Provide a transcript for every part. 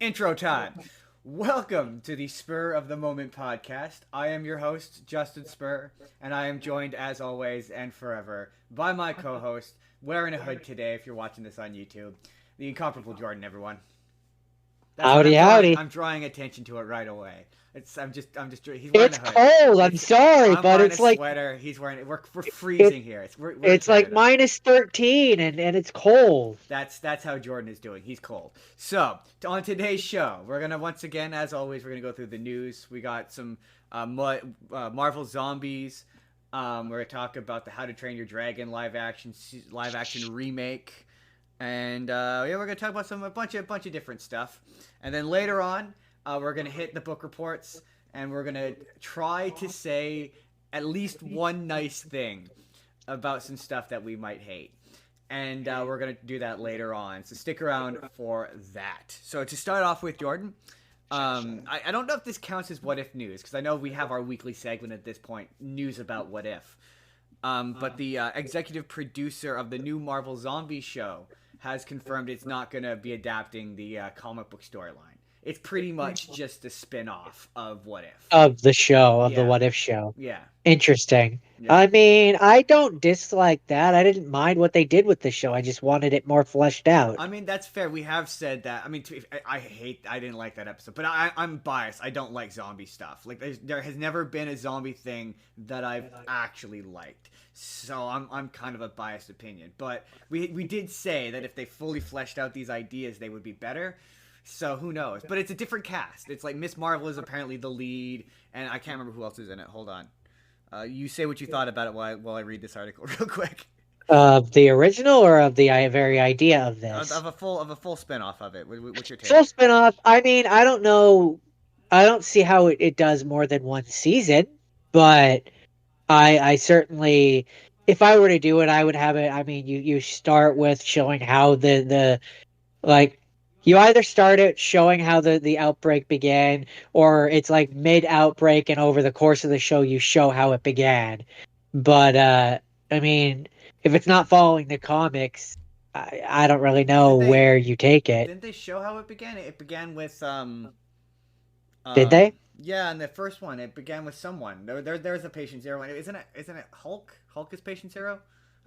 Intro time. Welcome to the Spur of the Moment podcast. I am your host, Justin Spurr, and I am joined, as always and forever, by my co host, wearing a hood today if you're watching this on YouTube, the incomparable Jordan, everyone. That's right, Howdy, howdy. I'm drawing attention to it right away. He's wearing a It's hood. cold. I'm sorry, I'm but wearing it's a like sweater. He's wearing it. We're it, freezing here. We're in it's like Canada. minus 13 and it's cold. That's how Jordan is doing. He's cold. So on today's show, we're gonna once again, as always, we're gonna go through the news. We got some Marvel Zombies. We're gonna talk about the How to Train Your Dragon live action remake, and we're gonna talk about a bunch of different stuff. And then later on, we're gonna hit the book reports, and we're gonna try to say at least one nice thing about some stuff that we might hate. And we're going to do that later on. So stick around for that. So to start off with, Jordan, I don't know if this counts as What If news, because I know we have our weekly segment at this point, news about What If. But the executive producer of the new Marvel Zombie show has confirmed it's not going to be adapting the comic book storyline. It's pretty much just a spin-off of What If. Of the What If show. Yeah. Interesting. Yeah. I mean, I don't dislike that. I didn't mind what they did with the show. I just wanted it more fleshed out. I mean, that's fair. We have said that. I mean, I didn't like that episode, but I'm biased. I don't like zombie stuff. Like, there has never been a zombie thing that I've actually liked. So I'm kind of a biased opinion. But we did say that if they fully fleshed out these ideas, they would be better. So who knows? But it's a different cast. It's like Miss Marvel is apparently the lead, and I can't remember who else is in it. Hold on. You say what you thought about it while I read this article real quick. Of the original or of the very idea of this? Of a full spin-off of it. What's your take? Full spin-off. I mean, I don't know. I don't see how it does more than one season, but I certainly, if I were to do it, I would have it. I mean, you start with showing how the like, you either start it showing how the outbreak began, or it's like mid-outbreak and over the course of the show you show how it began. But I mean, if it's not following the comics, I don't really know where you take it. Didn't they show how it began? It began with Did they? Yeah, in the first one, it began with someone. There's a patient zero. Isn't it Hulk? Hulk is patient zero,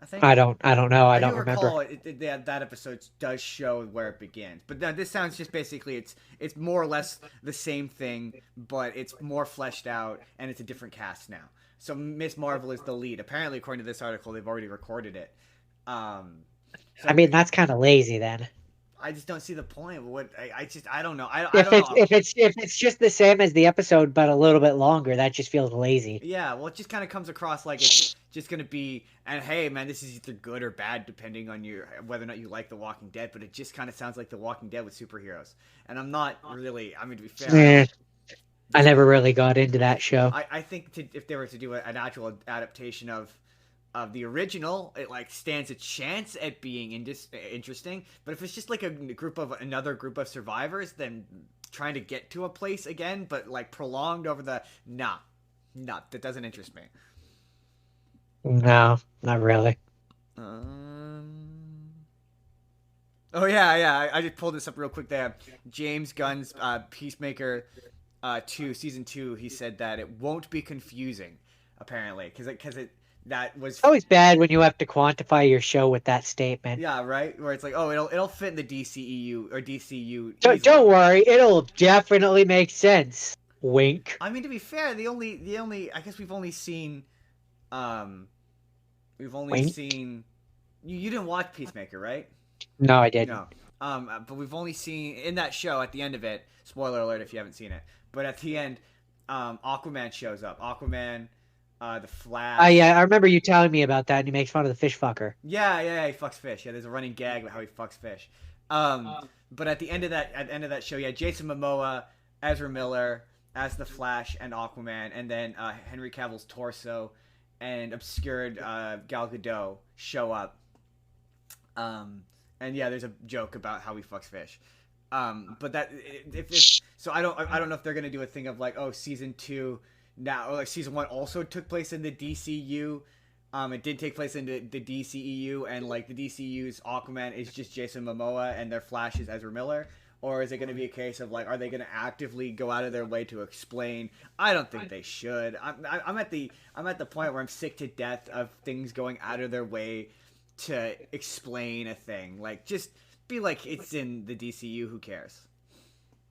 I think. I don't know. I don't recall remember. that episode does show where it begins. But no, this sounds just basically it's more or less the same thing, but it's more fleshed out and it's a different cast now. So Miss Marvel is the lead. Apparently, according to this article, they've already recorded it. I mean, that's kind of lazy then. I just don't see the point. I don't know. If it's just the same as the episode but a little bit longer, that just feels lazy. Yeah, well, it just kind of comes across like it's just gonna be. And hey, man, this is either good or bad depending on whether or not you like The Walking Dead. But it just kind of sounds like The Walking Dead with superheroes. And I'm not really. I mean, to be fair, I never really got into that show. I think if they were to do an actual adaptation of the original, it like stands a chance at being interesting. But if it's just like another group of survivors, then trying to get to a place again, but like prolonged over nah, that doesn't interest me. No, not really. Oh yeah. I just pulled this up real quick. There, James Gunn's Peacemaker 2 season 2. He said that it won't be confusing, apparently, because that was. It's always bad when you have to quantify your show with that statement. Yeah, right. Where it's like, oh, it'll fit in the DCEU or DCU. Don't worry, it'll definitely make sense. Wink. I mean, to be fair, the only I guess we've only seen. Seen. You didn't watch Peacemaker, right? No, I didn't. No. But we've only seen in that show at the end of it. Spoiler alert if you haven't seen it. But at the end, Aquaman shows up. Aquaman. The Flash. Yeah, I remember you telling me about that, and he makes fun of the fish fucker. Yeah, he fucks fish. Yeah, there's a running gag about how he fucks fish. But at the end of that show, yeah, Jason Momoa, Ezra Miller as the Flash and Aquaman, and then Henry Cavill's torso and obscured Gal Gadot show up. And yeah, there's a joke about how he fucks fish. But that so I don't know if they're gonna do a thing of like, oh, season 2. Now, like season 1 also took place in the DCU. It did take place in the DCEU, and like the DCU's Aquaman is just Jason Momoa, and their Flash is Ezra Miller. or is it going to be a case of like, are they going to actively go out of their way to explain? I don't think they should. I'm at the point where I'm sick to death of things going out of their way to explain a thing. Like, just be like, it's in the DCU. Who cares?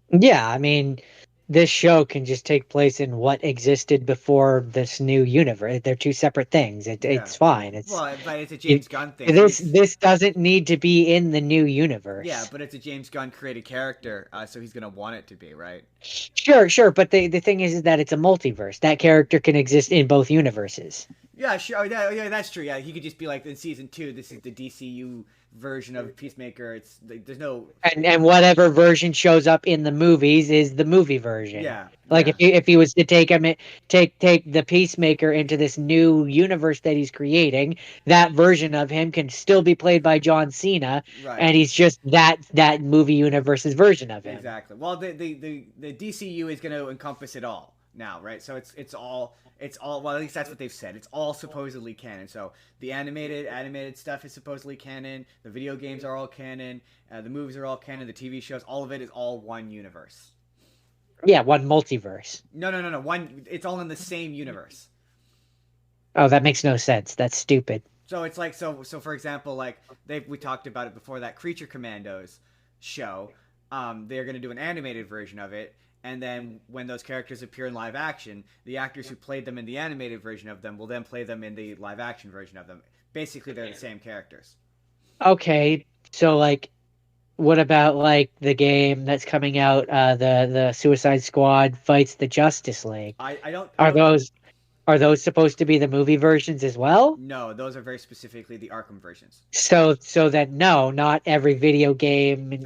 Yeah, I mean, this show can just take place in what existed before this new universe. They're two separate things. Yeah. It's fine. Well, but it's a It, James Gunn thing. this doesn't need to be in the new Yeah, universe. but it's a James Gunn created character, so he's gonna want it to be, right? Sure, but the thing is that it's a multiverse. That character can exist in both universes. Yeah, sure. Oh, yeah, that's true. Yeah, he could just be like, in season 2, this is the DCU version of Peacemaker. It's like, there's no. And whatever version shows up in the movies is the movie version. Yeah. Like yeah. if he was to take the Peacemaker into this new universe that he's creating, that version of him can still be played by John Cena, Right. and he's just that movie universe's version of him. Exactly. Well, the DCU is going to encompass it all now, right? So it's all. Well, at least that's what they've said. It's all supposedly canon. So the animated stuff is supposedly canon. The video games are all canon. The movies are all canon. The TV shows, all of it is all one universe. Yeah, one multiverse. No. One. It's all in the same universe. Oh, that makes no sense. That's stupid. So it's like so. For example, like we talked about it before, that Creature Commandos show. They're going to do an animated version of it. And then when those characters appear in live action, the actors who played them in the animated version of them will then play them in the live action version of them. Basically, they're the same characters. Okay, so like, what about like the game that's coming out? The Suicide Squad fights the Justice League. Are those supposed to be the movie versions as well? No, those are very specifically the Arkham versions. So then no, not every video game.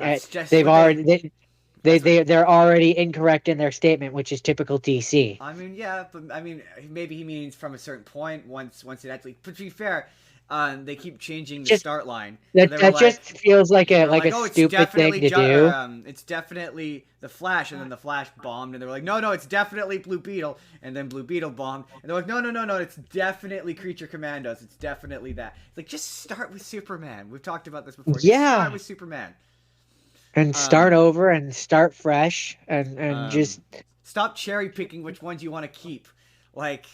They're already incorrect in their statement, which is typical DC. I mean, yeah, but I mean, maybe he means from a certain point. Once it actually. But to be fair, they keep changing the start line. That just feels like a stupid thing to do. It's definitely the Flash, and then the Flash bombed, and they were like, no, it's definitely Blue Beetle, and then Blue Beetle bombed, and they're like, no, it's definitely Creature Commandos. It's definitely that. It's like, just start with Superman. We've talked about this before. Yeah. Just start with Superman. And start over and start fresh and just stop cherry picking which ones you want to keep. Like,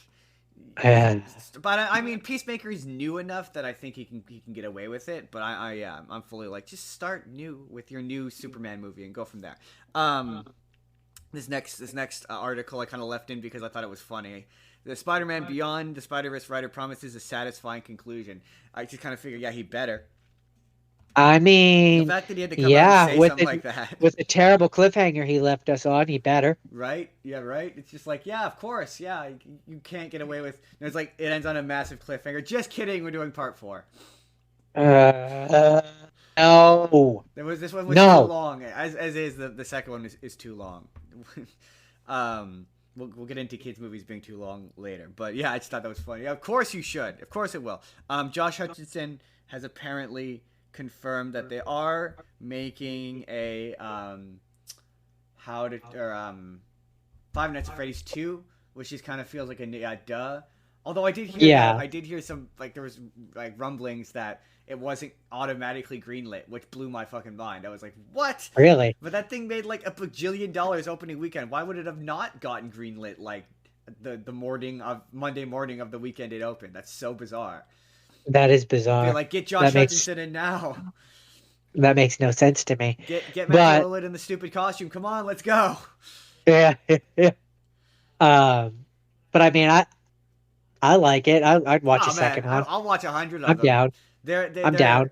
but I mean, Peacemaker is new enough that I think he can get away with it. But I'm fully like, just start new with your new Superman movie and go from there. This next article I kind of left in because I thought it was funny. The Spider-Man Beyond the Spider-Verse writer promises a satisfying conclusion. I just kind of figured, yeah, he better. I mean, the fact that he had to come out and say something like that. With the terrible cliffhanger he left us on, he better. Right? Yeah, right? It's just like, yeah, of course, yeah, you can't get away with... It's like, it ends on a massive cliffhanger. Just kidding, we're doing part 4. No. This one was too long. As is, the second one is too long. We'll get into kids' movies being too long later. But yeah, I just thought that was funny. Yeah, of course you should. Of course it will. Josh Hutcherson has apparently... confirmed that they are making a Five Nights at Freddy's 2, which just kind of feels like a duh. Although I did hear some, like, there was like rumblings that it wasn't automatically greenlit, which blew my fucking mind. I was like, what? Really? But that thing made like $1 bajillion opening weekend. Why would it have not gotten greenlit like the Monday morning of the weekend it opened? That's so bizarre. That is bizarre. Like, get Josh Hutcherson in now. That makes no sense to me. Get Matt Lillard in the stupid costume. Come on, let's go. Yeah. But I mean, I like it. I'd watch a second one. I'll watch 100 of them. I'm down. I'm down.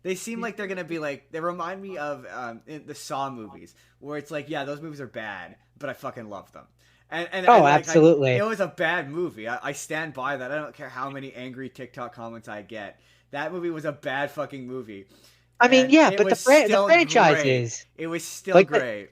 They seem like they're gonna be like, they remind me of the Saw movies, where it's like, yeah, those movies are bad, but I fucking love them. And absolutely. It was a bad movie. I stand by that. I don't care how many angry TikTok comments I get. That movie was a bad fucking movie. I mean, yeah, but the franchises. It was still great.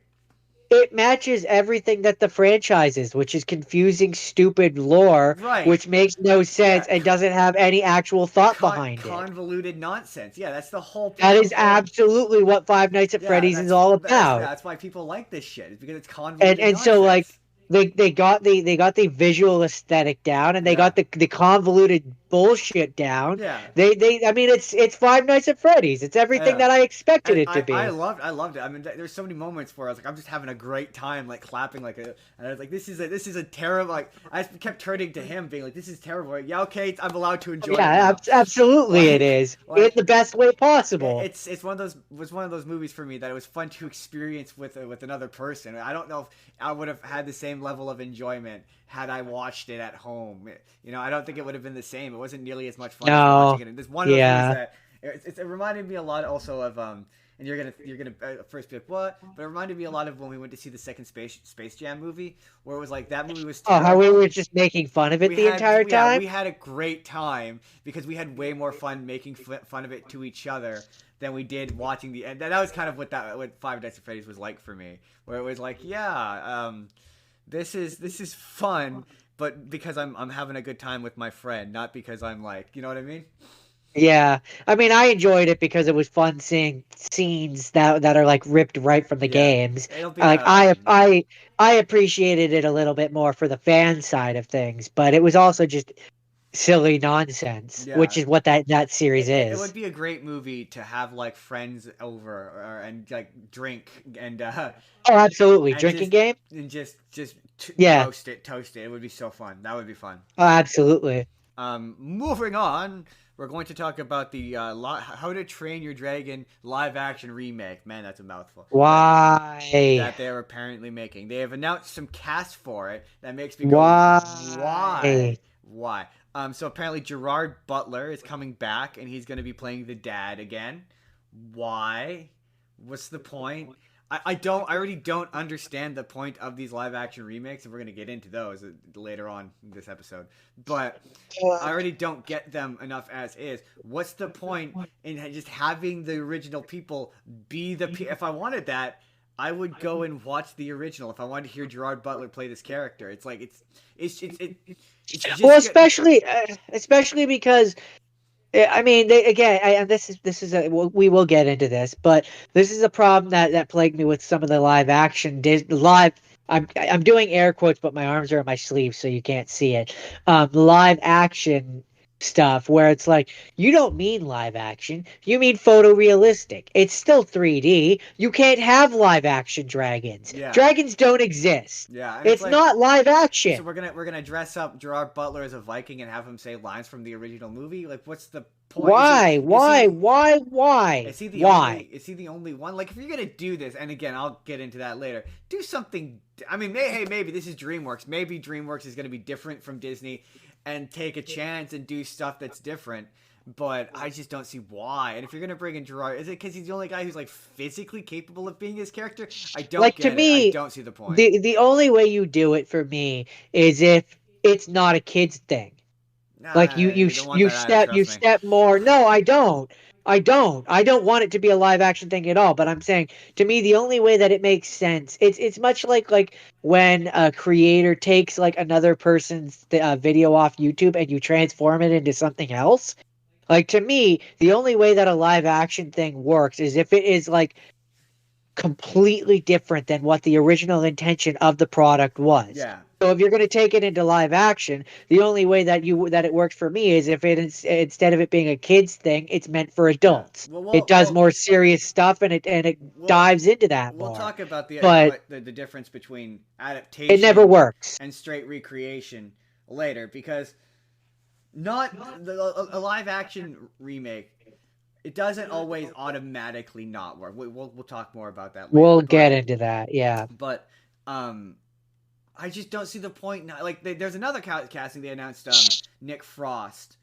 It matches everything that the franchise is, which is confusing, stupid lore, which makes no sense and doesn't have any actual thought behind it. Convoluted nonsense. Yeah, that's the whole point. That is absolutely what Five Nights at Freddy's is all about. That's why people like this shit. It's because it's convoluted nonsense. So, like, they got the visual aesthetic down, and they Yeah. got the convoluted bullshit down. Yeah. They I mean it's Five Nights at Freddy's. It's everything Yeah. that I expected And it to I be. loved it. I mean, there's so many moments where I was like, I'm just having a great time, like clapping, and I was like, this is a terrible. Like, I just kept turning to him, being like, this is terrible. Like, yeah, okay, I'm allowed to enjoy it Yeah, now. absolutely it Like, is in like the best way possible. it's one of those was one of those movies for me that it was fun to experience with another person. I don't know if I would have had the same level of enjoyment had I watched it at home. You know, I don't think it would have been the same. It wasn't nearly as much fun as watching No, it. And this one of those movies yeah. that it reminded me a lot also of and you're gonna first be like what, but it reminded me a lot of when we went to see the second Space Jam movie, where it was like that movie was Oh, how we terrible. were just making fun of it the entire We time. had a great time because we had way more fun making fun of it to each other than we did watching the end. That was kind of what Five Nights at Freddy's was like for me, where it was like, yeah, this is fun, but because I'm having a good time with my friend, not because I'm like, you know what I mean? Yeah, I mean, I enjoyed it because it was fun seeing scenes that are like ripped right from the Yeah, games. it'll be Like I appreciated it a little bit more for the fan side of things, but it was also just silly nonsense, yeah. which is what that series It would is. be a great movie to have like friends over and like drink Oh, absolutely, and drinking game. Yeah, toast it. It would be so fun. That would be fun. oh, absolutely. Moving on, we're going to talk about the How to Train Your Dragon live action remake. Man, that's a mouthful. Why? That they're apparently making. They have announced some cast for it that makes me go, Why? why? Why? So apparently Gerard Butler is coming back and he's going to be playing the dad again. Why? What's the point? I already don't understand the point of these live action remakes, and we're gonna get into those later on in this episode. But I already don't get them enough as is. What's the point in just having the original people be if I wanted that, I would go and watch the original. If I wanted to hear Gerard Butler play this character, it's like it's Well, just especially because I mean, again, and this is we will get into this, but this is a problem that plagued me with some of the live action live. I'm doing air quotes, but my arms are in my sleeves, so you can't see it. Live action stuff where it's like you don't mean live action, you mean photorealistic. It's still 3D. You can't have live action dragons. yeah. Dragons don't exist. Yeah, and it's It's like not live so action. we're gonna dress up Gerard Butler as a Viking and have him say lines from the original movie. Like, what's the point? Why? Is Why? he Why? Why? Why? is he the only one? Like, if you're gonna do this, and again, I'll get into that later. Do something. I mean, hey, maybe this is DreamWorks. Maybe DreamWorks is gonna be different from Disney, and take a chance and do stuff that's different. But I just don't see why. And if you're gonna bring in Gerard, is it because he's the only guy who's like physically capable of being his character? I don't Like to get it. I me, don't see the point. the only way you do it for me is if it's not a kids thing. Like you you I don't want you that either. step you Trust me. step more. No, I don't. I don't want it to be a live action thing at all. But I'm saying to me, the only way that it makes sense, it's much like when a creator takes like another person's video off YouTube and you transform it into something else. Like to me, the only way that a live action thing works is if it is like completely different than what the original intention of the product was. Yeah. So if you're going to take it into live action, the only way that it works for me is if it is instead of it being a kids thing, it's meant for Yeah. adults. It does more serious stuff and it Well, dives into that we'll more. talk about But the difference between it never adaptation works. and straight recreation later because not a live action remake. It doesn't always automatically not work. We'll talk more about that later. We'll get into that. Yeah. But I just don't see the point now. Like there's another casting they announced. Nick Frost.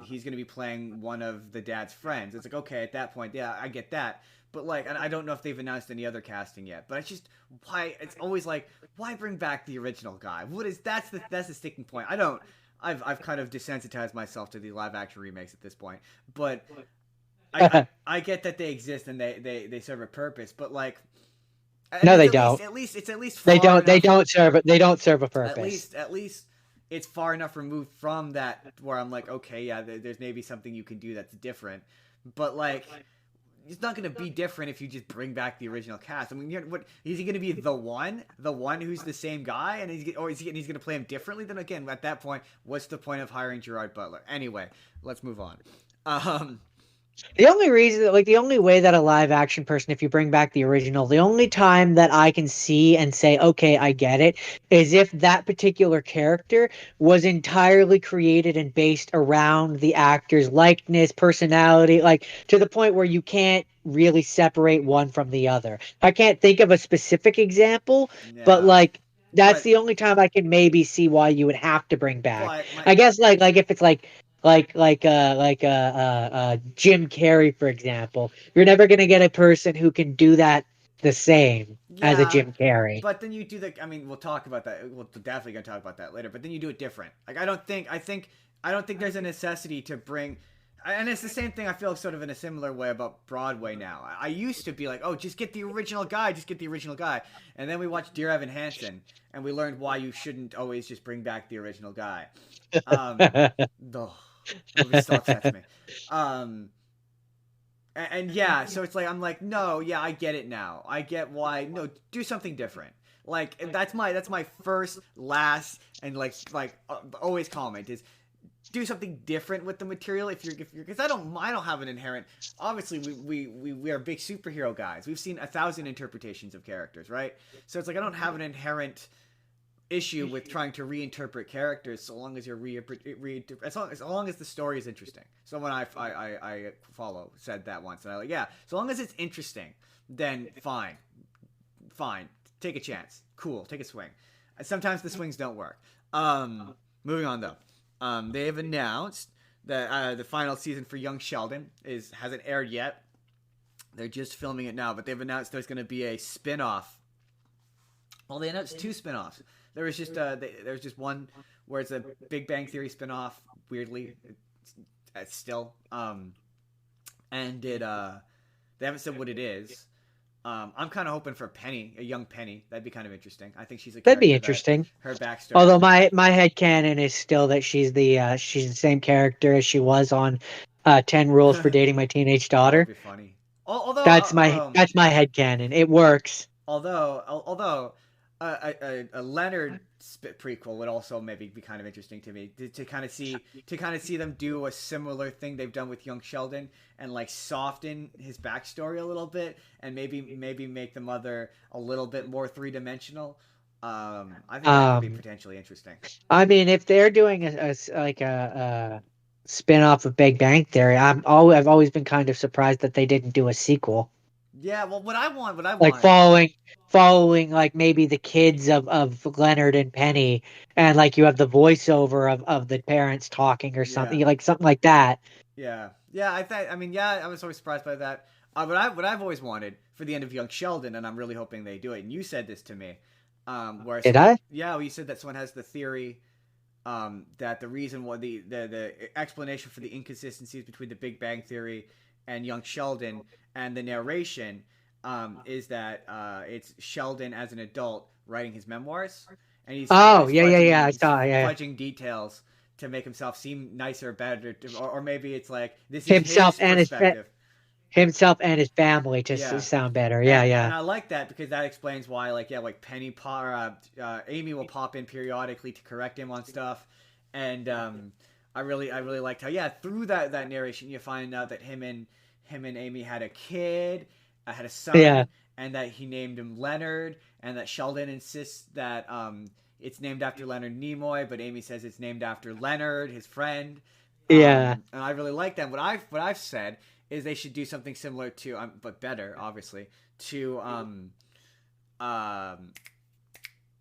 He's gonna be playing one of the dad's friends. It's like okay, at that point, yeah, I get that. But like, and I don't know if they've announced any other casting yet. But it's just why it's always like, why bring back the original guy? That's the sticking point. I don't. I've kind of desensitized myself to the live action remakes at this point. But I get that they exist and they serve a purpose. But like, No, they don't. It's at least They far don't. They enough. don't serve. They don't serve a purpose. At least it's far enough removed from that where I'm like, okay, yeah, there's maybe something you can do that's different. But like, it's not going to be different if you just bring back the original cast. I mean, what is he going to be the one who's the same guy, and he's going to play him differently? Then again, at that point, what's the point of hiring Gerard Butler? Anyway, let's move on. The only reason, like the only way that a live action person, if you bring back the original, the only time that I can see and say, okay, I get it, is if that particular character was entirely created and based around the actor's likeness, personality, like to the point where you can't really separate one from the other. I can't think of a specific example, but Yeah, like that's but the only time I can maybe see why you would have to bring back. but my I guess like if it's like Jim Carrey, for example. You're never gonna get a person who can do that the same as a yeah, Jim Carrey. but then you do the. I mean, we'll talk about that. We're definitely gonna talk about that later. But then you do it different. Like I don't think there's a necessity to bring. And it's the same thing. I feel sort of in a similar way about Broadway now. I used to be like, oh, just get the original guy, just get the original guy. And then we watched Dear Evan Hansen, and we learned why you shouldn't always just bring back the original guy. The movie still upsets me. Um, and yeah, so it's like I'm like, no, yeah, I get it now. I get why. No, do something different. Like that's my first, last, and always comment is do something different with the material if you're because I don't have an inherent. Obviously, we are big superhero guys. We've seen 1,000 interpretations of characters, right? So it's like I don't have an inherent issue with trying to reinterpret characters so long as you're as long as the story is interesting. Someone I follow said that once, and I like, yeah, so long as it's interesting, then fine, take a chance, cool, take a swing. Sometimes the swings don't work. Moving on though, they have announced that the final season for Young Sheldon hasn't aired yet. They're just filming it now, but they've announced there's going to be a spin-off. Well, they announced 2 spin-offs. There was just one where it's a Big Bang Theory spinoff. Weirdly, it's still, and they haven't said what it is. I'm kind of hoping for Penny, a young Penny. That'd be kind of interesting. I think she's a That'd character be interesting. her backstory. Although my headcanon is still that she's the same character as she was on 10 Rules for Dating My Teenage That would Daughter. be funny. Although That's my headcanon. It works. Although a Leonard prequel would also maybe be kind of interesting to me to kind of see them do a similar thing they've done with Young Sheldon and like soften his backstory a little bit and maybe make the mother a little bit more 3-dimensional. I think that could be potentially interesting. I mean, if they're doing a spin-off of Big Bang Theory, I've always been kind of surprised that they didn't do a sequel. Yeah, well, what I want, Like following like maybe the kids of Leonard and Penny, and like you have the voiceover of the parents talking or something, Yeah. like something like that. Yeah, yeah. I was always surprised by that. What I've always wanted for the end of Young Sheldon, and I'm really hoping they do it. And you said this to me, where Did I? Yeah, well, you said that someone has the theory, that the reason why the explanation for the inconsistencies between the Big Bang Theory and Young Sheldon and the narration, is that it's Sheldon as an adult writing his memoirs, and he's Oh yeah. I saw fudging details to make himself seem nicer, better, or maybe it's like this is his perspective. Himself and his family to sound better. Yeah. And I like that because that explains why, like Penny, Amy will pop in periodically to correct him on stuff, and I really liked how through that narration you find out that him and Amy had a kid, had a son, and that he named him Leonard, and that Sheldon insists that it's named after Leonard Nimoy, but Amy says it's named after Leonard, his friend. And I really like that. What I've said is they should do something similar to, but better, obviously, to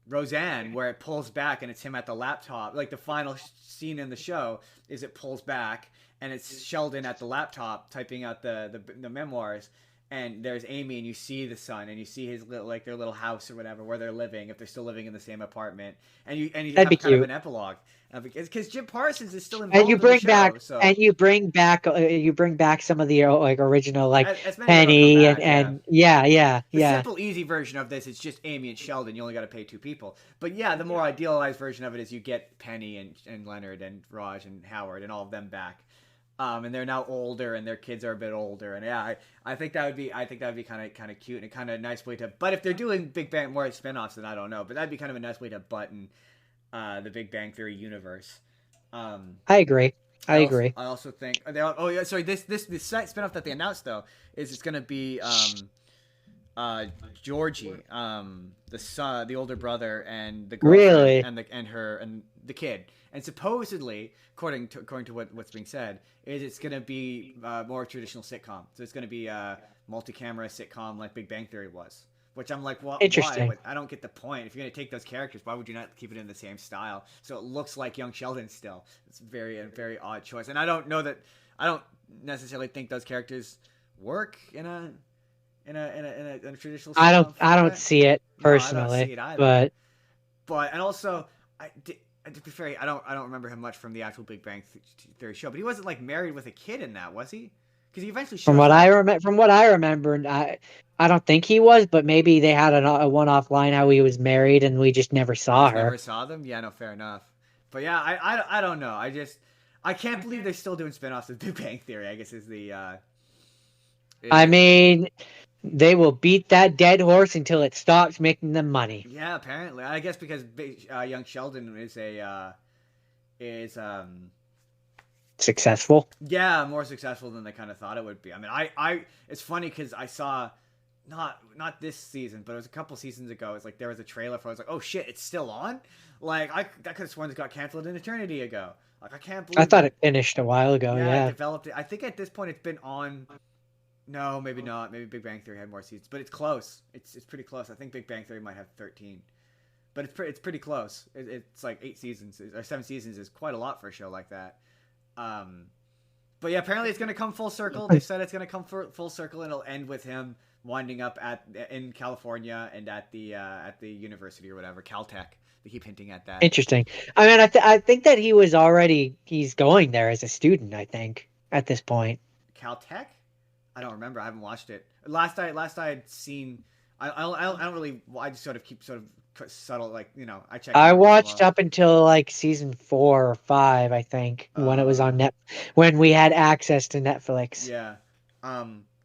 Roseanne, where it pulls back and it's him at the laptop. Like the final scene in the show is it pulls back and it's Sheldon at the laptop typing out the memoirs, and there's Amy and you see the son and you see his their little house or whatever where they're living, if they're still living in the same apartment, and you have kind of an epilogue. Because Jim Parsons is still involved. And you bring back some of the original Penny and The simple, easy version of this is just Amy and Sheldon. You only got to pay 2 people. But yeah, the more idealized version of it is you get Penny and Leonard and Raj and Howard and all of them back. And they're now older, and their kids are a bit older, and yeah, I think that would be kind of cute and kind of a nice way to. But if they're doing Big Bang more spinoffs, then I don't know. But that'd be kind of a nice way to button the Big Bang Theory universe. Um, I agree. I agree. I also think oh yeah, sorry, this spinoff that they announced though is it's gonna be Georgie, the son, the older brother, and the girlfriend, Really and her and the kid. And supposedly, according to what's being said, is it's gonna be more traditional sitcom. So it's gonna be a multi-camera sitcom like Big Bang Theory was. Which I'm like, well, interesting. why? I don't get the point. If you're gonna take those characters, why would you not keep it in the same style? So it looks like young Sheldon still. It's a very odd choice, and I don't necessarily think those characters work in a traditional sitcom I don't format. see it No, I don't see personally, it either. but And also, to be fair, I don't remember him much from the actual Big Bang Theory show. But he wasn't like married with a kid in that, was he? Because he eventually shows up. from what I remember, I don't think he was, but maybe they had a one-off line how he was married and we just never We saw just her. never saw them. Yeah, no, fair enough. But yeah, I don't know. I can't believe they're still doing spinoffs of Big Bang Theory. I guess is the. I mean, they will beat that dead horse until it stops making them money. Yeah, apparently. I guess because young Sheldon is Successful. yeah, more successful than they kind of thought it would be. I mean, I it's funny because I saw not this season, but it was a couple seasons ago. It's like there was a trailer for. I was like, oh shit, it's still on. Like that could have sworn it got canceled an eternity ago. Like I can't believe. I thought it finished a while ago. Yeah, it Yeah. developed it. I think at this point it's been on. No, maybe not. Maybe Big Bang Theory had more seasons, but it's close. It's pretty close. I think Big Bang Theory might have 13, but it's pretty close. It's like 8 seasons or 7 seasons is quite a lot for a show like that. Um, but yeah, apparently it's going to come full circle. They said it's going to come full circle, and it'll end with him winding up in California and at the university or whatever, Caltech. They keep hinting at that. Interesting. I mean, I think that he's going there as a student. I think at this point. Caltech? I don't remember. I haven't watched it. Last I had seen. I don't really. I just sort of keep subtle, like I check. I watched up until like season 4 or 5, I think, when it was on when we had access to Netflix. Yeah.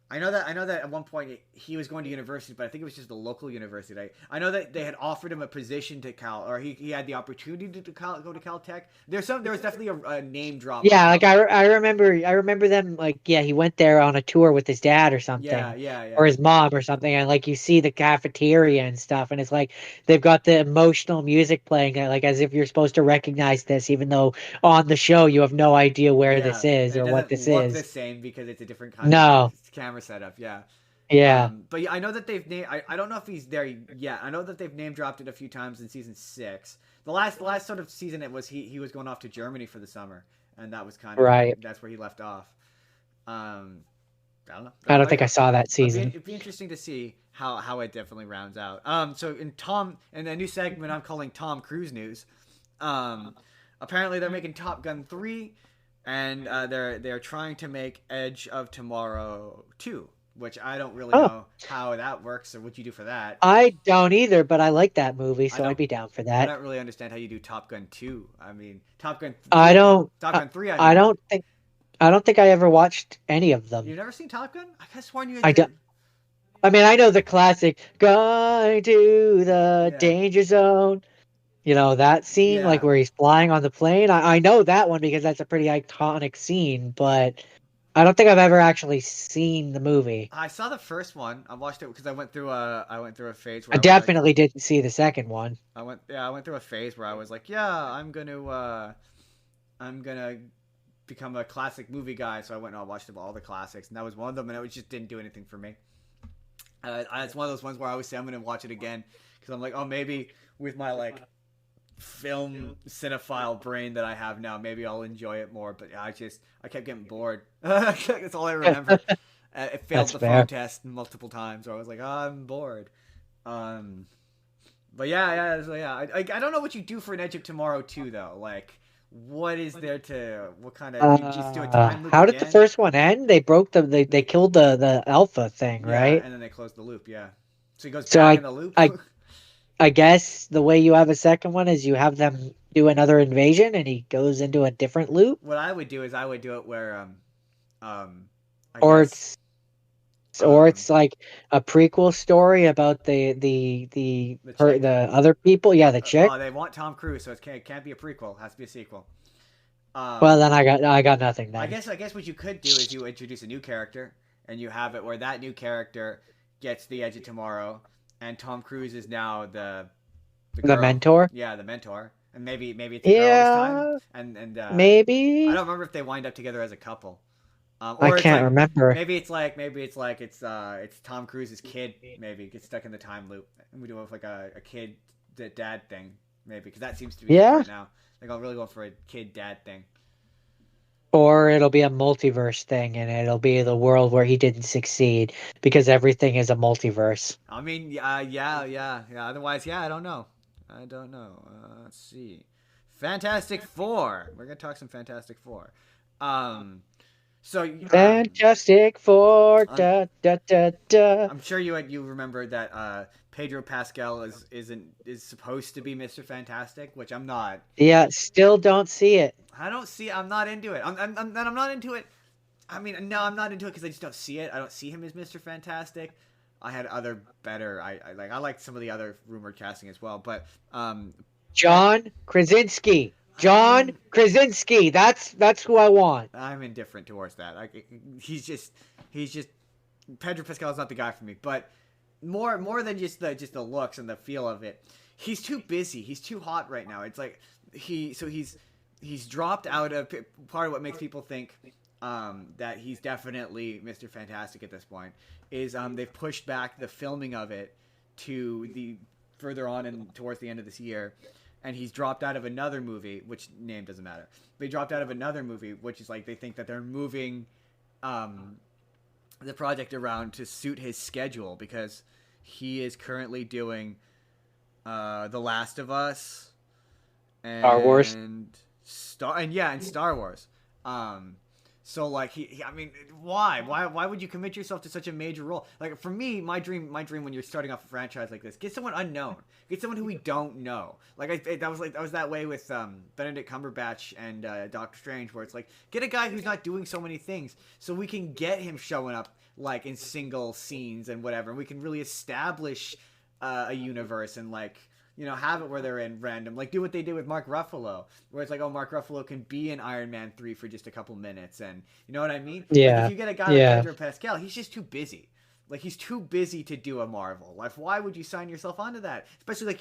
I know that at one point he was going to university, but I think it was just a local university. I know that they had offered him a position to Cal, or he had the opportunity to go to Caltech. There was definitely a name drop. Yeah, like I remember them, like, yeah, he went there on a tour with his dad or something. Yeah. Or his mom or something, and like you see the cafeteria and stuff, and it's like they've got the emotional music playing, like as if you're supposed to recognize this, even though on the show you have no idea where this is or what this is. The same because it's a different kind of camera setup. Yeah. Yeah. But yeah, I know that they've named. I don't know if he's there yet. I know that they've name dropped it a few times in season 6. The last sort of season it was he was going off to Germany for the summer, and that was kind of right. That's where he left off. I don't know. I don't think I saw that season. It'd be interesting to see how it definitely rounds out. So in a new segment I'm calling Tom Cruise news. Apparently they're making Top Gun 3, and they're trying to make Edge of Tomorrow 2, which I don't really know how that works or what you do for that. I don't either, but I like that movie, so I'd be down for that. I don't really understand how you do Top Gun 2. I mean, Top Gun 3. Top Gun 3. I don't think I ever watched any of them. You've never seen Top Gun? I could have sworn you. I don't. I mean, I know the classic "Going to the Danger Zone." You know that scene, like where he's flying on the plane. I know that one because that's a pretty iconic scene, but I don't think I've ever actually seen the movie. I saw the first one. I watched it because I went through a phase where I definitely didn't see the second one. I went through a phase where I was like, yeah, I'm gonna become a classic movie guy. So I went and I watched all the classics, and that was one of them, and it just didn't do anything for me. It's one of those ones where I always say I'm gonna watch it again because I'm like, oh, maybe with my like film cinephile brain that I have now, maybe I'll enjoy it more. But I kept getting bored. That's all I remember. It failed the phone test multiple times, where I was like, oh, I'm bored. But yeah. I don't know what you do for an Edge of Tomorrow 2 though. Like, what is there to? What kind of? You just do a time loop how did the first one end? They broke they killed the alpha thing, right? And then they closed the loop. Yeah. So he goes back in the loop. I guess the way you have a second one is you have them do another invasion, and he goes into a different loop. What I would do is I would do it where I Or guess. it's or Um, it's like a prequel story about the chick. the other people. Yeah, the chick. They want Tom Cruise, so it can't be a prequel. It has to be a sequel. Well, Um, then I got nothing I then. guess I guess what you could do is you introduce a new character and you have it where that new character gets the Edge of Tomorrow, and Tom Cruise is now the The girl. mentor. Yeah, the mentor, and maybe it's a girl this time. Yeah, And I maybe. don't remember if they wind up together as a couple, I or it's can't like remember. it's Tom Cruise's kid. Maybe gets stuck in the time loop, and we do have like a kid dad thing. Maybe because that seems to be hip Yeah. right now. Like I'm really going for a kid dad thing. Or it'll be a multiverse thing, and it'll be the world where he didn't succeed because everything is a multiverse. I mean, yeah. Otherwise, yeah, I don't know. I don't know. Let's see. Fantastic Four. We're gonna talk some Fantastic Four. Um, so Fantastic Four. I'm, Da da da da. I'm sure you remember that Pedro Pascal is supposed to be Mr. Fantastic, which I'm not. Yeah, still don't see it. I don't see. I'm not into it. I'm not into it. I mean, no, I'm not into it because I just don't see it. I don't see him as Mr. Fantastic. I had other better. I liked some of the other rumored casting as well, but John Krasinski. I John mean, Krasinski. That's who I want. I'm indifferent towards that. He's just Pedro Pascal is not the guy for me. But more than just the looks and the feel of it, he's too busy. He's too hot right now. It's like he's dropped out of part of what makes people think that he's definitely Mr. Fantastic at this point is they've pushed back the filming of it to the further on and towards the end of this year, and he's dropped out of another movie, which name doesn't matter. But he dropped out of another movie, which is like they think that they're moving the project around to suit his schedule because he is currently doing The Last of Us Star Wars. and Star Wars. So like I mean, why would you commit yourself to such a major role? Like for me, my dream when you're starting off a franchise like this, get someone unknown, get someone who we don't know. That was that way with Benedict Cumberbatch and Doctor Strange, where it's like get a guy who's not doing so many things, so we can get him showing up like in single scenes and whatever, and we can really establish a universe and like have it where they're in random, like do what they did with Mark Ruffalo, where it's like, oh, Mark Ruffalo can be in Iron Man 3 for just a couple minutes, and you know what I mean? Like if Yeah. you get a guy like Yeah. Pedro Pascal, he's just too busy. Like he's too busy to do a Marvel. Like why would you sign yourself onto that? Especially like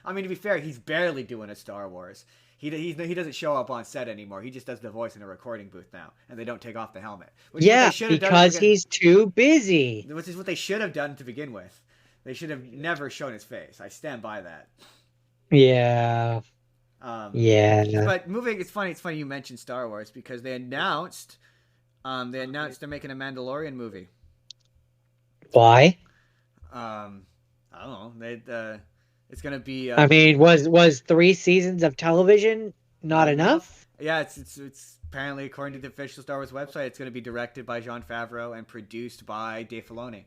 I mean to be fair, he's barely doing a Star Wars. He doesn't show up on set anymore. He just does the voice in a recording booth now, and they don't take off the helmet. Which is what they Yeah, should have done. because he's too busy. Which is what they should have done to begin with. They should have never shown his face. I stand by that. Yeah. Um, Yeah. but moving, it's funny. It's funny you mentioned Star Wars because they announced they're making a Mandalorian movie. Why? I don't know. It's gonna be I mean, was 3 seasons of television not not enough. enough? Yeah, it's apparently according to the official Star Wars website, it's gonna be directed by Jon Favreau and produced by Dave Filoni.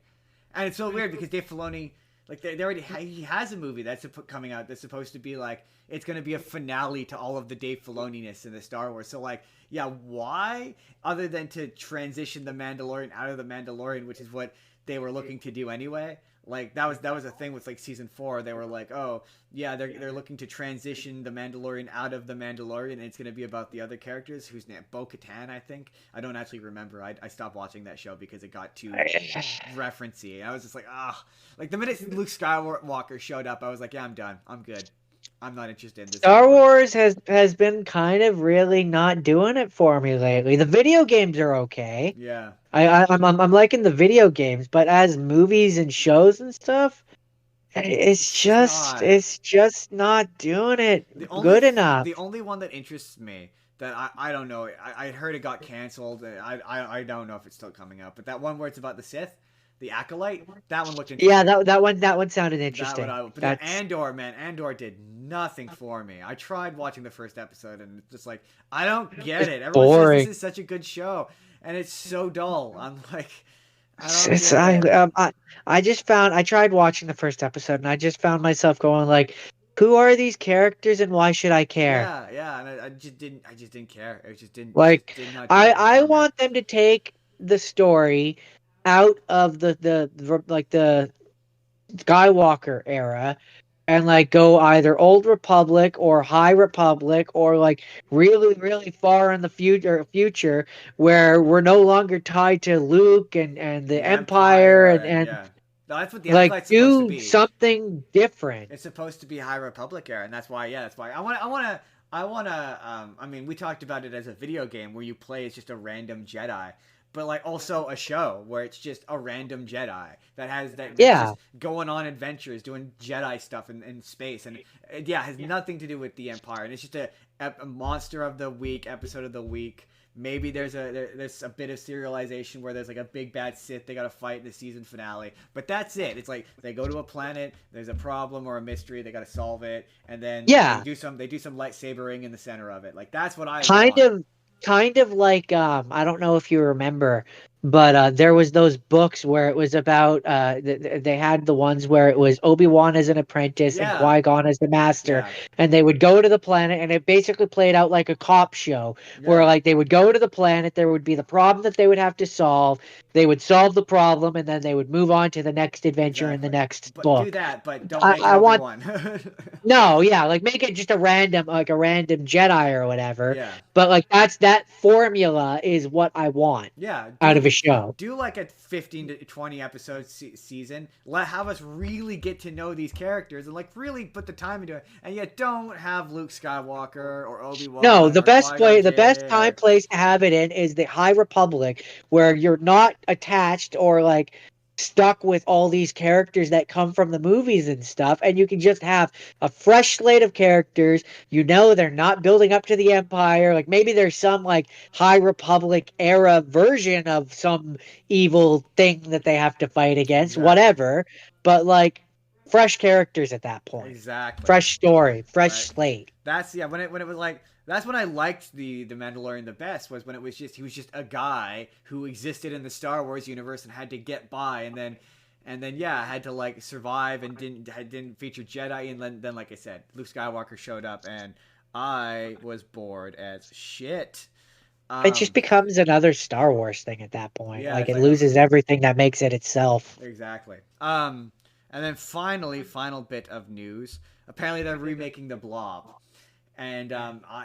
And it's so weird because Dave Filoni, like they already he has a movie that's coming out that's supposed to be like it's going to be a finale to all of the Dave Filoni-ness in the Star Wars. So like, yeah, why other than to transition the Mandalorian out of the Mandalorian, which is what they were looking to do anyway. Like that was a thing with like season 4. They were like, oh yeah, they're looking to transition the Mandalorian out of the Mandalorian, and it's going to be about the other characters whose name Bo-Katan, I think. I don't actually remember. I stopped watching that show because it got too referencey. I was just like, ah, like the minute Luke Skywalker showed up, I was like, yeah, I'm done. I'm good. I'm not interested in this Star anymore. Wars has been kind of really not doing it for me lately. The video games are okay. Yeah. I'm liking the video games, but as movies and shows and stuff, Not. it's just not doing it good enough. The only one that interests me that I don't know. I heard it got canceled. I don't know if it's still coming out. But that one where it's about the Sith, the Acolyte, that one looked interesting. Yeah, that one sounded interesting. But Andor, man, Andor did nothing for me. I tried watching the first episode and it's just like I don't get it. Everyone boring. says this is such a good show, and it's so dull. I'm like, I don't It's get it. I just found I tried watching the first episode and I just found myself going like, who are these characters and why should I care? Yeah, and I just didn't care. It just Like, did not do anything I for me. want them to take the story out of like the Skywalker era and like go either Old Republic or High Republic or like really really far in the future where we're no longer tied to Luke and the The Empire Empire, and and yeah, no, that's like what it's supposed to do be. something different. It's supposed to be High Republic era, and that's why. Yeah, that's why I want to. I mean, we talked about it as a video game where you play as just a random Jedi, but like also a show where it's just a random Jedi that's Yeah, just going on adventures, doing Jedi stuff in space, and yeah, has nothing to do with the Empire, and it's just a monster of the week, episode of the week. Maybe there's a bit of serialization where there's like a big bad Sith they gotta fight in the season finale, but that's it. It's like they go to a planet, there's a problem or a mystery, they gotta solve it, and then yeah. they do some lightsabering in the center of it. Like that's what I kind want. of kind of like I don't know if you remember, but there was those books where it was about they had the ones where it was Obi-Wan as an apprentice and Yeah, Qui-Gon as the master, yeah, and they would go to the planet and it basically played out like a cop show where yeah. like they would go to the planet, there would be the problem that they would have to solve, they would solve the problem, and then they would move on to the next adventure in the Exactly. next But do book. that, but don't make it I Obi want Wan. no, yeah, like make it just a random, like a random Jedi or whatever. Yeah. But like that formula is what I want Yeah, out of a show. do like a 15 to 20 episode season. Have us really get to know these characters and like really put the time into it. And yet don't have Luke Skywalker or No, Obi-Wan or Qui-Gon the best Jinn time or place to have it in is the High Republic, where you're not attached or like stuck with all these characters that come from the movies and stuff, and you can just have a fresh slate of characters. You know they're not building up to the Empire. Like maybe there's some like High Republic era version of some evil thing that they have to fight against, exactly. whatever. But like fresh characters at that point. Exactly. Fresh story, fresh Right. slate. That's yeah. When it was like that's when I liked the Mandalorian the best was when it was just he was just a guy who existed in the Star Wars universe and had to get by and then yeah had to like survive and didn't feature Jedi and then like I said Luke Skywalker showed up and I was bored as shit. It just Um, becomes another Star Wars thing at that point. yeah, Like it's it like loses everything that makes it itself. exactly. And then finally, final bit of news. Apparently, they're remaking the Blob. And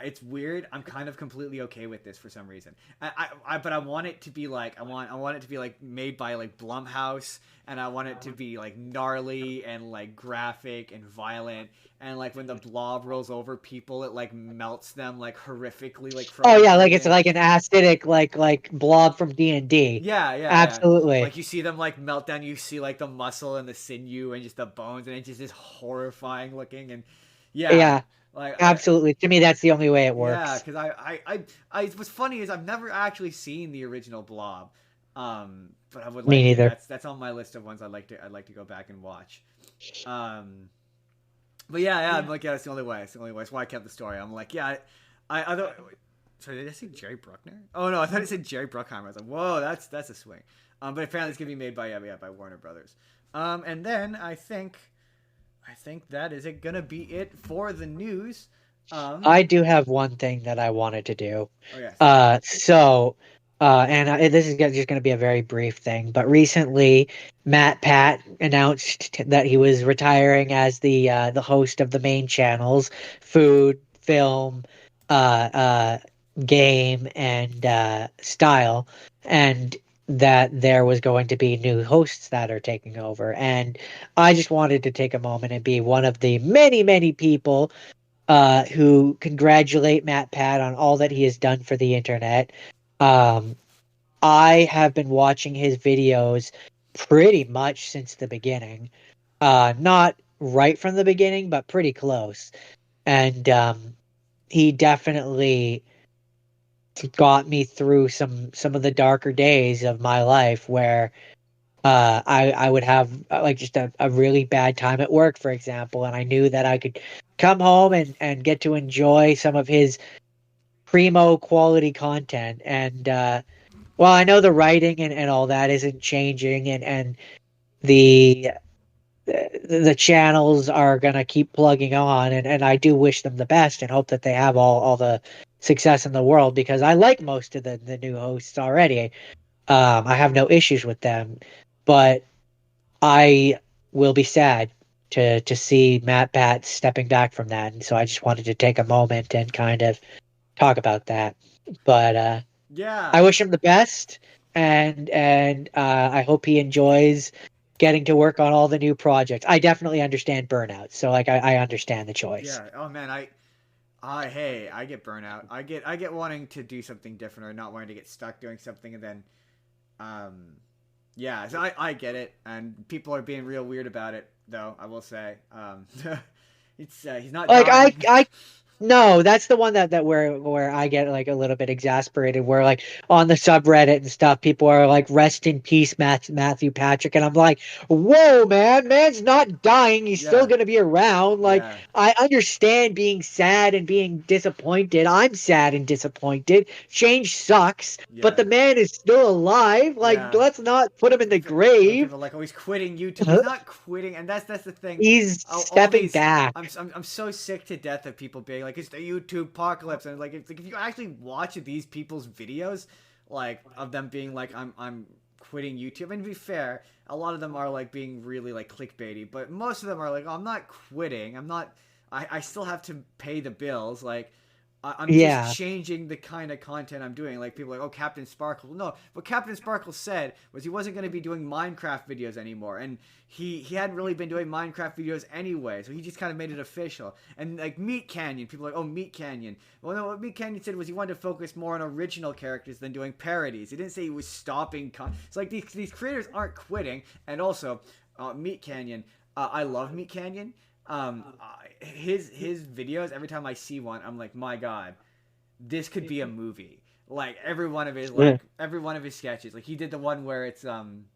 it's weird. I'm kind of completely okay with this for some reason. But I want it to be like I want it to be like made by like Blumhouse, and I want it to be like gnarly and like graphic and violent, and like when the blob rolls over people, it like melts them like horrifically, like from Oh yeah, like it's within. like an acidic like blob from D&D. Yeah. Absolutely. Like you see them like melt down. You see like the muscle and the sinew and just the bones, and it just is horrifying looking. And yeah, Yeah, like absolutely. To me that's the only way it yeah, works. because what's funny is I've never actually seen the original Blob, but I would Me like to. neither. That's on my list of ones I'd like to go back and watch. But yeah, I'm like, yeah, it's the only way. It's the only way. That's why I kept the story. I'm like, yeah, I thought. Sorry, did I say Jerry Bruckheimer? Oh no, I thought it said Jerry Bruckheimer. I was like, whoa, that's a swing. But apparently it's gonna be made by by Warner Brothers. And then I think that is it gonna be it for the news. I do have one thing that I wanted to do. Oh yes. This is just going to be a very brief thing, but recently Matt Pat announced that he was retiring as the host of the main channels, food, film, uh, uh, game, and style, and that there was going to be new hosts that are taking over. And I just wanted to take a moment and be one of the many, many people who congratulate Matt Pat on all that he has done for the internet. Um, I have been watching his videos pretty much since the beginning. Not right from the beginning, but pretty close. And he definitely got me through some of the darker days of my life where I would have like just a really bad time at work, for example, and I knew that I could come home and get to enjoy some of his primo quality content. And while I know the writing and all that isn't changing, and the the channels are gonna keep plugging on, and I do wish them the best and hope that they have all the success in the world because I like most of the new hosts already. I have no issues with them, but I will be sad to see Matt Pat stepping back from that, and so I just wanted to take a moment and kind of talk about that. But I Yeah. wish him the best, and I hope he enjoys getting to work on all the new projects. I definitely understand burnout, so like I understand the choice. Yeah. Oh man, hey, I get burnout. I get wanting to do something different or not wanting to get stuck doing something and then um yeah, so I get it and people are being real weird about it though, I will say. It's he's not Like dying. I no, that's the one that where I get like a little bit exasperated. Where like on the subreddit and stuff, people are like, "Rest in peace, Matthew Patrick," and I'm like, "Whoa, man, man's not dying. He's still Yeah. gonna be around." Like Yeah. I understand being sad and being disappointed. I'm sad and disappointed. Change sucks, but Yeah. the man is still alive. Like Yeah. let's not put him in the When grave. people are like, "Oh, he's quitting YouTube." He's not quitting, and that's the thing. He's All stepping these, back. I'm so sick to death of people being like, "It's the YouTube apocalypse," and like, it's like if you actually watch these people's videos, like of them being like, I'm quitting YouTube." And to be fair, a lot of them are like being really like clickbaity, but most of them are like, oh, "I'm not quitting. I'm not. I still have to pay the bills. Like, I'm just Yeah, changing the kind of content I'm doing." Like people are like, "Oh, Captain Sparkle." No, what Captain Sparkle said was he wasn't going to be doing Minecraft videos anymore, and he hadn't really been doing Minecraft videos anyway, so he just kind of made it official. And like Meat Canyon, people are like, "Oh, Meat Canyon." Well, no, what Meat Canyon said was he wanted to focus more on original characters than doing parodies. He didn't say he was stopping. It's like these creators aren't quitting, and also Meat Canyon. I love Meat Canyon. His videos, every time I see one, I'm like, my god, this could be a movie. Like yeah. every one of his sketches. Like he did the one where it's um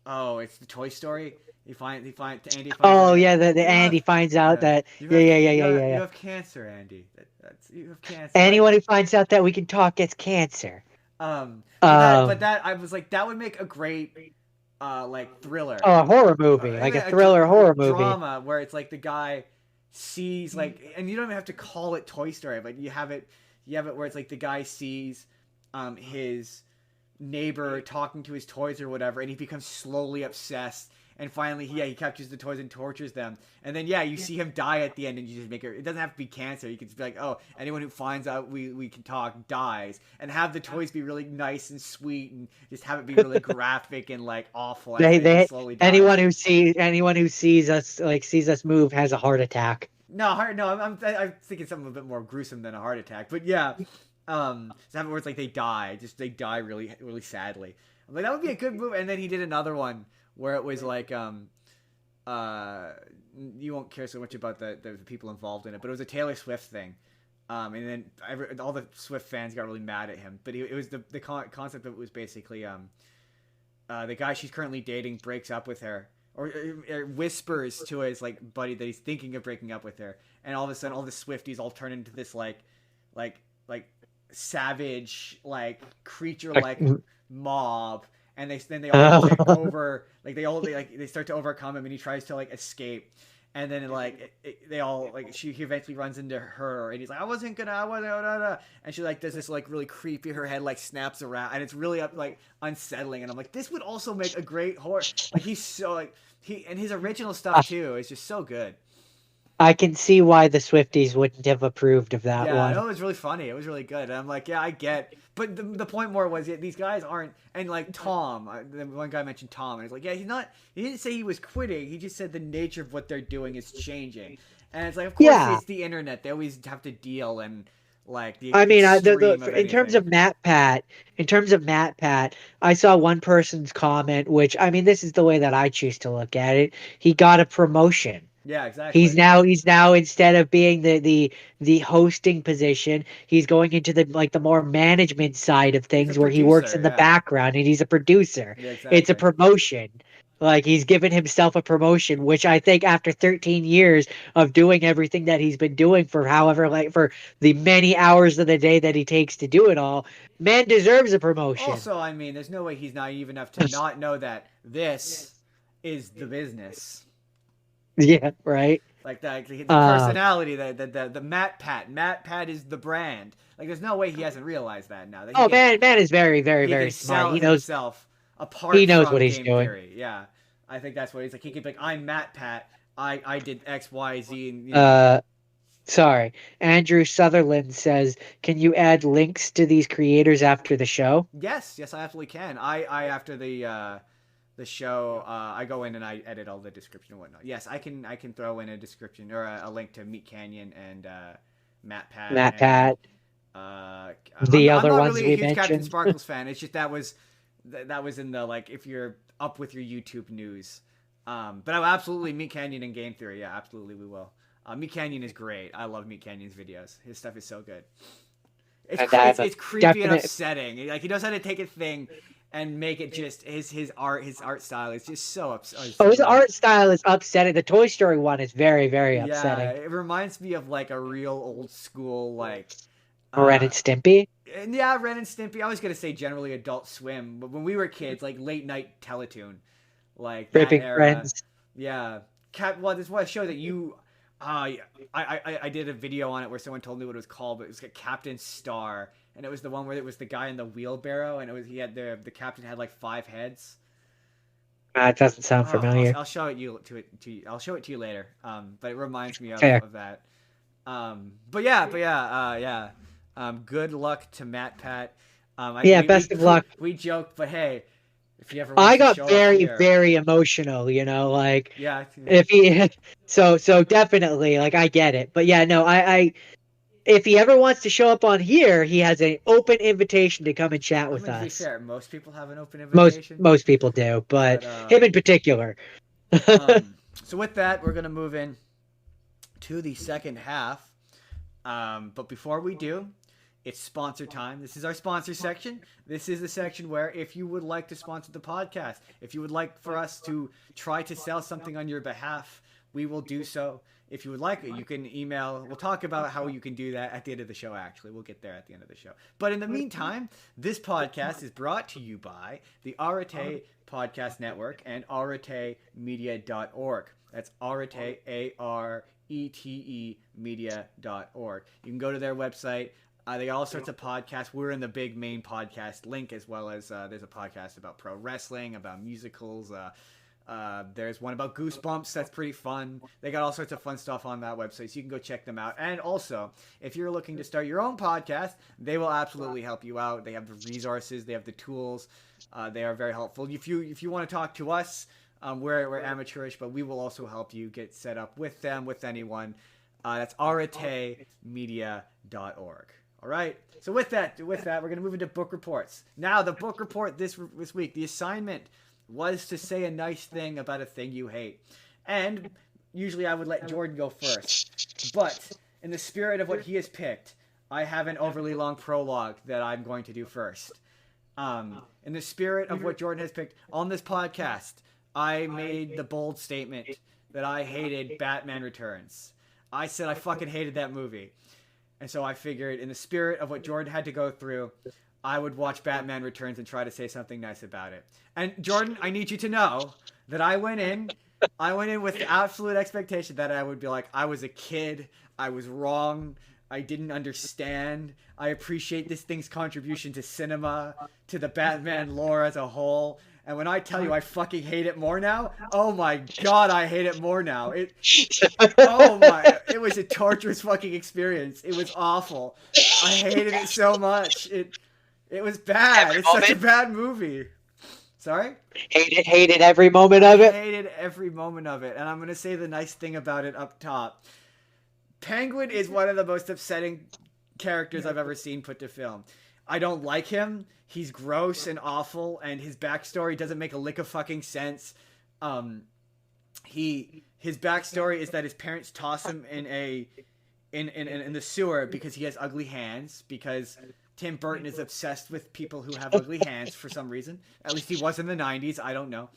oh, it's the Toy Story. Andy finds out Oh that yeah, the you Andy have finds out yeah that yeah yeah yeah yeah yeah you yeah. have cancer, Andy. That's you have cancer. But Anyone who finds out that we can talk gets cancer. but Um, that I was like that would make a great like thriller, oh, a horror movie, like a thriller horror movie. drama where it's like the guy sees like, and you don't even have to call it Toy Story, but you have it where it's like the guy sees his neighbor talking to his toys or whatever, and he becomes slowly obsessed. And finally, he captures the toys and tortures them. And then, you see him die at the end, and you just make it. It doesn't have to be cancer. You can just be like, oh, anyone who finds out we can talk dies, and have the toys be really nice and sweet, and just have it be really graphic and like awful as they They slowly die. anyone who sees us like sees us move has a heart attack. No, no, I'm thinking something a bit more gruesome than a heart attack. But yeah, so have it where it's like they die really really sadly. I'm like that would be a good movie. And then he did another one where it was like uh you won't care so much about the people involved in it, but it was a Taylor Swift thing. And then all the Swift fans got really mad at him. But it was the concept of it was basically the guy she's currently dating breaks up with her, or whispers to his like buddy that he's thinking of breaking up with her, and all of a sudden all the Swifties all turn into this like like savage like creature Like, like mob, and they all take over, like they start to overcome him, and he tries to like escape. And then they all like he eventually runs into her, and he's like, I wasn't and she like does this like really creepy, her head like snaps around, and it's really like unsettling. And I'm like, this would also make a great horror. Like he's so like he and his original stuff too is just so good. I can see why the Swifties wouldn't have approved of that Yeah, one. it was really funny. It was really good. And I'm like, yeah, I get. But the point more was these guys aren't. And like Tom, the one guy mentioned Tom, and he's like, yeah, he's not. He didn't say he was quitting. He just said the nature of what they're doing is changing. And it's like, of course, Yeah, it's the internet. They always have to deal and like the I mean, extreme of in terms anything. of Matt Pat, I saw one person's comment, which I mean, this is the way that I choose to look at it. He got a promotion. Yeah, exactly. He's now instead of being the hosting position, he's going into the like the more management side of He's a things where he works producer. in the Yeah. background and he's a producer. Yeah, It's a exactly. promotion. Like he's given himself a promotion, which I think after 13 years of doing everything that he's been doing for however like for the many hours of the day that he takes to do it all, man deserves a promotion. Also, I mean, there's no way he's naive enough to not know that this is the business. Yeah, right. Like the Um, personality, the Matt Pat. Matt Pat is the brand. Like, there's no way he hasn't realized that now. That oh man is very, very, he very can smart. sell himself He apart knows what from he's game doing. theory. Yeah, I think that's what he's like. He can be like, I'm Matt Pat. I did X Y Z, and you know. Sorry. Andrew Sutherland says, "Can you add links to these creators after the show?" Yes, I absolutely can. I after the show, I go in and I edit all the description and whatnot. Yes, I can throw in a description or a link to Meat Canyon and Matt Pat Matt and Pat, I'm the I'm other not ones really a we huge Captain mentioned. Sparkles fan. It's just that was in the like if you're up with your YouTube news. But I absolutely Meat Canyon and Game Theory. Yeah, absolutely we will. Meat Canyon is great. I love Meat Canyon's videos. His stuff is so good. It's creepy and upsetting. Like he knows how to take a thing and make it just his art style is just so upsetting. Oh, his art style is upsetting. The Toy Story one is very, very Yeah, upsetting. it reminds me of like a real old school like Ren and Stimpy. And yeah, Ren and Stimpy. I was gonna say generally Adult Swim, but when we were kids, like late night Teletoon, like that Ripping era. Friends. Yeah, well, this was a show that you. I did a video on it where someone told me what it was called, but it was like Captain Star, and it was the one where it was the guy in the wheelbarrow, and he had the captain had like 5 heads. It doesn't sound familiar. I'll show it I'll show it to you later. But it reminds me of that. But yeah. Good luck to Matt Pat. Best of luck. We joked, but hey, if you ever I got very, very emotional, like if he so definitely like I get it. But yeah, no, I if he ever wants to show up on here, he has an open invitation to come and chat with us. To be fair, most people have an open invitation. Most people do, but him in particular. So with that, we're gonna move in to the second half. But before we do, it's sponsor time. This is our sponsor section. This is the section where if you would like to sponsor the podcast, if you would like for us to try to sell something on your behalf, we will do so. If you would like it, you can email. We'll talk about how you can do that at the end of the show, actually. We'll get there at the end of the show. But in the meantime, this podcast is brought to you by the Arete Podcast Network and aretemedia.org. That's Arete, ARETE media.org. You can go to their website. They got all sorts of podcasts. We're in the big main podcast link, as well as there's a podcast about pro wrestling, about musicals. There's one about Goosebumps. That's pretty fun. They got all sorts of fun stuff on that website, so you can go check them out. And also, if you're looking to start your own podcast, they will absolutely help you out. They have the resources. They have the tools. They are very helpful. If you want to talk to us, we're amateurish, but we will also help you get set up with them, with anyone. That's aretemedia.org. All right. So with that, we're going to move into book reports. Now, the book report this week, the assignment was to say a nice thing about a thing you hate. And usually I would let Jordan go first. But in the spirit of what he has picked, I have an overly long prologue that I'm going to do first. In the spirit of what Jordan has picked on this podcast, I made the bold statement that I hated Batman Returns. I said I fucking hated that movie. And so I figured in the spirit of what Jordan had to go through, I would watch Batman Returns and try to say something nice about it. And Jordan, I need you to know that I went in with the absolute expectation that I would be like, I was a kid, I was wrong, I didn't understand, I appreciate this thing's contribution to cinema, to the Batman lore as a whole. And when I tell you I fucking hate it more now, oh my god, I hate it more now. It was a torturous fucking experience. It was awful. I hated it so much. It was bad. It's such a bad movie. Sorry? Hated every moment of it? I hated every moment of it. And I'm going to say the nice thing about it up top. Penguin is one of the most upsetting characters I've ever seen put to film. I don't like him. He's gross and awful, and his backstory doesn't make a lick of fucking sense. His backstory is that his parents toss him in the sewer because he has ugly hands, because Tim Burton is obsessed with people who have ugly hands for some reason. At least he was in the 90s. I don't know.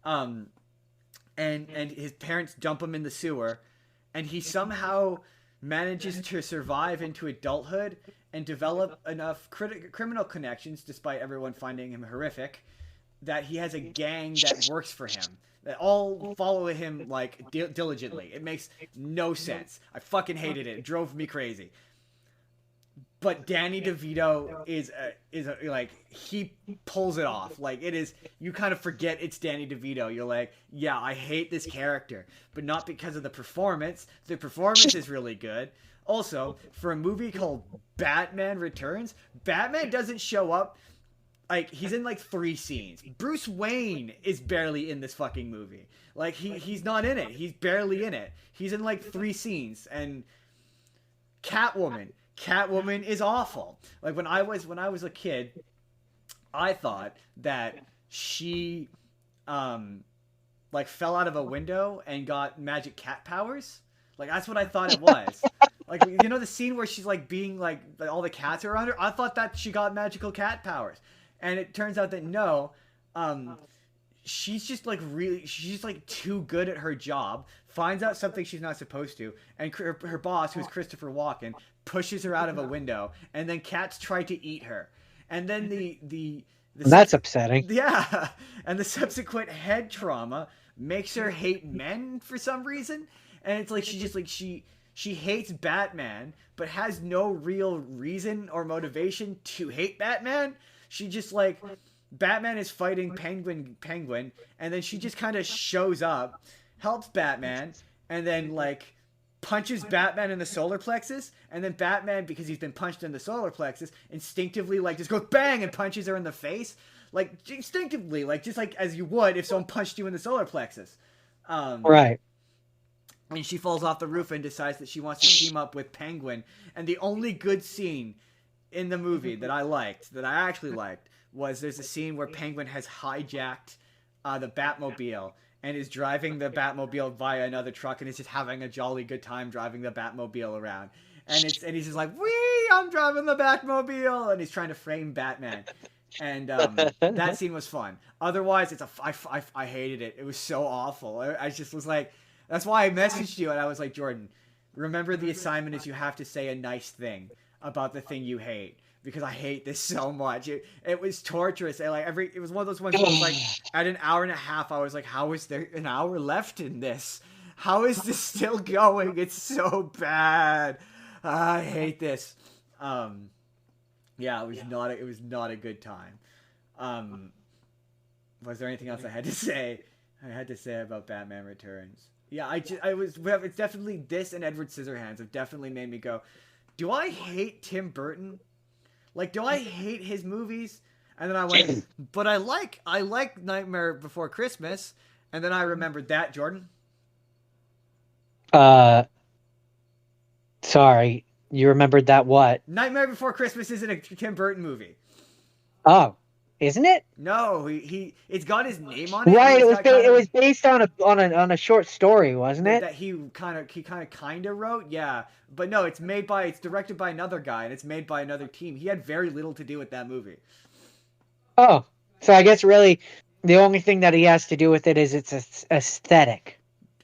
Um, and his parents dump him in the sewer, and he somehow manages to survive into adulthood and develop enough criminal connections, despite everyone finding him horrific, that he has a gang that works for him that all follow him like diligently. It makes no sense. I fucking hated it. It drove me crazy. But Danny DeVito like he pulls it off. Like it is, you kind of forget it's Danny DeVito. You're like, yeah, I hate this character, but not because of the performance. The performance is really good. Also, for a movie called Batman Returns, Batman doesn't show up. Like he's in like 3 scenes. Bruce Wayne is barely in this fucking movie. Like he's not in it. He's barely in it. He's in like 3 scenes. And Catwoman is awful. Like when I was a kid, I thought that she like fell out of a window and got magic cat powers. Like that's what I thought it was. Like you know the scene where she's like being like all the cats are around her? I thought that she got magical cat powers. And it turns out that no, she's just like she's like too good at her job, finds out something she's not supposed to, and her boss, who's Christopher Walken, pushes her out of a window, and then cats try to eat her. And then that's upsetting. Yeah, and the subsequent head trauma makes her hate men for some reason. And it's like she just like she hates Batman, but has no real reason or motivation to hate Batman. She just like Batman is fighting Penguin, and then she just kind of shows up, helps Batman, and then like punches Batman in the solar plexus, and then Batman, because he's been punched in the solar plexus, instinctively like just goes bang and punches her in the face, like instinctively, like just like as you would if someone punched you in the solar plexus. Right. And she falls off the roof and decides that she wants to team up with Penguin. And the only good scene in the movie that I actually liked, was there's a scene where Penguin has hijacked the Batmobile and is driving the Batmobile via another truck and is just having a jolly good time driving the Batmobile around. And he's just like, wee, I'm driving the Batmobile, and he's trying to frame Batman. And that scene was fun. Otherwise, I hated it. It was so awful. I just was like, that's why I messaged you, and I was like, Jordan, remember the assignment is you have to say a nice thing about the thing you hate, because I hate this so much. It was torturous. And like it was one of those ones where it was like at an hour and a half, I was like, how is there an hour left in this? How is this still going? It's so bad. I hate this. Yeah, it was not a good time. Was there anything else I had to say? About Batman Returns. Yeah, it's definitely this, and Edward Scissorhands have definitely made me go, do I hate Tim Burton? Like, do I hate his movies? And then I went, but I like Nightmare Before Christmas. And then I remembered that, Jordan. Sorry, you remembered that what? Nightmare Before Christmas isn't a Tim Burton movie. Oh, isn't it? No, it's got his name on it. Right, it was based on a short story, wasn't it? That he kind of wrote, yeah. But no, it's directed by another guy, and it's made by another team. He had very little to do with that movie. Oh, so I guess really the only thing that he has to do with it is its aesthetic.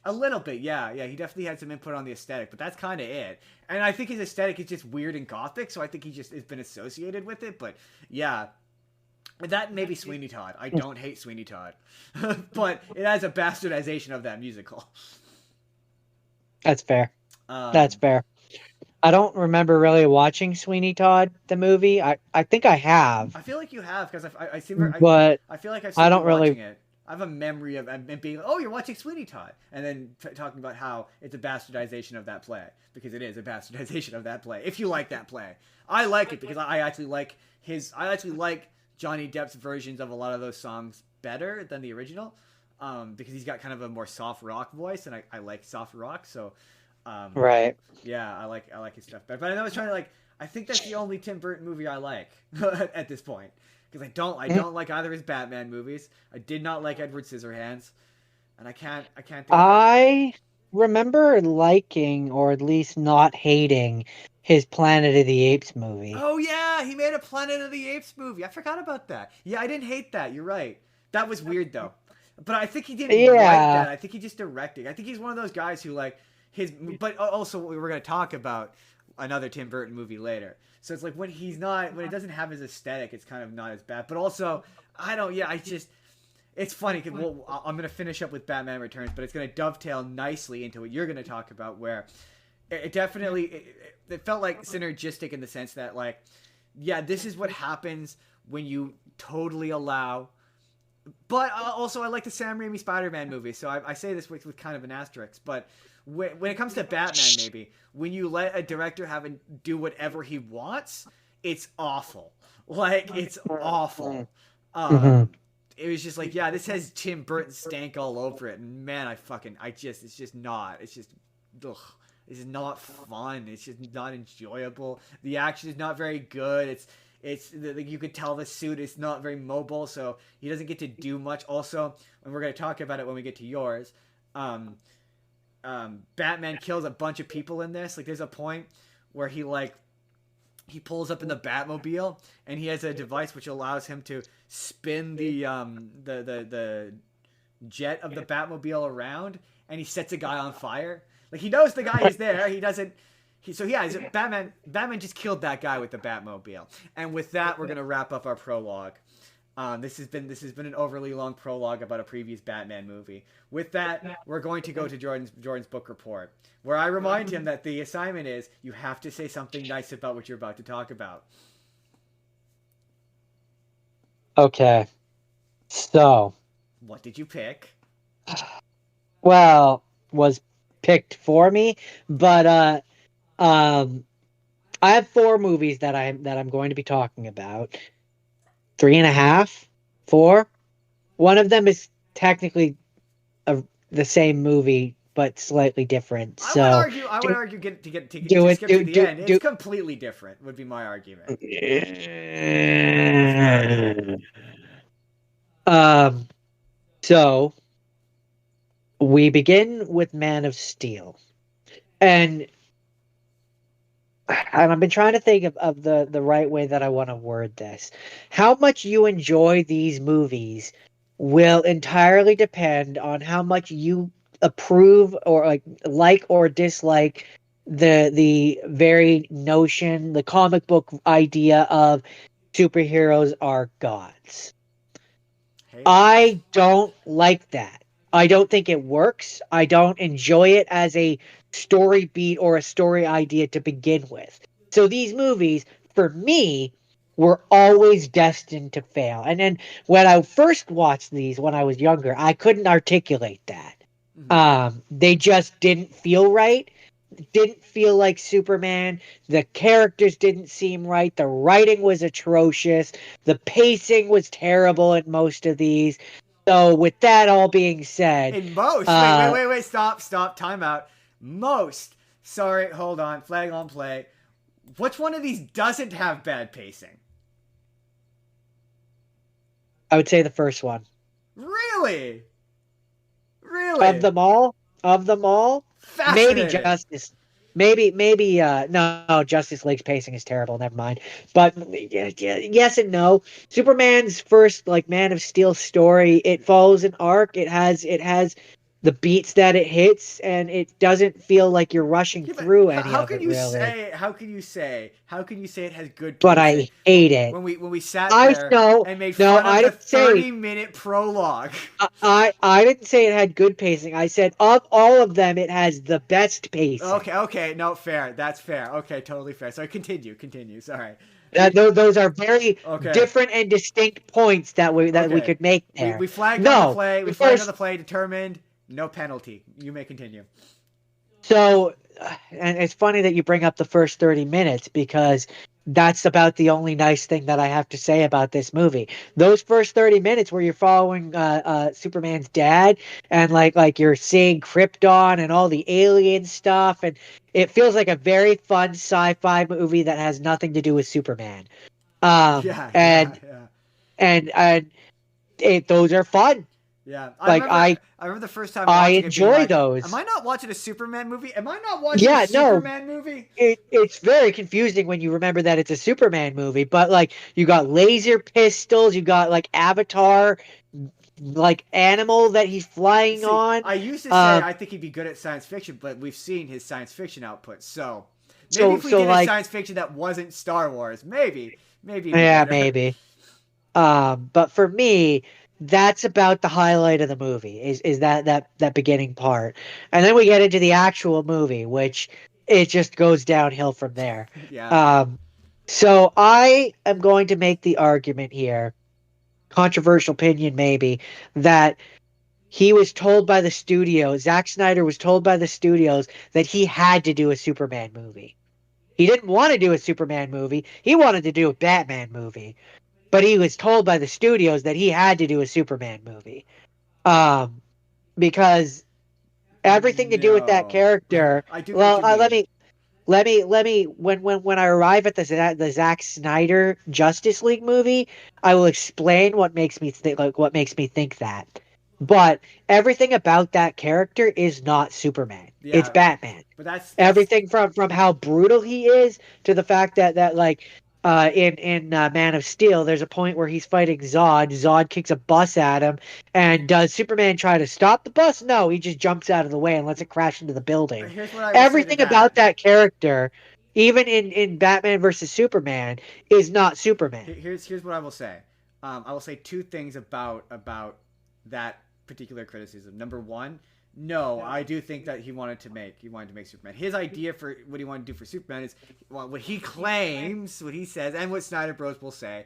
A little bit, yeah. He definitely had some input on the aesthetic, but that's kind of it. And I think his aesthetic is just weird and gothic, so I think he just has been associated with it. But yeah, that may be Sweeney Todd. I don't hate Sweeney Todd, but it has a bastardization of that musical. That's fair. That's fair. I don't remember really watching Sweeney Todd the movie. I think I have. I feel like you have, because I feel like I've seen watching it. I have a memory of being, oh, you're watching Sweeney Todd, and then talking about how it's a bastardization of that play, because it is a bastardization of that play. If you like that play, I like it because I actually like Johnny Depp's versions of a lot of those songs better than the original, because he's got kind of a more soft rock voice, and I like soft rock, so right. Yeah, I like his stuff better. But I was trying to I think that's the only Tim Burton movie I like at this point. Because I don't like either of his Batman movies. I did not like Edward Scissorhands, and I can't think I remember liking, or at least not hating, his Planet of the Apes movie. Oh yeah, he made a Planet of the Apes movie. I forgot about that. Yeah, I didn't hate that. You're right. That was weird though. But I think he didn't write that. Yeah. I think he just directed. I think he's one of those guys who like his. But also, we're going to talk about another Tim Burton movie later. So it's like when he's not, when it doesn't have his aesthetic, it's kind of not as bad. But also, I don't. Yeah, I just. It's funny because I'm going to finish up with Batman Returns, but it's going to dovetail nicely into what you're going to talk about, where it definitely it felt like synergistic in the sense that like, yeah, this is what happens when you totally allow. But also, I like the Sam Raimi Spider-Man movie, so I say this with kind of an asterisk. But when it comes to Batman, maybe when you let a director do whatever he wants, it's awful. Like it's awful. Mhm. It was just like, yeah, this has Tim Burton stank all over it, and man, it's just not. It's just, ugh. It's not fun. It's just not enjoyable. The action is not very good. You could tell the suit is not very mobile, so he doesn't get to do much. Also, and we're gonna talk about it when we get to yours. Batman kills a bunch of people in this. Like, there's a point where he pulls up in the Batmobile, and he has a device which allows him to spin the jet of the Batmobile around, and he sets a guy on fire. Like, he knows the guy is there. He doesn't. Batman just killed that guy with the Batmobile. And with that, we're gonna wrap up our prologue. This has been an overly long prologue about a previous Batman movie. With that, we're going to go to Jordan's book report, where I remind him that the assignment is you have to say something nice about what you're about to talk about. Okay. So, What did you pick? well, was picked for me, but I have four movies that I'm going to be talking about. 3.5, 4. One of them is technically the same movie, but slightly different. So I would argue get do to it. skip Do to the do end. do. It's completely different. Would be my argument. Um. So we begin with Man of Steel, and I've been trying to think of the right way that I want to word this. How much you enjoy these movies will entirely depend on how much you approve or like or dislike the very notion, the comic book idea of superheroes are gods. Hey, I don't like that. I don't think it works. I don't enjoy it as a story beat or a story idea to begin with. So these movies, for me, were always destined to fail. And then when I first watched these when I was younger, I couldn't articulate that. mm-hmm. They just didn't feel right. Didn't feel like Superman. The characters didn't seem right. The writing was atrocious. The pacing was terrible in most of these. So, with that all being said, In most, uh, wait, stop, time out. Most. Sorry, hold on. Flag on play. Which one of these doesn't have bad pacing? I would say the first one. Really? Of Really? them all, maybe Fascinating. Justice. Maybe no, Justice League's pacing is terrible. Never mind. But yes and no. Superman's first Man of Steel story, it follows an arc. It has the beats that it hits, and it doesn't feel like you're rushing Yeah, but through any how of can it you really. say? How can you say it has good But pacing I hate it. when we sat I there no and made no fun of I the didn't say 30-minute prologue? I didn't say it had good pacing. I said of all of them, it has the best pacing. Okay, no, fair. That's fair. Okay, totally fair. So continue. Sorry. Those are very Okay, different and distinct points that we okay. could make We there. we flagged on the No, play. We the flagged on first the play. Determined. No penalty. You may continue. so, and it's funny that you bring up the first 30 minutes because that's about the only nice thing that I have to say about this movie. Those first 30 minutes where you're following Superman's dad and you're seeing Krypton and all the alien stuff, and it feels like a very fun sci-fi movie that has nothing to do with Superman. Um Yeah, yeah, and yeah. those are fun. Yeah, Like I remember the first time I watching it being enjoy like, "Am those. I not watching a Superman movie? Am I not watching a Yeah, no, Superman movie?" it's very confusing when you remember that it's a Superman movie, but you got laser pistols, you got Avatar like animal that he's flying See, on. I used to say I think he'd be good at science fiction, but we've seen his science fiction output. So maybe if we So did a like, science fiction that wasn't Star Wars, maybe it'd be yeah, better. maybe. But for me, that's about the highlight of the movie is that beginning part. And then we get into the actual movie, which it just goes downhill from there. Yeah. Um, so I am going to make the argument here, controversial opinion maybe, that he was told by the studio, Zack Snyder was told by the studios that he had to do a Superman movie. He didn't want to do a Superman movie. He wanted to do a Batman movie, but he was told by the studios that he had to do a Superman movie. Um, because everything to do with that No. character. I do get what Well, you mean. let me when I arrive at the Zack Snyder Justice League movie, I will explain what makes me think what makes me think that. But everything about that character is not Superman. It's Yeah, Batman. but that's Everything from how brutal he is to the fact that like in Man of Steel, there's a point where he's fighting Zod. Zod kicks a bus at him, and does Superman try to stop the bus? No, he just jumps out of the way and lets it crash into the building. here's what I will say to Everything about that. that character, even in Batman versus Superman, is not Superman. Here's what I will say. I will say two things about that particular criticism. Number one, no, I do think that he wanted to make Superman. His idea for what he wanted to do for Superman is what he claims, what he says, and what Snyder Bros will say.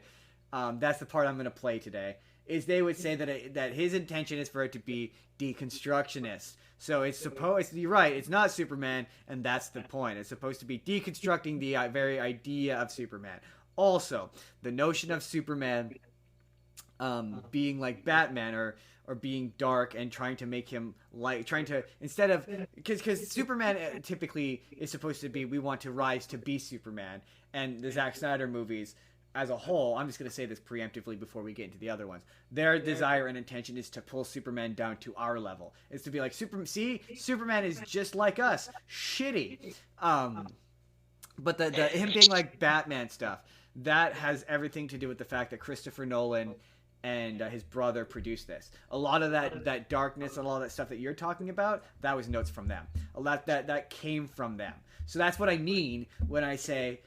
That's the part I'm going to play today. Is they would say that his intention is for it to be deconstructionist. So it's supposed. You're right. It's not Superman, and that's the point. It's supposed to be deconstructing the very idea of Superman. Also, the notion of Superman being like Batman or being dark and trying to make him like trying to instead of because Superman typically is supposed to be we want to rise to be Superman, and the Zack Snyder movies as a whole, I'm just going to say this preemptively before we get into the other ones. Their desire and intention is to pull Superman down to our level. It's to be like Superman is just like us, shitty. But the him being like Batman stuff, that has everything to do with the fact that Christopher Nolan and his brother produced this. A lot of that darkness and all that stuff that you're talking about, that was notes from them. A lot that came from them. So that's what I mean when I say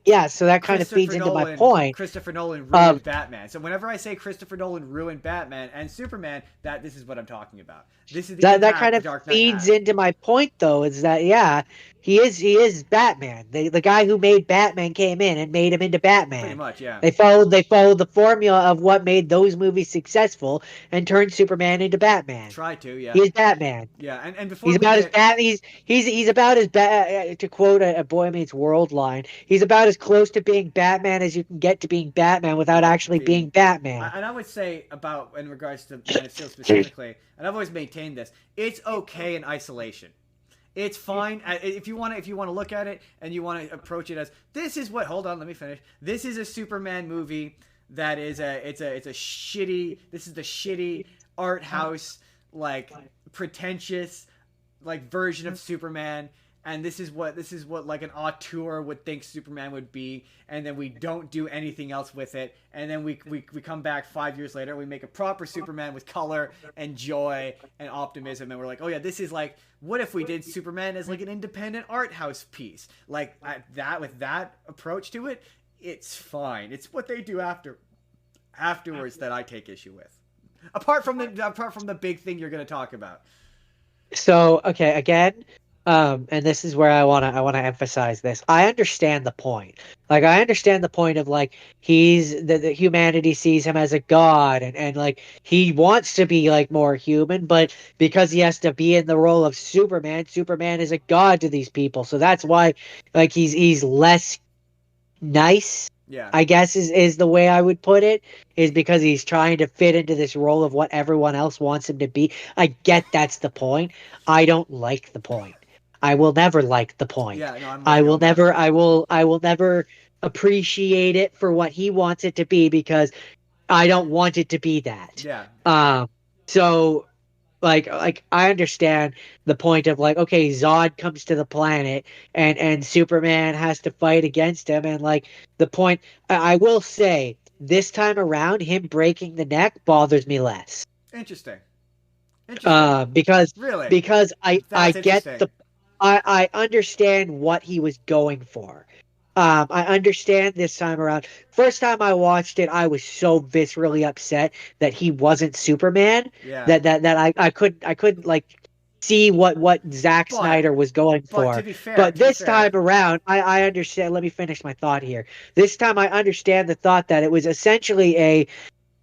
Yeah, so that kind of feeds into my point. Christopher Nolan ruined Batman. So whenever I say Christopher Nolan ruined Batman and Superman, this is what I'm talking about. This is the That impact kind the of Dark Knight feeds had. into my point though, is that yeah, he is Batman. The guy who made Batman came in and made him into Pretty Batman. much, yeah. They followed the formula of what made those movies successful and turned Superman into Batman. Try to, yeah. He is Batman. Yeah, and before He's we about as get bad. He's about as bad. To quote a Boy Meets World line, he's about as close to being Batman as you can get to being Batman without actually being Batman. and I would say about in regards to Man of Steel specifically, and I've always maintained this, it's okay in isolation. It's fine if you want to look at it and you want to approach it as this is what. Hold on, let me finish. This is a Superman movie that is it's a shitty. This is the shitty art house like pretentious like version of Superman, and this is what like an auteur would think Superman would be, and then we don't do anything else with it, and then we come back 5 years later, we make a proper Superman with color and joy and optimism, and we're like, oh yeah, this is like, what if we did Superman as like an independent art house piece, like that with that approach to it, it's fine. It's what they do afterwards that I take issue with. Apart from the big thing you're going to talk about. So okay, again, and this is where I wanna emphasize this. I understand the point. Like I understand the point of like the humanity sees him as a god and like he wants to be like more human, but because he has to be in the role of Superman, Superman is a god to these people. So that's why like he's less nice, Yeah. I guess is the way I would put it, is because he's trying to fit into this role of what everyone else wants him to be. I get that's the point. I don't like the point. I will never like the point. Yeah, no, I'm with you on that. I will never appreciate it for what he wants it to be because I don't want it to be that. Yeah. So like I understand the point of like, okay, Zod comes to the planet and Superman has to fight against him, and like the point I will say this time around, him breaking the neck bothers me less. Interesting. Interesting. Because Really? because I That's get interesting. the I understand what he was going for. I understand this time around. First time I watched it, I was so viscerally upset that he wasn't Superman Yeah. that I couldn't like see what Zack But Snyder was going but for. But to be this time fair, around, I understand. Let me finish my thought here. This time I understand the thought that it was essentially a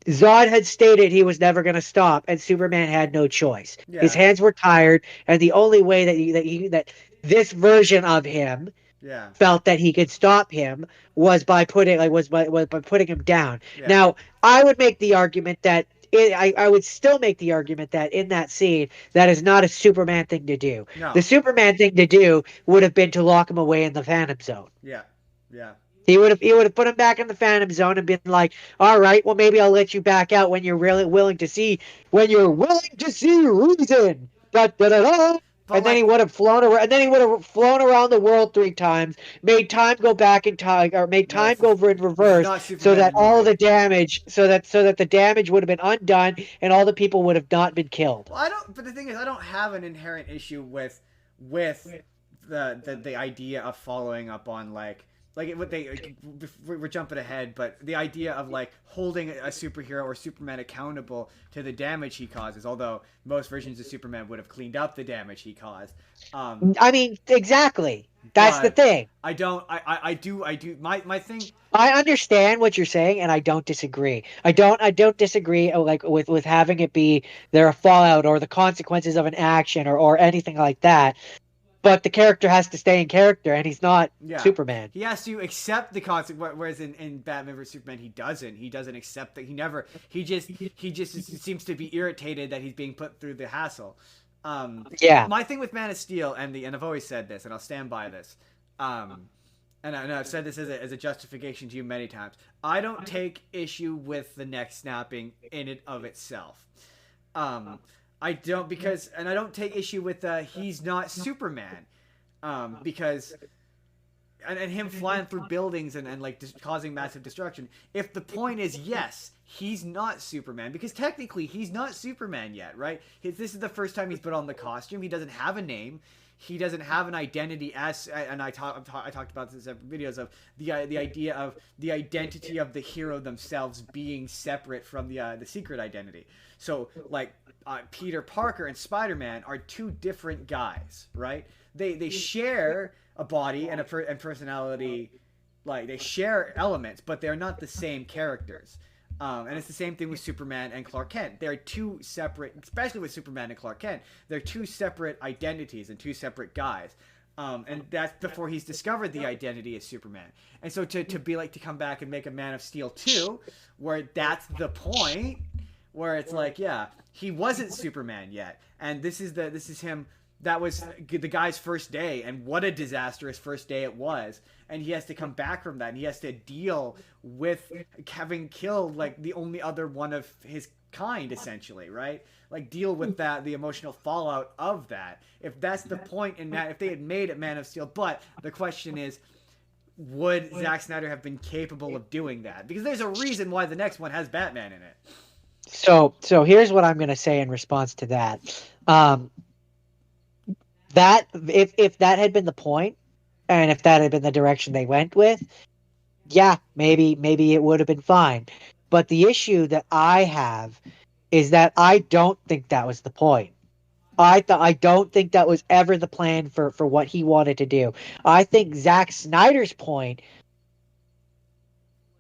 Zod had stated he was never going to stop, and Superman had no choice. His yeah, hands were tired, and the only way that this version of him yeah, felt that he could stop him was by putting him down. yeah. Now, I would make the argument that I would still make the argument that in that scene, that is not a Superman thing to do. The No. Superman thing to do would have been to lock him away in the Phantom Zone. Yeah, yeah. He would have put him back in the Phantom Zone and been like, "All right, well maybe I'll let you back out when you're really willing to see reason." Da, da, da, da. But And then he like, would have flown around. And then he would have flown around the world 3 times, made time go back in time, or made no, time go in this is reverse, not so Superman the that all movie. the damage, so that the damage would have been undone, and all the people would have not been killed. Well, I don't. But the thing is, I don't have an inherent issue with the idea of following up on what they we're jumping ahead, but the idea of like holding a superhero or Superman accountable to the damage he causes. Although most versions of Superman would have cleaned up the damage he caused. I mean, exactly. That's the But thing. I don't. I do. My thing. I understand what you're saying, and I don't disagree. I don't disagree like with having it be there a fallout or the consequences of an action or anything like that. But the character has to stay in character, and he's not Yeah. Superman. He has to accept the consequence, whereas in Batman vs Superman he doesn't. He doesn't accept that. He never. He just seems to be irritated that he's being put through the hassle. Yeah. My thing with Man of Steel and I've always said this, and I'll stand by this. And I've said this as a justification to you many times. I don't take issue with the neck snapping in and of itself. I don't and I don't take issue with he's not Superman, because and him flying through buildings and like causing massive destruction. If the point is yes, he's not Superman, because technically he's not Superman yet, right? This is the first time he's put on the costume. He doesn't have a name. He doesn't have an identity as, and I talked about this in separate videos of the idea of the identity of the hero themselves being separate from the secret identity. So like Peter Parker and Spider-Man are two different guys, right? They share a body and and personality, like they share elements, but they're not the same characters. And it's the same thing with Superman and Clark Kent. They're two separate, especially with Superman and Clark Kent, they're two separate identities and two separate guys. And that's before he's discovered the identity as Superman. And so to be like, to come back and make a Man of Steel 2, where that's the point, where it's like, yeah, he wasn't Superman yet. And this is him. That was the guy's first day, and what a disastrous first day it was. And he has to come back from that, and he has to deal with having killed like the only other one of his kind, essentially, right? Like deal with that, the emotional fallout of that. If that's the point in that, if they had made it Man of Steel, but the question is, would Zack Snyder have been capable of doing that? Because there's a reason why the next one has Batman in it. So here's what I'm going to say in response to that. That if that had been the point, and if that had been the direction they went with, yeah, maybe it would have been fine. But the issue that I have is that I don't think that was the point. I don't think that was ever the plan for what he wanted to do. I think Zack Snyder's point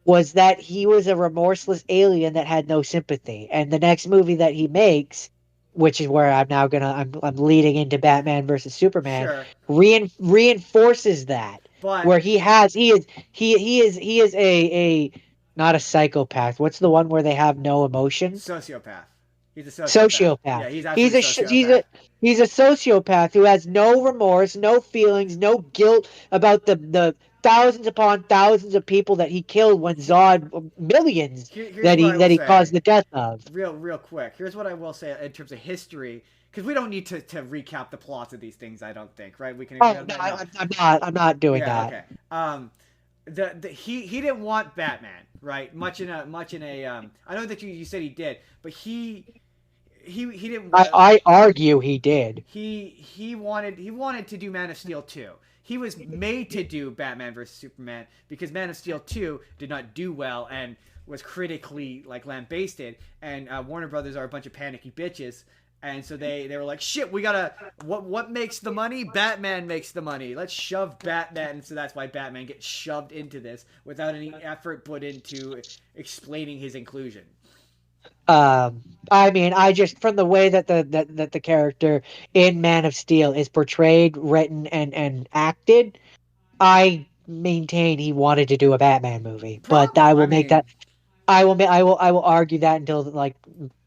was that he was a remorseless alien that had no sympathy. And the next movie that he makes, which is where I'm leading into Batman versus Superman, Sure, reinforces that. but Where he is a not a psychopath. What's the one where they have no emotion? sociopath. He's a sociopath. Sociopath. Yeah, he's He's absolutely a a sh- he's sociopath. a he's a sociopath who has no remorse, no feelings, no guilt about the thousands upon thousands of people that he killed when Zod millions Here's that what he I will that he say, caused the death of. real quick. Here's what I will say in terms of history, because we don't need to recap the plots of these things. I don't think, right? We can agree Oh on no, that. No. I'm not doing Yeah. that. Okay. he didn't want Batman, right? Much in a I know that you said he did, but he didn't I argue he did. he wanted to do Man of Steel 2. He was made to do Batman versus Superman because Man of Steel 2 did not do well and was critically like lambasted, and Warner Brothers are a bunch of panicky bitches. And so they were like, shit, we gotta what makes the money? Batman makes the money. Let's shove Batman. So that's why Batman gets shoved into this without any effort put into explaining his inclusion. I mean, I just from the way that the character in Man of Steel is portrayed, written, and acted, I maintain he wanted to do a Batman movie. But Probably, I I will make that mean, I will argue that until like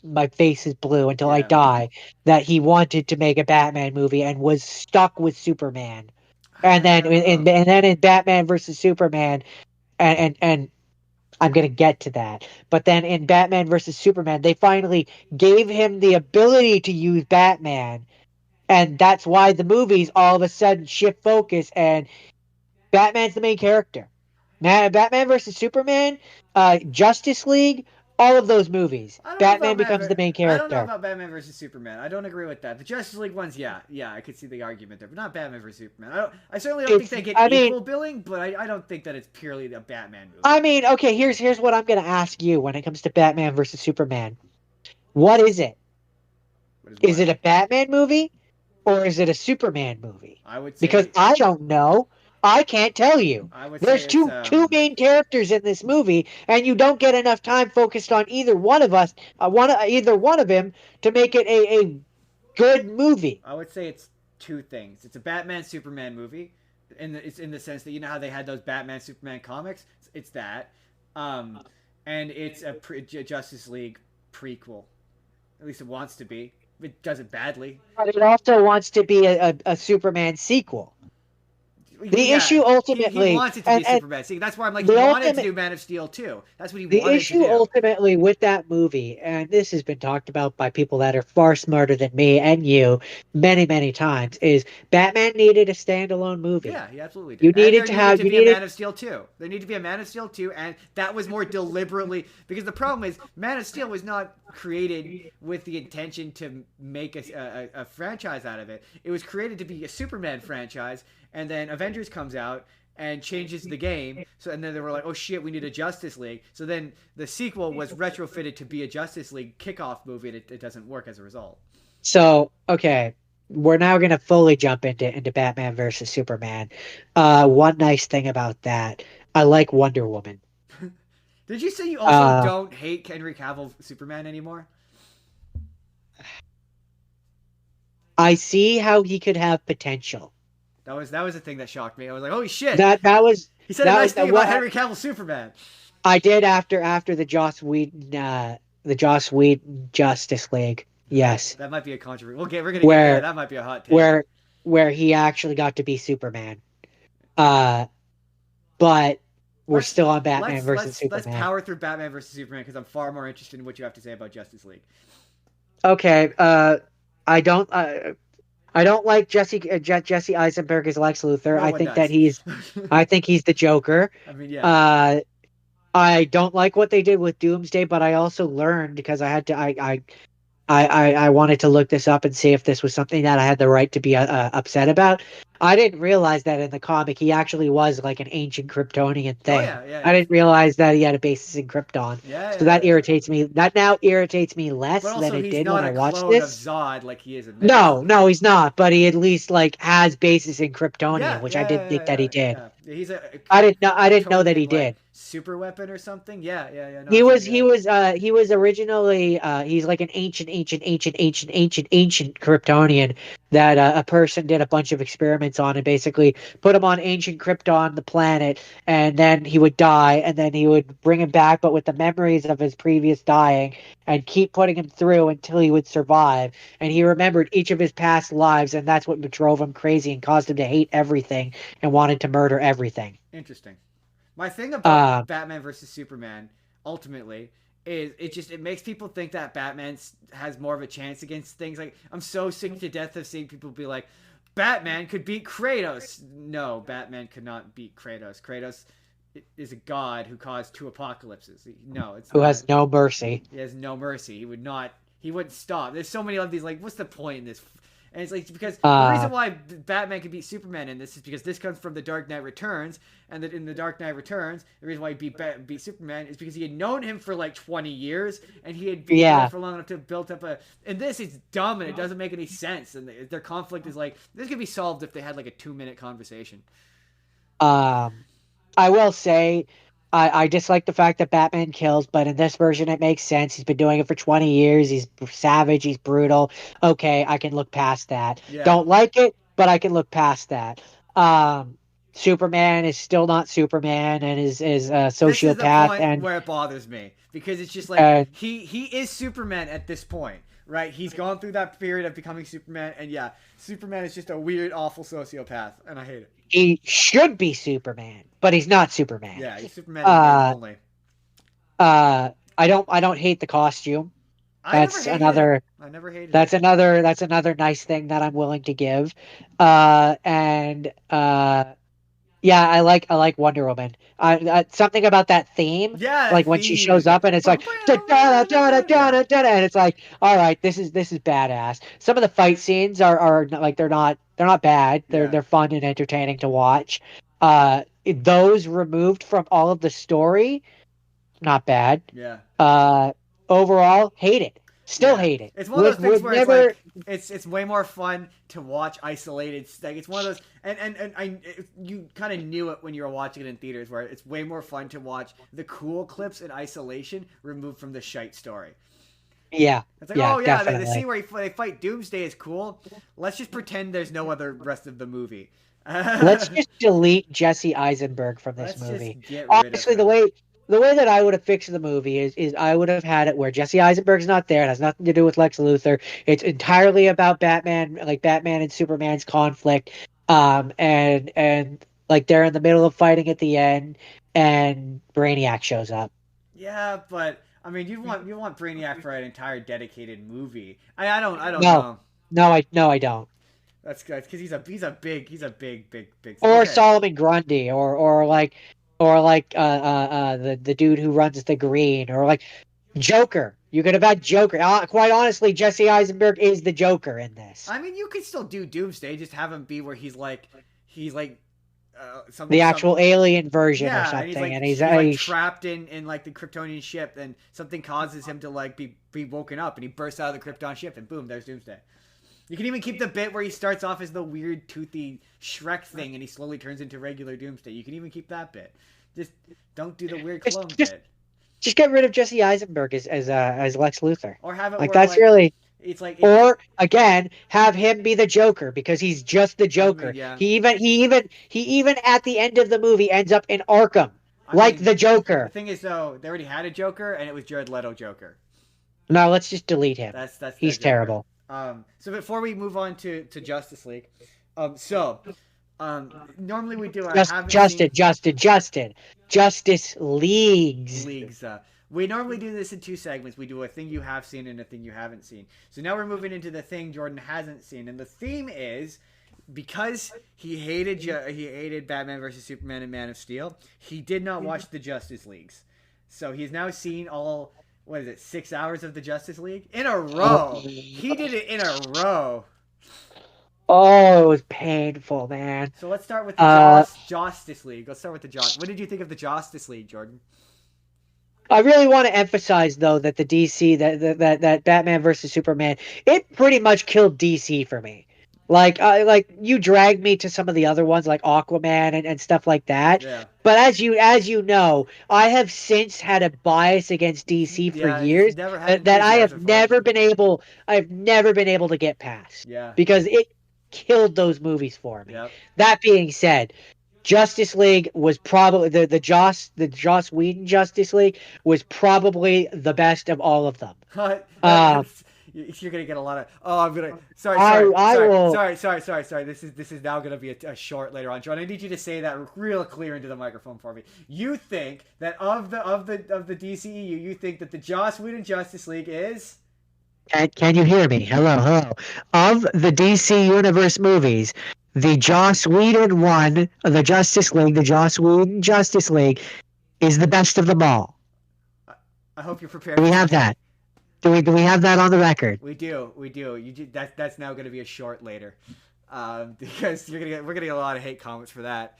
my face is blue until I yeah. die that he wanted to make a Batman movie and was stuck with Superman. And I then don't know. and then in Batman versus Superman and I'm going to get to that. But then in Batman versus Superman, they finally gave him the ability to use Batman. And that's why the movies all of a sudden shift focus and Batman's the main character. Now, Batman versus Superman, Justice League, all of those movies, I don't know about Batman becomes the main I don't know character. about Batman versus Superman. I don't agree with that. The Justice League ones, yeah, I could see the argument there, but not Batman versus Superman. I certainly don't think It's, they get I mean, equal billing, but I don't think that it's purely a Batman movie. okay. Here's what I'm gonna ask you when it comes to Batman versus Superman. What is it? What is Is what? it a Batman movie or is it a Superman movie? I would Because say I don't know. I can't tell you. I would say There's it's two main characters in this movie, and you don't get enough time focused on either one of us, either one of them, to make it a good movie. I would say it's two things. It's a Batman Superman movie, it's in the sense that you know how they had those Batman Superman comics. It's that, um, and it's a Justice League prequel. At least it wants to be. It does it badly. But it also wants to be a Superman sequel. The Yeah, issue he ultimately, wants it to be a and Superman. See, that's why I'm like he the wanted to ultimate do Man of Steel too. That's what he The wanted to issue do. ultimately with that movie, and this has been talked about by people that are far smarter than me and you many, many times, is Batman needed a standalone movie. Yeah, he absolutely did. You And needed there to needed have, to you be a needed, Man of Steel 2. There needed to be a Man of Steel 2, and that was more deliberately because the problem is Man of Steel was not created with the intention to make a franchise out of it. It was created to be a Superman franchise, and then Avengers comes out and changes the game. So and then they were like, "Oh shit, we need a Justice League." So then the sequel was retrofitted to be a Justice League kickoff movie, and it doesn't work as a result. so, okay, we're now going to fully jump into Batman versus Superman. One nice thing about that, I like Wonder Woman. Did you say you also Uh, don't hate Henry Cavill Superman anymore? I see how he could have potential. That was the thing that shocked me. I was like, "Holy shit!" That that was He said a that nice was thing about what Henry Cavill Superman. I did after the Joss Whedon Justice League. Yes, That might be a controversy. We're gonna get there. where That might be a hot take. where where he actually got to be Superman. Uh, but we're Let's still on Batman let's versus let's Superman. power through Batman versus Superman because I'm far more interested in what you have to say about Justice League. Okay. I don't. I don't like Jesse Eisenberg as Lex Luthor. No one does. I think he's the Joker. I mean, yeah, Uh, I don't like what they did with Doomsday, but I also learned because I had to. I wanted to look this up and see if this was something that I had the right to be upset about. I didn't realize that in the comic he actually was like an ancient Kryptonian oh thing. yeah, yeah, I didn't realize that he had a basis in Krypton. yeah, So that yeah. irritates me. That now irritates me But less than also, it he's did when not I a watched clone of this. Zod like he is in this. No, no, he's not. But he at least like has basis in Kryptonian, Yeah, which I yeah, didn't yeah, think that he yeah, did. yeah. Yeah. He's a I didn't know. I didn't know that he Kryptonian like did. super weapon or something. Yeah, yeah, yeah. No, He I've seen was it. he Yeah. was he was originally he's like an ancient Kryptonian that a person did a bunch of experiments on and basically put him on ancient Krypton, the planet, and then he would die and then he would bring him back, but with the memories of his previous dying and keep putting him through until he would survive. And he remembered each of his past lives, and that's what drove him crazy and caused him to hate everything and wanted to murder everything. Interesting. My thing about Uh, Batman versus Superman ultimately is it makes people think that Batman has more of a chance against things like I'm so sick to death of seeing people be like Batman could beat Kratos. No, Batman could not beat Kratos. Kratos is a god who caused two apocalypses. No, it's Who not. has no mercy. He has no mercy. He would not. He wouldn't stop. There's so many of these. Like, what's the point in this? And it's like because the reason why Batman can beat Superman in this is because this comes from the Dark Knight Returns, and that in the Dark Knight Returns, the reason why he beat Superman is because he had known him for like 20 years, and he had been there for long enough to build up a. And this is dumb, and it doesn't make any sense. And their conflict is like this could be solved if they had like a 2-minute conversation. I will say, I dislike the fact that Batman kills, but in this version it makes sense. He's been doing it for 20 years. He's savage. He's brutal. Okay, I can look past that. Yeah. Don't like it, but I can look past that. Superman is still not Superman and is a sociopath. This is the point and where it bothers me because it's just like he is Superman at this point, right? He's gone through that period of becoming Superman, and yeah, Superman is just a weird, awful sociopath, and I hate it. He should be Superman, but he's not Superman. Yeah, he's Superman only. I don't hate the costume. That's another. I never hated. That's another. That's another nice thing that I'm willing to give. Yeah, I like Wonder Woman. Something about that theme. Yeah, like when she shows up and it's like da da da da da da da, and it's like, all right, this is badass. Some of the fight scenes are like they're not bad. They're fun and entertaining to watch. Those removed from all of the story, not bad. Yeah. Overall, hate it. Still hate it. It's one of those things where it's like it's way more fun to watch isolated. Like it's one of those, and you kind of knew it when you were watching it in theaters, where it's way more fun to watch the cool clips in isolation removed from the shite story. Yeah. It's like, the scene where they fight Doomsday is cool. Let's just pretend there's no other rest of the movie. Let's just delete Jesse Eisenberg from this movie. Honestly, the way that I would have fixed the movie is I would have had it where Jesse Eisenberg's not there. It has nothing to do with Lex Luthor. It's entirely about Batman, like Batman and Superman's conflict. And like they're in the middle of fighting at the end, and Brainiac shows up. Yeah, but I mean, you want Brainiac for an entire dedicated movie. I don't know. No, I don't. That's good because he's a big. Or Solomon Grundy, or like the dude who runs the Green, or like Joker. You could have had Joker. Quite honestly, Jesse Eisenberg is the Joker in this. I mean, you could still do Doomsday, just have him be where he's like the actual alien version or something, and he's trapped in like the Kryptonian ship, and something causes him to like be woken up, and he bursts out of the Krypton ship, and boom, there's Doomsday. You can even keep the bit where he starts off as the weird, toothy Shrek thing, and he slowly turns into regular Doomsday. You can even keep that bit. Just don't do the weird clone bit. Just get rid of Jesse Eisenberg as Lex Luthor. Or have it like that's like, really. It's like, or again, have him be the Joker because he's just the Joker. Yeah. He even at the end of the movie ends up in Arkham, the Joker. The thing is, though, they already had a Joker, and it was Jared Leto Joker. No, let's just delete him. That's he's terrible. So before we move on to Justice League, normally we do Justice Leagues. We normally do this in 2 segments. We do a thing you have seen and a thing you haven't seen. So now we're moving into the thing Jordan hasn't seen, and the theme is because he hated Batman vs Superman and Man of Steel. He did not watch the Justice Leagues, so he's now seen all. What is it? 6 hours of the Justice League in a row. He did it in a row. Oh, it was painful, man. So let's start with the Justice League. Let's start with the Justice. What did you think of the Justice League, Jordan? I really want to emphasize, though, that the DC, that Batman versus Superman, it pretty much killed DC for me. Like you dragged me to some of the other ones, like Aquaman and stuff like that. Yeah. But as you know, I have since had a bias against DC for years that I have never been able to get past. Yeah. Because it killed those movies for me. Yep. That being said, Justice League was probably the Joss Whedon Justice League was probably the best of all of them. You're gonna get a lot of. Oh, I'm gonna. Sorry. This is now gonna be a short later on, John. I need you to say that real clear into the microphone for me. You think that of the DCEU, you think that the Joss Whedon Justice League is? Can you hear me? Hello. Of the DC Universe movies, The Joss Whedon one, the Justice League, the Joss Whedon Justice League, is the best of them all. I, I hope you're prepared Do we for some have hate. that? Do we have that on the record? We do. That's now going to be a short later, because we're gonna get a lot of hate comments for that.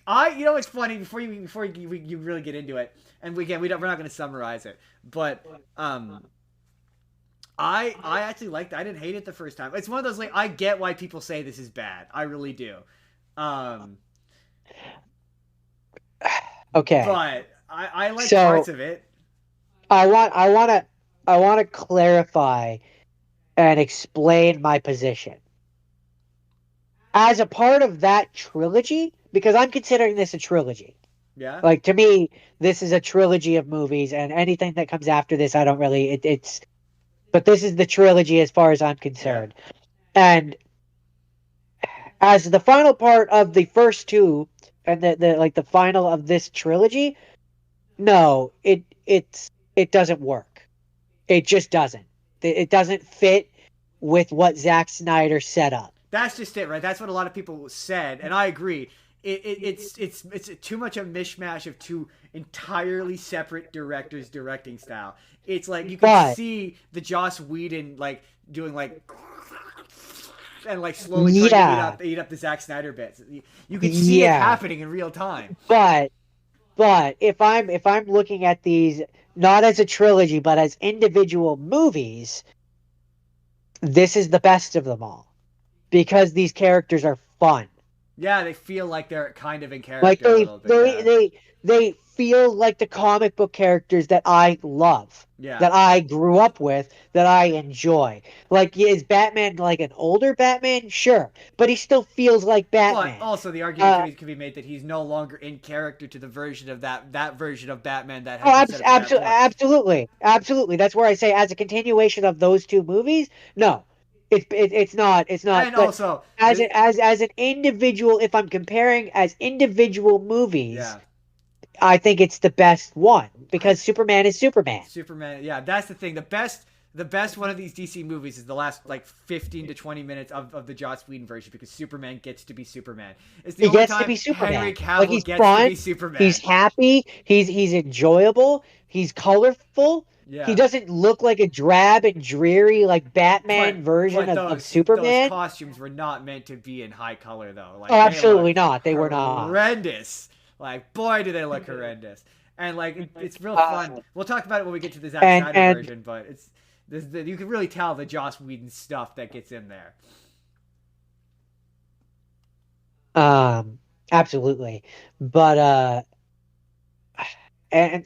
You know, it's funny before you really get into it, and we're not going to summarize it, but I actually liked it. I didn't hate it the first time. It's one of those, like, I get why people say this is bad. I really do. Um, Okay. but I like So parts of it. I want I want to I want to clarify and explain my position. As a part of that trilogy, because I'm considering this a trilogy. Yeah, Like, to me, this is a trilogy of movies, and anything that comes after this, I don't really. It's but this is the trilogy as far as I'm yeah. concerned. And as the final part of the first two, and the like the final of this trilogy, no, it doesn't work. It just doesn't. It doesn't fit with what Zack Snyder set up. That's just it, right? That's what a lot of people said, and I agree. It's too much a mishmash of two entirely separate directors' directing style. It's like you can But see the Joss Whedon, like, doing, like, and, like, slowly trying to yeah, eat up the Zack Snyder bits. You can see it yeah, happening in real time. but if I'm looking at these not as a trilogy but as individual movies, this is the best of them all because these characters are fun. Yeah, they feel like they're kind of in Like character a they little bit. they Yeah, they they feel like the comic book characters that I love, yeah. that I grew up with, that I enjoy. Like, is Batman like an older Batman? Sure, but he still feels like But Batman. also, the argument Uh, could be made that he's no longer in character to the version of that version of Batman that oh, had been set up to that point. absolutely. That's where I say, as a continuation of those two movies, no, it's not. And But also, as an individual, if I'm comparing as individual movies, yeah, I think it's the best one I because Superman is Superman. Superman. Yeah, that's the thing. The best one of these DC movies is the last, like, 15 to 20 minutes of the Joss Whedon version, because Superman gets to be Superman. It's the He only gets to time be Henry Superman. Like, Cavill he's gets to fun, be he's Superman. happy, he's enjoyable, he's colorful. He Yeah. doesn't look like a drab and dreary like But Batman version but of those Superman. costumes were not meant to be in high color, though. Oh, Like, they absolutely looked not. They were not. horrendous. Like, boy, do they look horrendous. And, like, it's real fun. Uh, We'll talk about it when we get to the Zack Snyder and version, but you can really tell the Joss Whedon stuff that gets in there. um absolutely. But and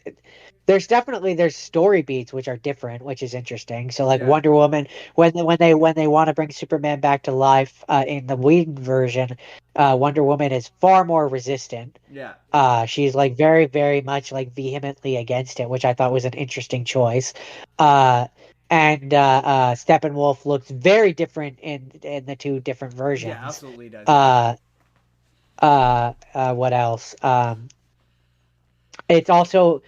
there's story beats which are different, which is interesting. So like Yeah, Wonder Woman, when they want to bring Superman back to life, in the Whedon version, Wonder Woman is far more resistant. yeah, She's like very, very much like vehemently against it, which I thought was an interesting choice. Uh, and Steppenwolf looks very different in the two different yeah. versions. Absolutely does. Yeah, Uh, what else? It's also,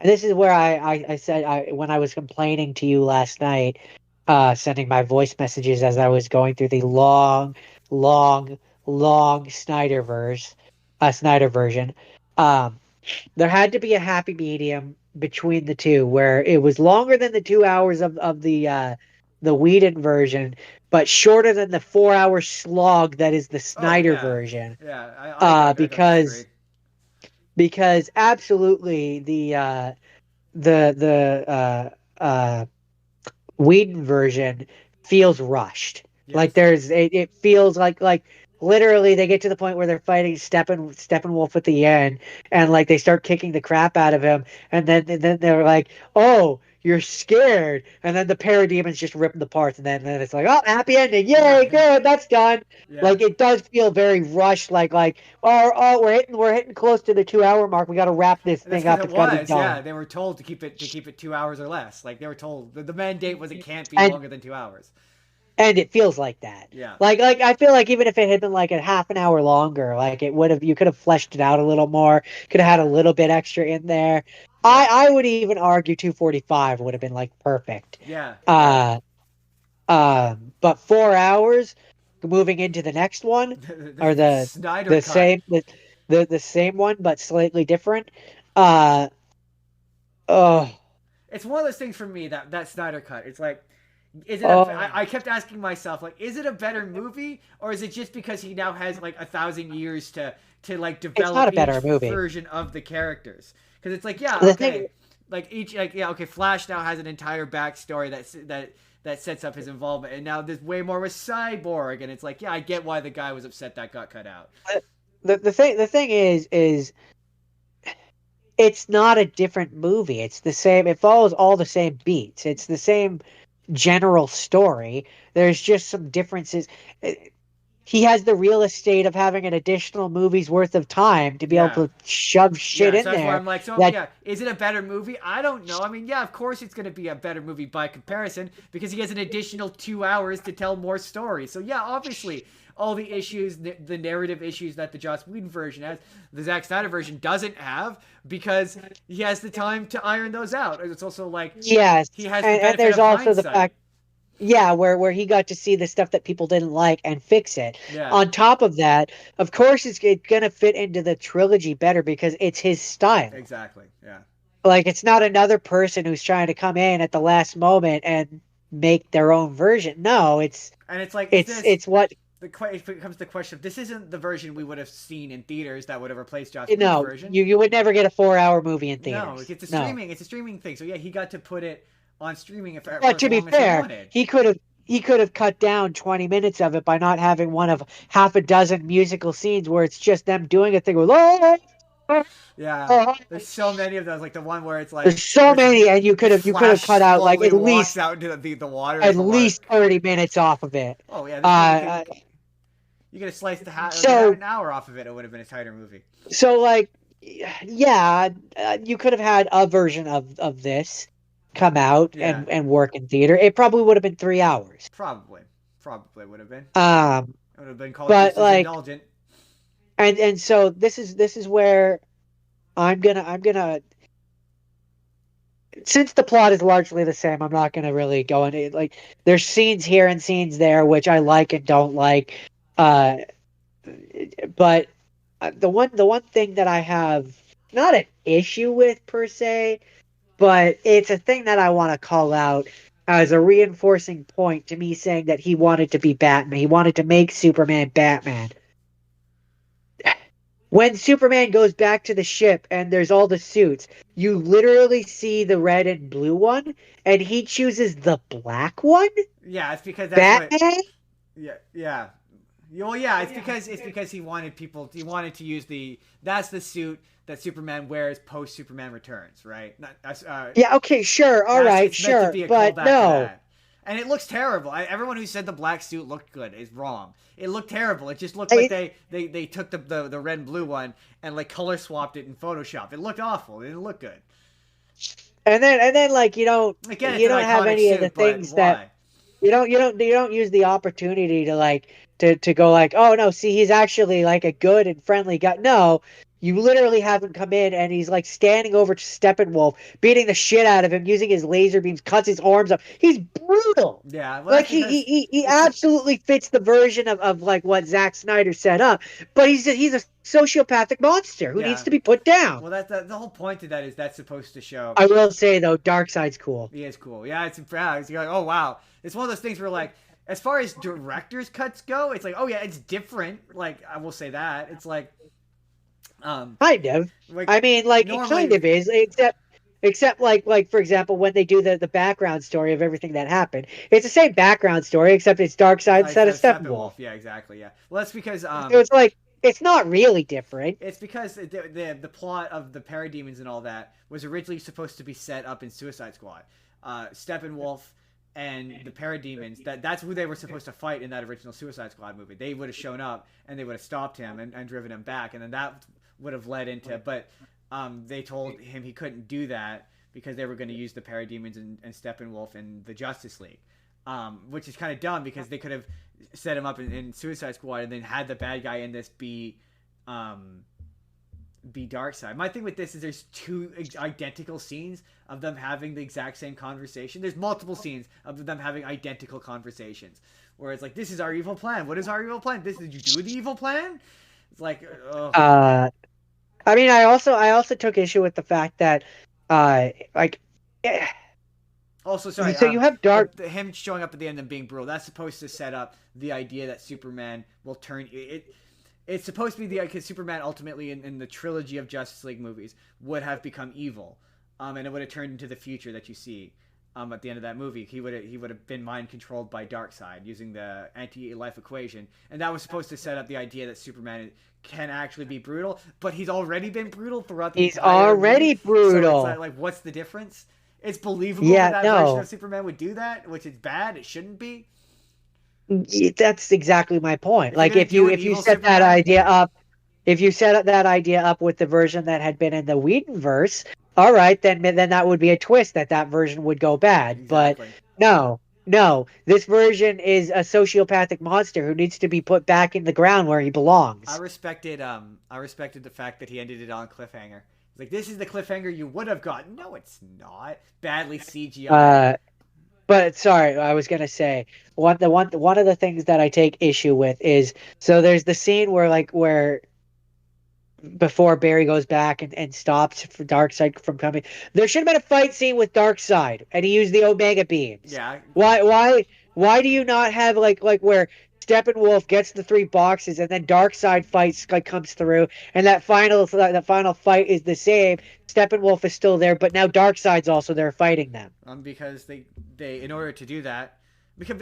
this is where I said, when I was complaining to you last night, sending my voice messages as I was going through the long, long Snyder version. Um, there had to be a happy medium between the two, where it was longer than the 2 hours of the Whedon version, but shorter than the 4 hour slog that is the oh Snyder yeah, version. yeah. I don't disagree. Because absolutely the Whedon version feels rushed. Like, Yes. it feels like literally they get to the point where they're fighting Steppenwolf at the end, and like they start kicking the crap out of him, and then they're like, "Oh, you're scared," and then the parademons just rip them apart, and then it's like, "Oh, happy ending! Yeah, Yay, good, that's done." yeah. Like, it does feel very rushed. Like, oh, we're hitting close to the 2 hour mark. We got to wrap this And that's thing because up. it It's got to be was, yeah. done. They were told to keep it 2 hours or less. Like, they were told the mandate was it can't be And longer than 2 hours. and it feels like that. Yeah, Like I feel like even if it had been like a half an hour longer, like it would have, you could have fleshed it out a little more, could have had a little bit extra in there. yeah, I would even argue 2:45 would have been like perfect. yeah, yeah. Uh but 4 hours, moving into the next one, or The Snyder the cut. same the same one but slightly different. Uh oh It's one of those things for me that Snyder cut. It's like, is it a? oh I kept asking myself, like, is it a better movie, or is it just because he now has like 1,000 years to like it's not develop a each better movie. version of the characters? Because it's like, yeah, The thing okay, like each, like, yeah, okay, Flash now has an entire backstory that sets up his involvement, and now there's way more with Cyborg, and it's like, yeah, I get why the guy was upset that got cut out. the thing is it's not a different movie. It's the same. It follows all the same beats. It's the same general story. There's just some differences. Uh, He has the real estate of having an additional movie's worth of time to be able Yeah. to shove shit Yeah, so in that's why there. I'm like, so That yeah, is it a better movie? I don't know. I mean, yeah, of course it's going to be a better movie by comparison because he has an additional 2 hours to tell more stories. So yeah, obviously, all the issues, the narrative issues that the Joss Whedon version has, the Zack Snyder version doesn't have because he has the time to iron those out. It's also like yes, he has the and benefit there's of also the hindsight. fact, yeah, where he got to see the stuff that people didn't like and fix it. Yeah, On top of that, of course, it's gonna fit into the trilogy better because it's his style. exactly. Yeah. Like it's not another person who's trying to come in at the last moment and make their own version. No, And it's like, is this it's what it becomes the question of this isn't the version we would have seen in theaters that would have replaced Joss you Whedon's know. version. You would never get a 4 hour movie in No, theaters. it's a No. streaming. It's a streaming thing. So yeah, he got to put it on streaming for But as to be long as he fair, wanted. he could have cut down 20 minutes of it by not having one of half a dozen musical scenes where it's just them doing a thing with Yeah, there's so many of those. Like the one where it's like there's so many, and you could have Flash cut out like slowly walks out into the water as at the water. least 30 minutes off of it. Oh yeah, this movie Uh, could you could have sliced the hat like so an hour off of it. It would have been a tighter movie. so like yeah, you could have had a version of this come out Yeah, and work in theater. It probably would have been 3 hours. probably would have been. Um, It would have been called but just as like indulgent. and so this is where I'm gonna since the plot is largely the same, I'm not gonna really go into it. Like there's scenes here and scenes there which I like and don't like. Uh, but the one thing that I have not an issue with per se, but it's a thing that I want to call out as a reinforcing point to me saying that he wanted to be Batman. He wanted to make Superman Batman. When Superman goes back to the ship and there's all the suits, you literally see the red and blue one, and he chooses the black one? Yeah, it's because that's what. Batman? Yeah. Well, yeah, it's because he wanted people. He wanted to use that's the suit that Superman wears post Superman Returns, right? Not Yeah, okay, sure, all that's right, it's meant to sure, be a but callback to no. that. And it looks terrible. Everyone who said the black suit looked good is wrong. It looked terrible. It just looked like they took the red and blue one and like color swapped it in Photoshop. It looked awful. It didn't look good. And then like Again, it's you an don't have iconic any of the suit, but things that why? you don't use the opportunity to like to go like, oh no, see he's actually like a good and friendly guy. No, you literally have him come in and he's like standing over to Steppenwolf, beating the shit out of him, using his laser beams, cuts his arms up. He's brutal. Yeah, well, Like that's because he it's absolutely fits the version of like what Zack Snyder set up, but he's a sociopathic monster who needs yeah. to be put down. Well, the whole point of that is that's supposed to show I will say though, Darkseid's cool. he is cool. Yeah, it's proud. It's like, oh wow, it's one of those things where like, as far as director's cuts go, it's like, oh yeah, it's different. Like I will say that it's um, Kind of. like I mean, like it normally, kind of is, except like for example, when they do the background story of everything that happened, it's the same background story except it's Darkseid I instead of said Steppenwolf. Steppenwolf. Yeah, exactly. Yeah. Well, that's because So it's not really different. it's because the plot of the parademons and all that was originally supposed to be set up in Suicide Squad. Steppenwolf and the parademons, that's who they were supposed to fight in that original Suicide Squad movie. They would have shown up and they would have stopped him and driven him back, and then that would have led into. But they told him he couldn't do that because they were going to use the parademons and Steppenwolf in the Justice League, which is kind of dumb because they could have set him up in Suicide Squad and then had the bad guy in this be be Darkseid. My thing with this is there's two identical scenes of them having the exact same conversation. There's multiple scenes of them having identical conversations where it's like, this is our evil plan. What is our evil plan? Did you do the evil plan? It's like, ugh. I mean, I also took issue with the fact that, like, eh, Also, sorry. so you have Dark. Him showing up at the end and being brutal. That's supposed to set up the idea that Superman will turn it. It's supposed to be because Superman ultimately in the trilogy of Justice League movies would have become evil, and it would have turned into the future that you see, at the end of that movie. He would have been mind controlled by Darkseid using the anti-life equation, and that was supposed to set up the idea that Superman can actually be brutal, but he's already been brutal throughout the He's already movie. brutal. So it's like, what's the difference? It's believable that version of Superman would do that, which is bad. It shouldn't be. That's exactly my point. Like if you set Superman, that idea up, if you set that idea up with the version that had been in the Whedonverse, all right, then that would be a twist that version would go bad. Exactly. But no, this version is a sociopathic monster who needs to be put back in the ground where he belongs. I respected the fact that he ended it on cliffhanger. Like, this is the cliffhanger you would have gotten. No, it's not. Badly CGI. But sorry, I was gonna say one of the things that I take issue with is, so there's the scene where before Barry goes back and stops for Darkseid from coming. There should have been a fight scene with Darkseid, and he used the Omega beams. Yeah. Why do you not have like where Steppenwolf gets the 3 boxes and then Darkseid fights comes through, and that final fight is the same. Steppenwolf is still there, but now Darkseid's also there fighting them. Because they in order to do that, because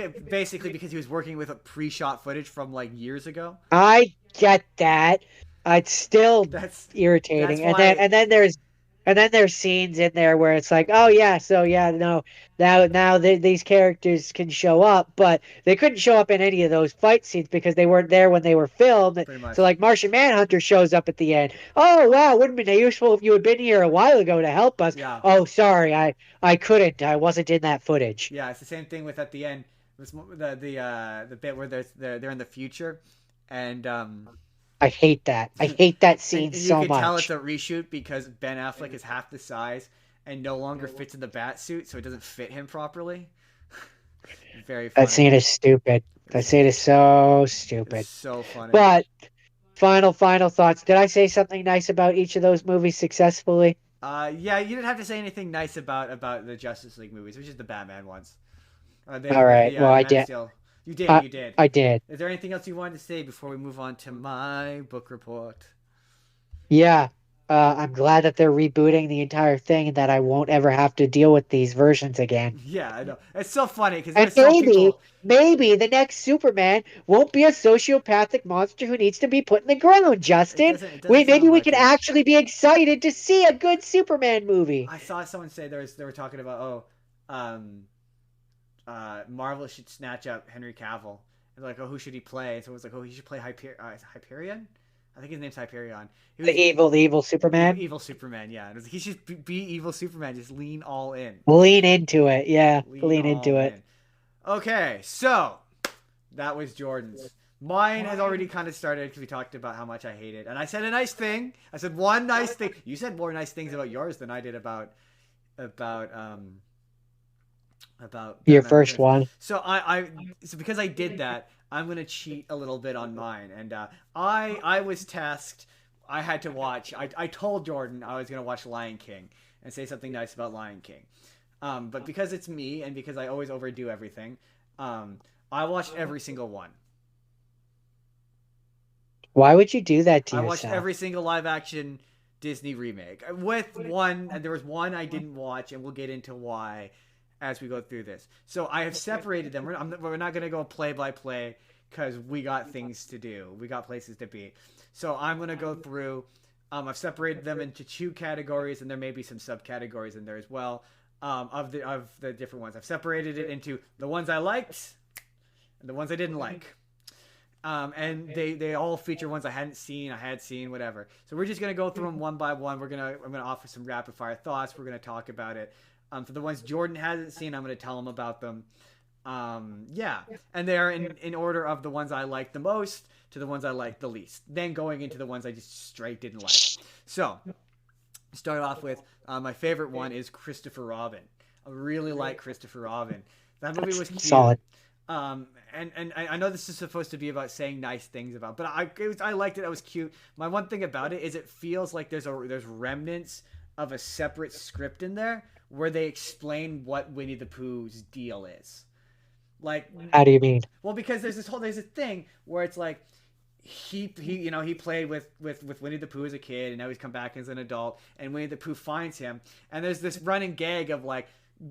he was working with a pre-shot footage from like years ago. I get that. It's still irritating. And then there's scenes in there where it's like, oh yeah, so yeah, no, now these characters can show up, but they couldn't show up in any of those fight scenes because they weren't there when they were filmed. So like Martian Manhunter shows up at the end. Oh wow, wouldn't it be useful if you had been here a while ago to help us? Yeah. Oh sorry, I couldn't. I wasn't in that footage. Yeah, it's the same thing with at the end. The bit where they're in the future, and I hate that. I hate that scene so much. You can tell it's a reshoot because Ben Affleck is half the size and no longer fits in the bat suit, so it doesn't fit him properly. Very funny. That scene is stupid. That scene is so stupid. It's so funny. But final thoughts. Did I say something nice about each of those movies successfully? Yeah, you didn't have to say anything nice about the Justice League movies, which is the Batman ones. All right. Well, I did. You did. I did. Is there anything else you wanted to say before we move on to my book report? Yeah. I'm glad that they're rebooting the entire thing and that I won't ever have to deal with these versions again. Yeah, I know. It's so funny because maybe the next Superman won't be a sociopathic monster who needs to be put in the ground, Justin. Maybe we can actually be excited to see a good Superman movie. I saw someone say they were talking about Marvel should snatch up Henry Cavill. And like, oh, who should he play? And so it was like, oh, he should play Hyperion? I think his name's Hyperion. The evil Superman? Evil Superman, yeah. It was, he should be evil Superman. Just lean all in. Lean into it, yeah. Lean into it. Okay, so that was Jordan's. Mine has already kind of started because we talked about how much I hate it. And I said a nice thing. I said one nice thing. You said more nice things about yours than I did about your first one. So so because I did that, I'm gonna cheat a little bit on mine, and I was tasked. I had to watch. I told Jordan I was gonna watch Lion King and say something nice about Lion King, but because it's me and because I always overdo everything, I watched every single one. Why would you do that to yourself? I watched every single live action Disney remake. With one, and there was one I didn't watch, and we'll get into why as we go through this. So I have separated them. We're not going to go play by play because we got things to do. We got places to be. So I'm going to go through. I've separated them into 2 categories, and there may be some subcategories in there as well of the different ones. I've separated it into the ones I liked and the ones I didn't like. And they all feature ones I had seen, whatever. So we're just going to go through them one by one. I'm going to offer some rapid fire thoughts. We're going to talk about it. For the ones Jordan hasn't seen, I'm going to tell him about them. Yeah, and they're in order of the ones I like the most to the ones I like the least. Then going into the ones I just straight didn't like. So start off with my favorite one is Christopher Robin. I really like Christopher Robin. That movie That's was cute. solid. And I know this is supposed to be about saying nice things about, but I liked it. It was cute. My one thing about it is it feels like there's remnants of a separate script in there where they explain what Winnie the Pooh's deal is. Like, How do you mean? well, because there's a thing where it's like he played with Winnie the Pooh as a kid, and now he's come back as an adult, and Winnie the Pooh finds him, and there's this running gag of like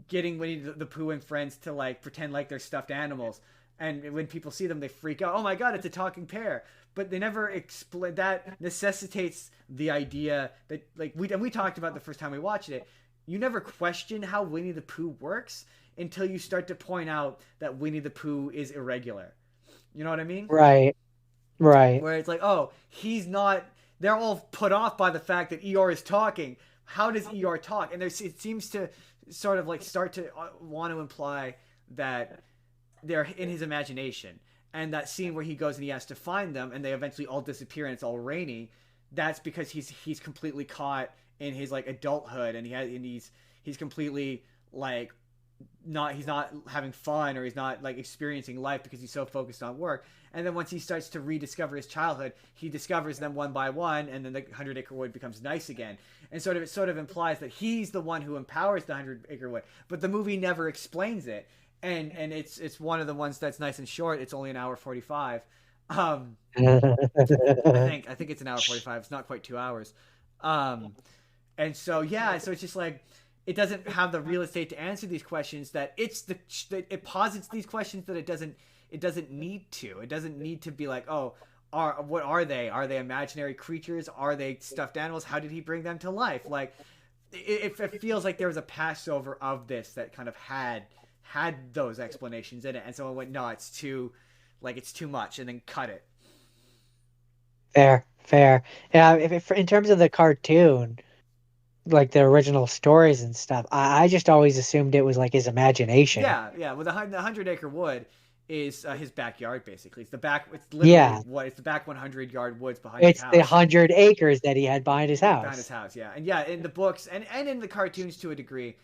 getting Winnie the Pooh and friends to like pretend like they're stuffed animals, and when people see them, they freak out. Oh my god, it's a talking pear! But they never explain that necessitates the idea that like we talked about the first time we watched it. You never question how Winnie the Pooh works until you start to point out that Winnie the Pooh is irregular. You know what I mean? Right. Right. Where it's like, oh, he's not. They're all put off by the fact that Eeyore is talking. How does Eeyore talk? And it seems to sort of like start to want to imply that they're in his imagination. And that scene where he goes and he has to find them, and they eventually all disappear, and it's all rainy. That's because he's completely caught in his like adulthood, and he's completely like he's not having fun, or he's not like experiencing life because he's so focused on work. And then once he starts to rediscover his childhood, he discovers them one by one, and then the 100 Acre Wood becomes nice again. And it sort of implies that he's the one who empowers the 100 Acre Wood, but the movie never explains it. And it's one of the ones that's nice and short. It's only an hour 45. um I think it's an hour 45. It's not quite 2 hours. um and so yeah, so it's just like it doesn't have the real estate to answer these questions, that it posits these questions that it doesn't need to. It doesn't need to be like, oh, what are they? Are they imaginary creatures? Are they stuffed animals? How did he bring them to life? Like it feels like there was a passover of this that kind of had those explanations in it, and someone went, no, it's too much, and then cut it. Fair. Fair. Yeah. If in terms of the cartoon, like the original stories and stuff, I just always assumed it was like his imagination. Yeah, yeah. Well, the 100 Acre Wood is his backyard basically. It's the back. It's literally Yeah. what it's the back 100-yard woods behind his It's the house. 100 acres that he had behind his Behind his house. house, yeah, and yeah, in the books and in the cartoons to a degree,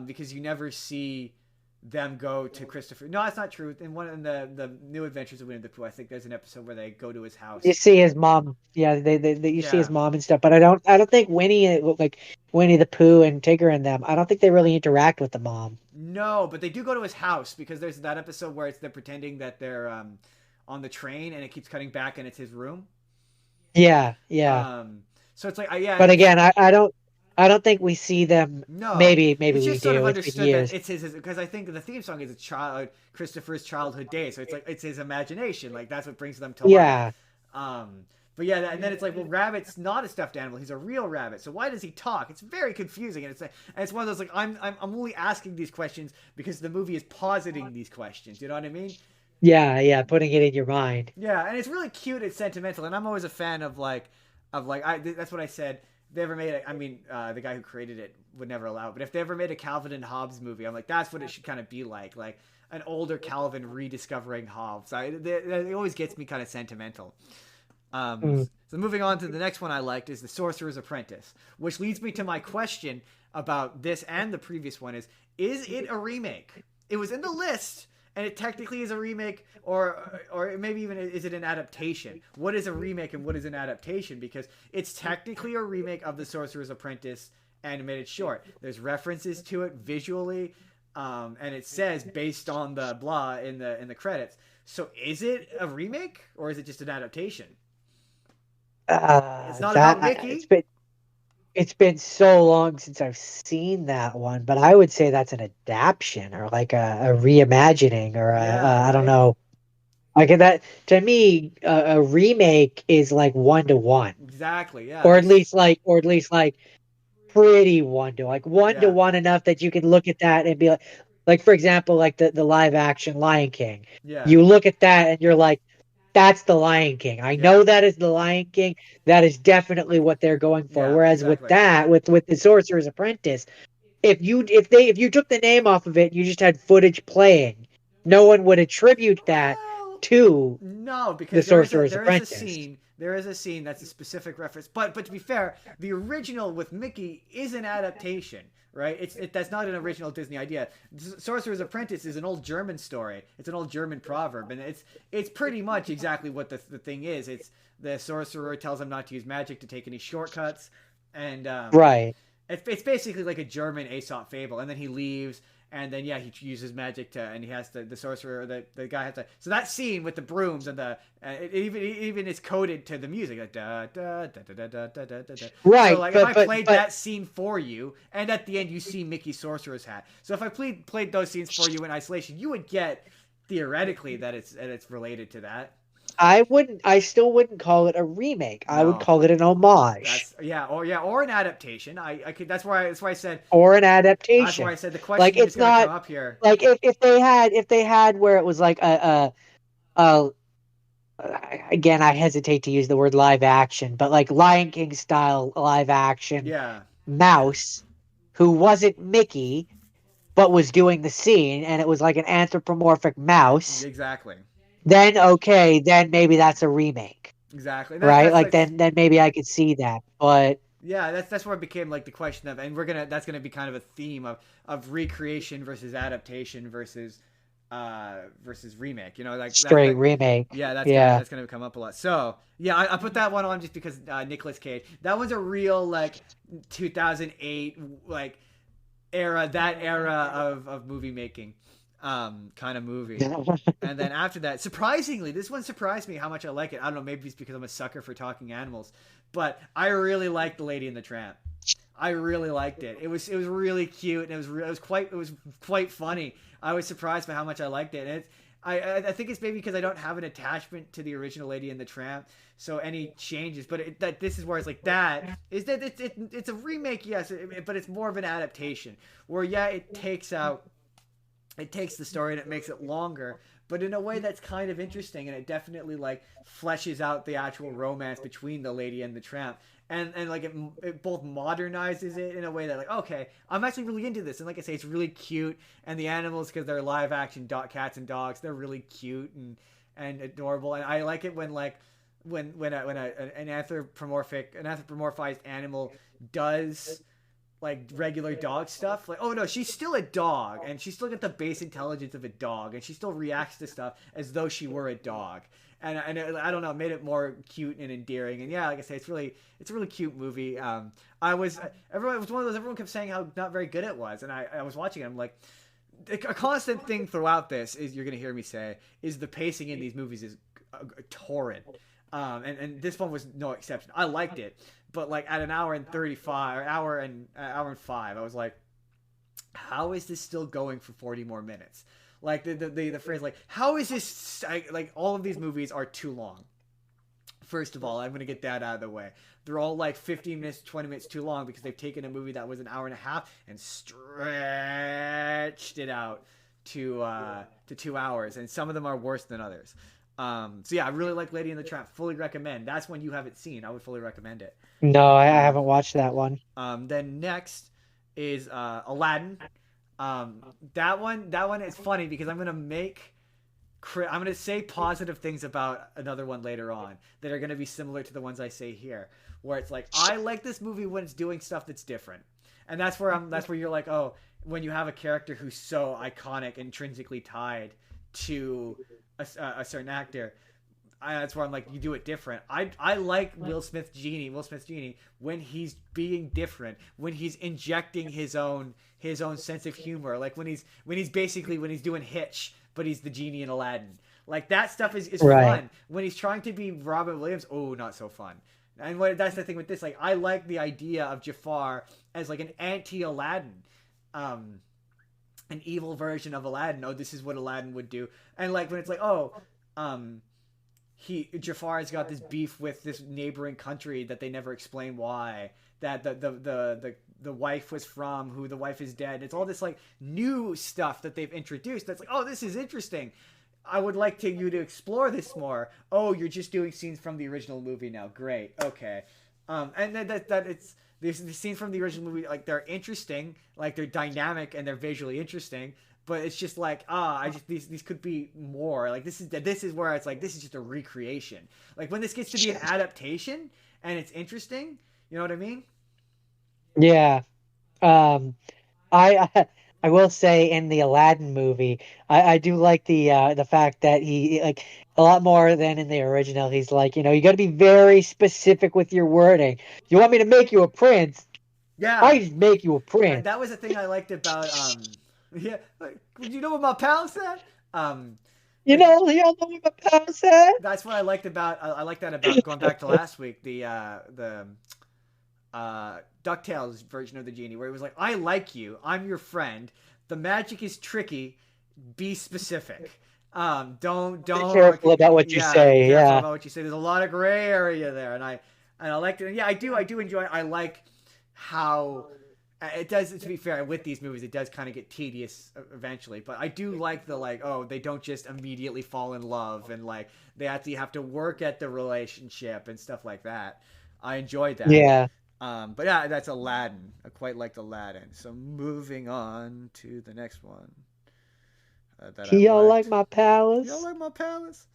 because you never see them go to Christopher. No, that's not true. In the New Adventures of Winnie the Pooh, I think there's an episode where they go to his You house. see his mom. Yeah, you see his Yeah, mom and stuff, but I don't think like Winnie the Pooh and Tigger and them. I don't think they really interact with the mom. no, but they do go to his house because there's that episode where they're pretending that they're on the train, and it keeps cutting back, and it's his room. Yeah, yeah. Um, so it's like, yeah, But it's again, I don't think we see them. no, Maybe it's we just sort of do. It's been understood that years. it's his, because I think the theme song is a child Christopher's childhood days, so it's like it's his imagination, like that's what brings them to life. Yeah. Um, but yeah, and then it's like, well, Rabbit's not a stuffed animal; he's a real rabbit. So why does he talk? It's very confusing, and it's one of those like I'm only asking these questions because the movie is positing these questions. You know what I mean? Yeah, yeah, putting it in your mind. Yeah, and it's really cute. It's sentimental, and I'm always a fan of like that's what I said. If they ever made it, I mean, the guy who created it would never allow it. But if they ever made a Calvin and Hobbes movie, I'm like, that's what it should kind of be like an older Calvin rediscovering Hobbes. It always gets me kind of sentimental. Mm. So moving on to the next one I liked is The Sorcerer's Apprentice, which leads me to my question about this and the previous one: is it a remake? It was in the list, and it technically is a remake, or maybe even is it an adaptation? What is a remake and what is an adaptation? Because it's technically a remake of The Sorcerer's Apprentice animated short. There's references to it visually, and it says based on the blah in the credits. So is it a remake or is it just an adaptation? It's not about It's Mickey. been so long since I've seen that one, but I would say that's an adaptation or like a reimagining or Yeah, I don't right. know. Like that to me, a remake is like 1-to-1, Exactly. Yeah. or at This. least like pretty one to Yeah. one enough that you can look at that and be like for example, like the live action Lion King. Yeah. You look at that and you're like, that's the Lion King. I Yeah. know that is the Lion King. That is definitely what they're going for. Yeah. Whereas with Exactly. that, with the Sorcerer's Apprentice, if you took the name off of it, you just had footage playing. no one would attribute that Well, to no, the because Sorcerer's there is a Apprentice. scene that's a specific reference. But to be fair, the original with Mickey is an adaptation, right? That's not an original Disney idea. Sorcerer's Apprentice is an old German story. It's an old German proverb, and it's pretty much exactly what the thing is. It's the sorcerer tells him not to use magic to take any shortcuts, and Right. it's basically like a German Aesop fable, and then he leaves, and then yeah, he uses magic to, and he has to, the sorcerer, the guy has to. So that scene with the brooms and it even is coded to the music, like da da da da da da da da. So Right, like if but I but played but that scene for you, and at the end you see Mickey Sorcerer's hat. So if I played those scenes for you in isolation, you would get theoretically that it's related to that. I still wouldn't call it a remake. I would No, call it an homage that's or an adaptation. I could that's why I said or an that's why I adaptation. said the Like question is it's going to come not up here. like if they had where it was like a again, I hesitate to use the word live action, but like Lion King style live action Yeah, mouse who wasn't Mickey but was doing the scene, and it was like an anthropomorphic mouse, exactly, then okay, then maybe that's a remake, exactly. right? That's Like like then maybe I could see that. But yeah, that's where it became like the question of, and that's gonna be kind of a theme of recreation versus adaptation versus remake. You know, like straight remake, yeah, yeah, that's gonna come up a lot. So yeah, I put that one on just because Nicolas Cage. That one's a real like 2008 like era of movie making kind of movie. And then after that, surprisingly, this one surprised me how much I like it. I don't know, maybe it's because I'm a sucker for talking animals, but I really liked The Lady and the Tramp. I really liked it. It was really cute, and it was quite funny. I was surprised by how much I liked it. And I think it's maybe because I don't have an attachment to the original Lady and the Tramp, so any changes. But that this is where it's like that is that it's a remake, yes, but it's more of an adaptation. Where yeah, it takes the story and it makes it longer, but in a way that's kind of interesting, and it definitely like fleshes out the actual romance between the lady and the tramp, and like it both modernizes it in a way that like okay, I'm actually really into this, and like I say, it's really cute, and the animals because they're live action cats and dogs, they're really cute and adorable, and I like it when like an anthropomorphized animal does like regular dog stuff. Like, oh no, she's still a dog, and she's still got the base intelligence of a dog, and she still reacts to stuff as though she were a dog. I don't know, made it more cute and endearing. And yeah, like I say, it's a really cute movie. I was everyone it was one of those everyone kept saying how not very good it was, and I was watching it. I'm like, a constant thing throughout this is you're gonna hear me say is the pacing in these movies is torrid. And this one was no exception. I liked it, but like at an hour and 35 or hour and 5, I was like, how is this still going for 40 more minutes? Like the phrase like how is this like all of these movies are too long. First of all, I'm going to get that out of the way. They're all like 15 minutes, 20 minutes too long because they've taken a movie that was an hour and a half and stretched it out to 2 hours, and some of them are worse than others. So yeah, I really like Lady in the Tramp. Fully recommend. That's one you haven't seen. I would fully recommend it. no, I Uh, haven't watched that one. then next is Aladdin. That one is funny because I'm gonna say positive things about another one later on that are gonna be similar to the ones I say here, where it's like I like this movie when it's doing stuff that's different, and that's where you're like, oh, when you have a character who's so iconic, intrinsically tied to a certain actor, that's where I'm like, you do it different. I like Will Smith's Genie when he's being different, when he's injecting his own sense of humor, like when he's doing Hitch, but he's the genie in Aladdin. Like that stuff is Right. fun. When he's trying to be Robin Williams, oh, not so fun. And that's the thing with this. Like I like the idea of Jafar as like an anti Aladdin. Um, an evil version of Aladdin. Oh, this is what Aladdin would do. And like when it's like, oh, um, Jafar's got this beef with this neighboring country that they never explain why. That the wife was from, who the wife is dead. It's all this like new stuff that they've introduced. That's like, oh, this is interesting. I would like you to explore this more. Oh, you're just doing scenes from the original movie now. Great. Okay. And that it's the scenes from the original movie, like they're interesting, like they're dynamic and they're visually interesting, but it's just like I just these could be more. Like this is where it's like this is just a recreation. Like when this gets to be an adaptation and it's interesting, you know what I mean? Yeah. Um, I will say in the Aladdin movie, I do like the fact that he like a lot more than in the original. He's like, you got to be very specific with your wording. You want me to make you a prince? Yeah, I just make you a prince. that was the thing I liked about yeah. Like, you know what my pal said? Um, like You all know what my pal said. that's what I liked about I like that about going back to last week the DuckTales version of the genie where it was like I like you, I'm your friend, the magic is tricky, be specific. Don't Be careful about what you yeah, be say. careful Yeah. about what you say. There's a lot of gray area there, and I liked it. And yeah, I do enjoy it. I like how it does. To be fair, with these movies, it does kind of get tedious eventually. But I do like the like, oh, they don't just immediately fall in love, and like they actually have to work at the relationship and stuff like that. I enjoyed that. Yeah. But yeah, that's Aladdin. I quite liked Aladdin. So moving on to the next one that I Y'all like liked. my Y'all palace? like my palace?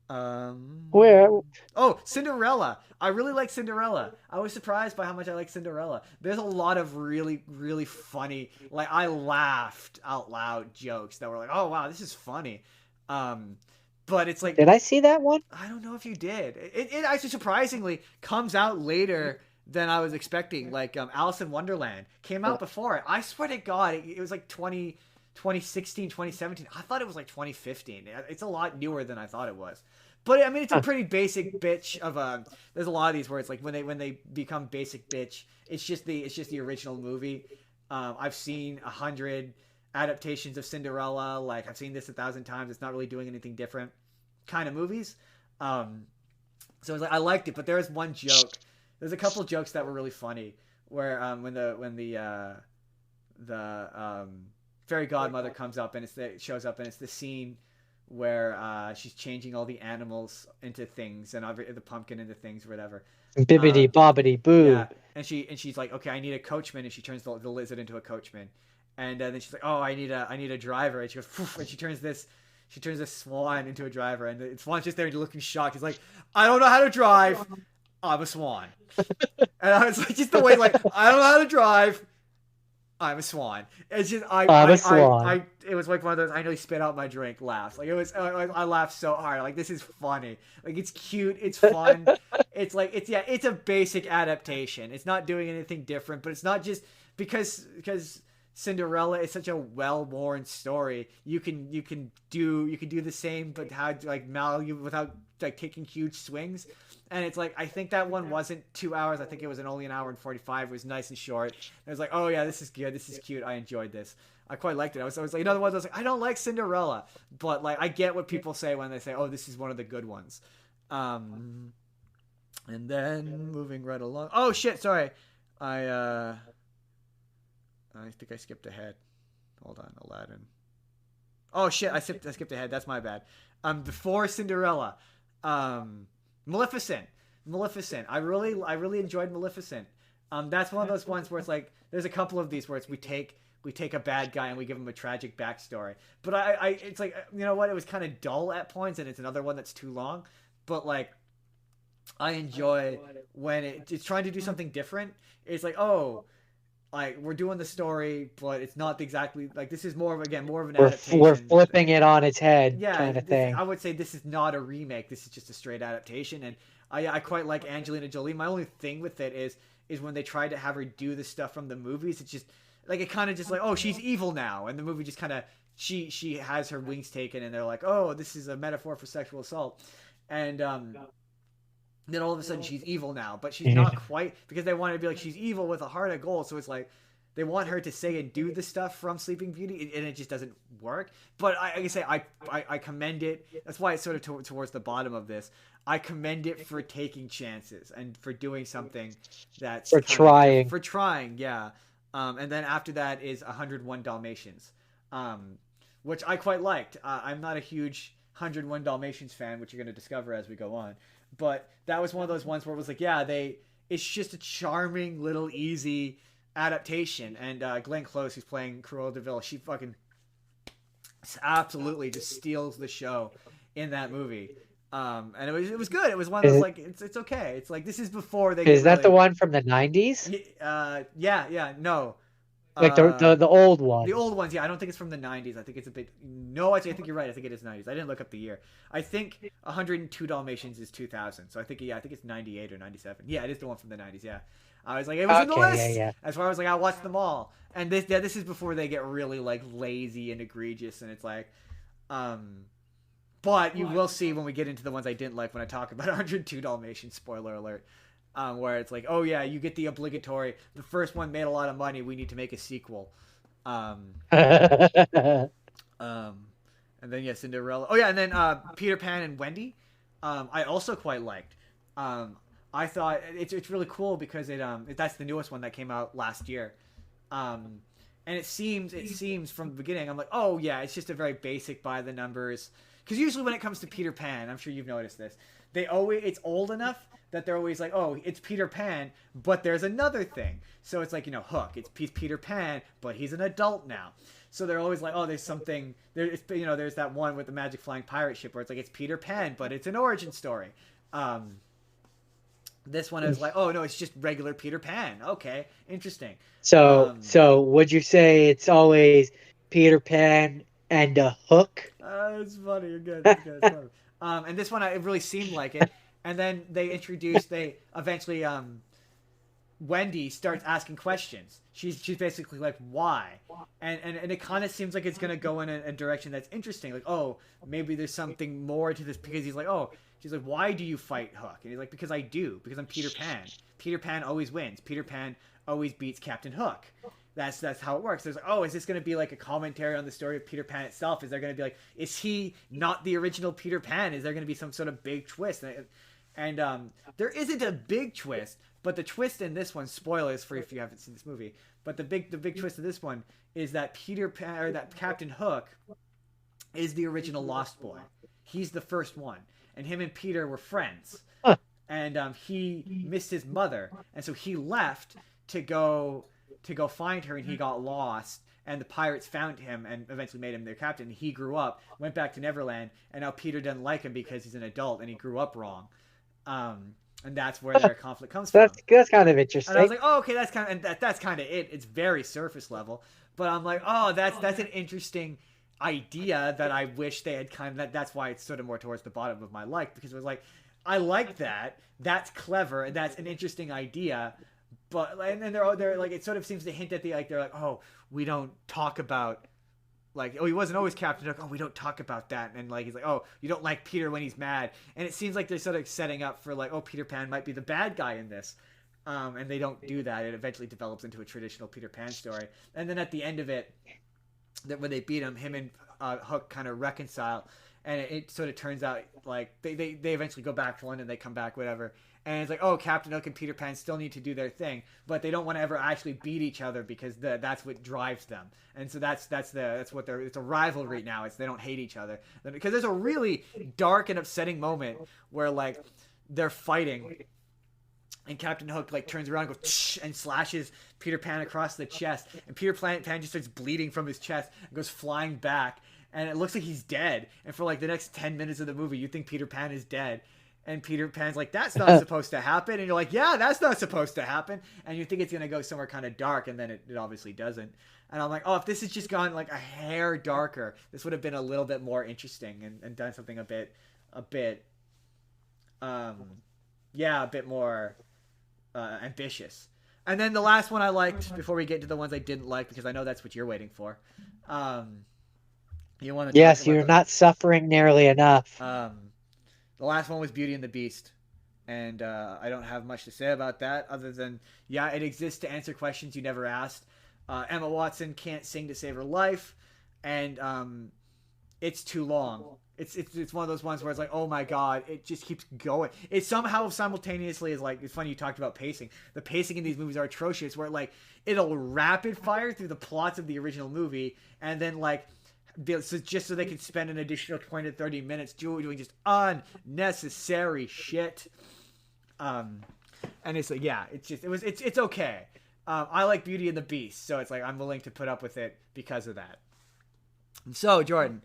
Um. Where? Oh, Cinderella. I really like Cinderella. I was surprised by how much I like Cinderella. There's a lot of really, really funny, like I laughed out loud jokes that were like, oh wow, this is funny. Um, but it's like Did I see that one? I don't know if you did. It actually surprisingly comes out later than I was expecting. Like Alice in Wonderland came out before it. I swear to God, it was like 2016, 2017. I thought it was like 2015. It's a lot newer than I thought it was. But I mean, it's a Huh. pretty basic bitch of a. There's a lot of these where it's like when they become basic bitch. It's just the original movie. I've seen 100 adaptations of Cinderella. Like I've seen this 1,000 times. It's not really doing anything different. Kind of movies. Um, so it was like I liked it, but there was one joke. There's a couple jokes that were really funny where when the fairy godmother comes up and shows up and it's the scene where she's changing all the animals into things and the pumpkin into things or whatever. Bibbidi bobbidi Yeah, boo. and she's like, okay, I need a coachman, and she turns the lizard into a coachman, and then she's like, oh, I need a driver, and she goes, poof, and she turns this swan into a driver, and the swan's just there looking shocked. He's like, I don't know how to drive. I'm a swan, and I was like, just the way like I don't know how to drive. I'm a swan. It's just I'm a swan. it was like one of those I nearly spit out my drink laughs. Like it was I laughed so hard. Like this is funny. Like it's cute. It's fun. It's like it's a basic adaptation. It's not doing anything different, but it's not just because Cinderella is such a well-worn story. You can do the same, but how like without like taking huge swings. And it's like I think that one wasn't 2 hours. I think it was only an hour and 45. It was nice and short. I was like, oh yeah, this is good. This is cute. I enjoyed this. I quite liked it. I was like another one. I was like, I don't like Cinderella, but like I get what people say when they say, oh, this is one of the good ones. Um, and then moving right along. Oh shit, sorry. I think I skipped ahead. Hold on, Aladdin. Oh shit, I skipped ahead. That's my bad. Before Cinderella, Maleficent. Maleficent. I really enjoyed Maleficent. That's one of those ones where it's like there's a couple of these where it's we take a bad guy and we give him a tragic backstory. But it's like you know what? It was kind of dull at points, and it's another one that's too long. But like I enjoy when it's trying to do something different. It's like oh like we're doing the story, but it's not exactly like this is more of an We're adaptation. flipping it on its head, Yeah, kind of thing. I would say this is not a remake. This is just a straight adaptation, and I quite like Angelina Jolie. My only thing with it is when they tried to have her do the stuff from the movies. It's just like it kind of just like oh she's evil now, and the movie just kind of she has her wings taken, and they're like oh this is a metaphor for sexual assault, and then all of a sudden she's evil now, but she's not quite because they wanted to be like she's evil with a heart of gold. So it's like they want her to say and do the stuff from Sleeping Beauty, and it just doesn't work. But like I say, I commend it. That's why it's sort of towards the bottom of this. I commend it for taking chances and for doing something that's For trying. for trying, yeah. And then after that is 101 Dalmatians, which I quite liked. I'm not a huge 101 Dalmatians fan, which you're going to discover as we go on. But that was one of those ones where it was like, yeah, it's just a charming little easy adaptation. And Glenn Close, who's playing Cruella de Vil, she fucking absolutely just steals the show in that movie. And it was good. It was one of Is those it, like it's okay. It's like this is before they get is that the really one from the 90s? yeah no Like uh the old the one. old ones, yeah. I don't think it's from the 90s. I think it's a bit. No, I think you're right. I think it is 90s. I didn't look up the year. I think 102 Dalmatians is 2000. So I think, yeah, I think it's 98 or 97. Yeah, it is the one from the 90s. Yeah. I was like, it was in the Okay, yeah, list. yeah. That's why I was like, I watched them all. And this is before they get really like lazy and egregious. And it's like, um, but you will see when we get into the ones I didn't like when I talk about 102 Dalmatians. Spoiler alert. Where it's like, oh yeah, you get the obligatory. The first one made a lot of money. We need to make a sequel. Um, um, and then yeah, Cinderella. Oh yeah, and then Peter Pan and Wendy. I also quite liked. Um, I thought it's really cool because that's the newest one that came out last year. Um, and it seems from the beginning I'm like, oh yeah, it's just a very basic by the numbers. Because usually when it comes to Peter Pan, I'm sure you've noticed this, it's old enough that they're always like, oh, it's Peter Pan, but there's another thing. So it's like, Hook. It's Peter Pan, but he's an adult now. So they're always like, oh, there's something there. There's that one with the magic flying pirate ship where it's like it's Peter Pan, but it's an origin story. Um, this one is like, oh no, it's just regular Peter Pan. Okay, interesting. Um, So would you say it's always Peter Pan and a hook? it's funny. You're good. It's good. It's funny. And this one, it really seemed like it. And then they eventually, Wendy starts asking questions. She's basically like, why? And it kind of seems like it's gonna go in a direction that's interesting. Like, oh, maybe there's something more to this because he's like, oh, she's like, why do you fight Hook? And he's like, because I do. Because I'm Peter Pan. Peter Pan always wins. Peter Pan always beats Captain Hook. That's how it works. There's like, oh, is this going to be like a commentary on the story of Peter Pan itself? Is there going to be like, is he not the original Peter Pan? Is there going to be some sort of big twist? And there isn't a big twist, but the twist in this one, spoilers for if you haven't seen this movie, but the big twist of this one is that Peter Pan or that Captain Hook is the original Lost Boy. He's the first one, and him and Peter were friends, Huh. and he missed his mother, and so he left to go find her, and he got lost. And the pirates found him and eventually made him their captain. He grew up, went back to Neverland, and now Peter doesn't like him because he's an adult and he grew up wrong. And that's where their conflict comes from. That's kind of And I was interesting. like, oh, okay, that's kind of it. It's very surface level, but I'm like, oh, that's an interesting idea that I wish they had that's why it's sort of more towards the bottom of my like, because it was like, I like that. That's clever and that's an interesting idea, but and then they're like, it sort of seems to hint at they're like, oh, we don't talk about like, oh, he wasn't always Captain Hook. Oh, we don't talk about that. And like, he's like, oh, you don't like Peter when he's mad. And it seems like they're sort of setting up for like, oh, Peter Pan might be the bad guy in this. And they don't do that. It eventually develops into a traditional Peter Pan story. And then at the end of it, that when they beat him and Hook kind of reconcile. And it sort of turns out like they eventually go back to London. They come back, whatever. And it's like, oh, Captain Hook and Peter Pan still need to do their thing, but they don't want to ever actually beat each other because that's what drives them. And so that's what they're. It's a rivalry now. They don't hate each other because there's a really dark and upsetting moment where like they're fighting, and Captain Hook like turns around and goes Tsh, and slashes Peter Pan across the chest, and Peter Pan just starts bleeding from his chest and goes flying back, and it looks like he's dead. And for like the next 10 minutes of the movie, you think Peter Pan is dead. And Peter Pan's like, that's not supposed to happen. And you're like, yeah, that's not supposed to happen. And you think it's going to go somewhere kind of dark, and then it obviously doesn't. And I'm like, oh, if this had just gone like a hair darker, this would have been a little bit more interesting and done something a bit, um, yeah, a bit more ambitious. And then the last one I liked before we get to the ones I didn't like, because I know that's what you're waiting for. Um, you want to talk Yes, about you're not suffering nearly enough. the last one was Beauty and the Beast, and I don't have much to say about that other than yeah, it exists to answer questions you never asked. Emma Watson can't sing to save her life, and it's too long. It's one of those ones where it's like, oh my god, it just keeps going. It somehow simultaneously is like, it's funny you talked about pacing. The pacing in these movies are atrocious, where like it'll rapid fire through the plots of the original movie, and then like just so they can spend an additional 20 to 30 minutes doing just unnecessary shit. And it's like, yeah, it's okay. I like Beauty and the Beast, so it's like I'm willing to put up with it because of that. So Jordan,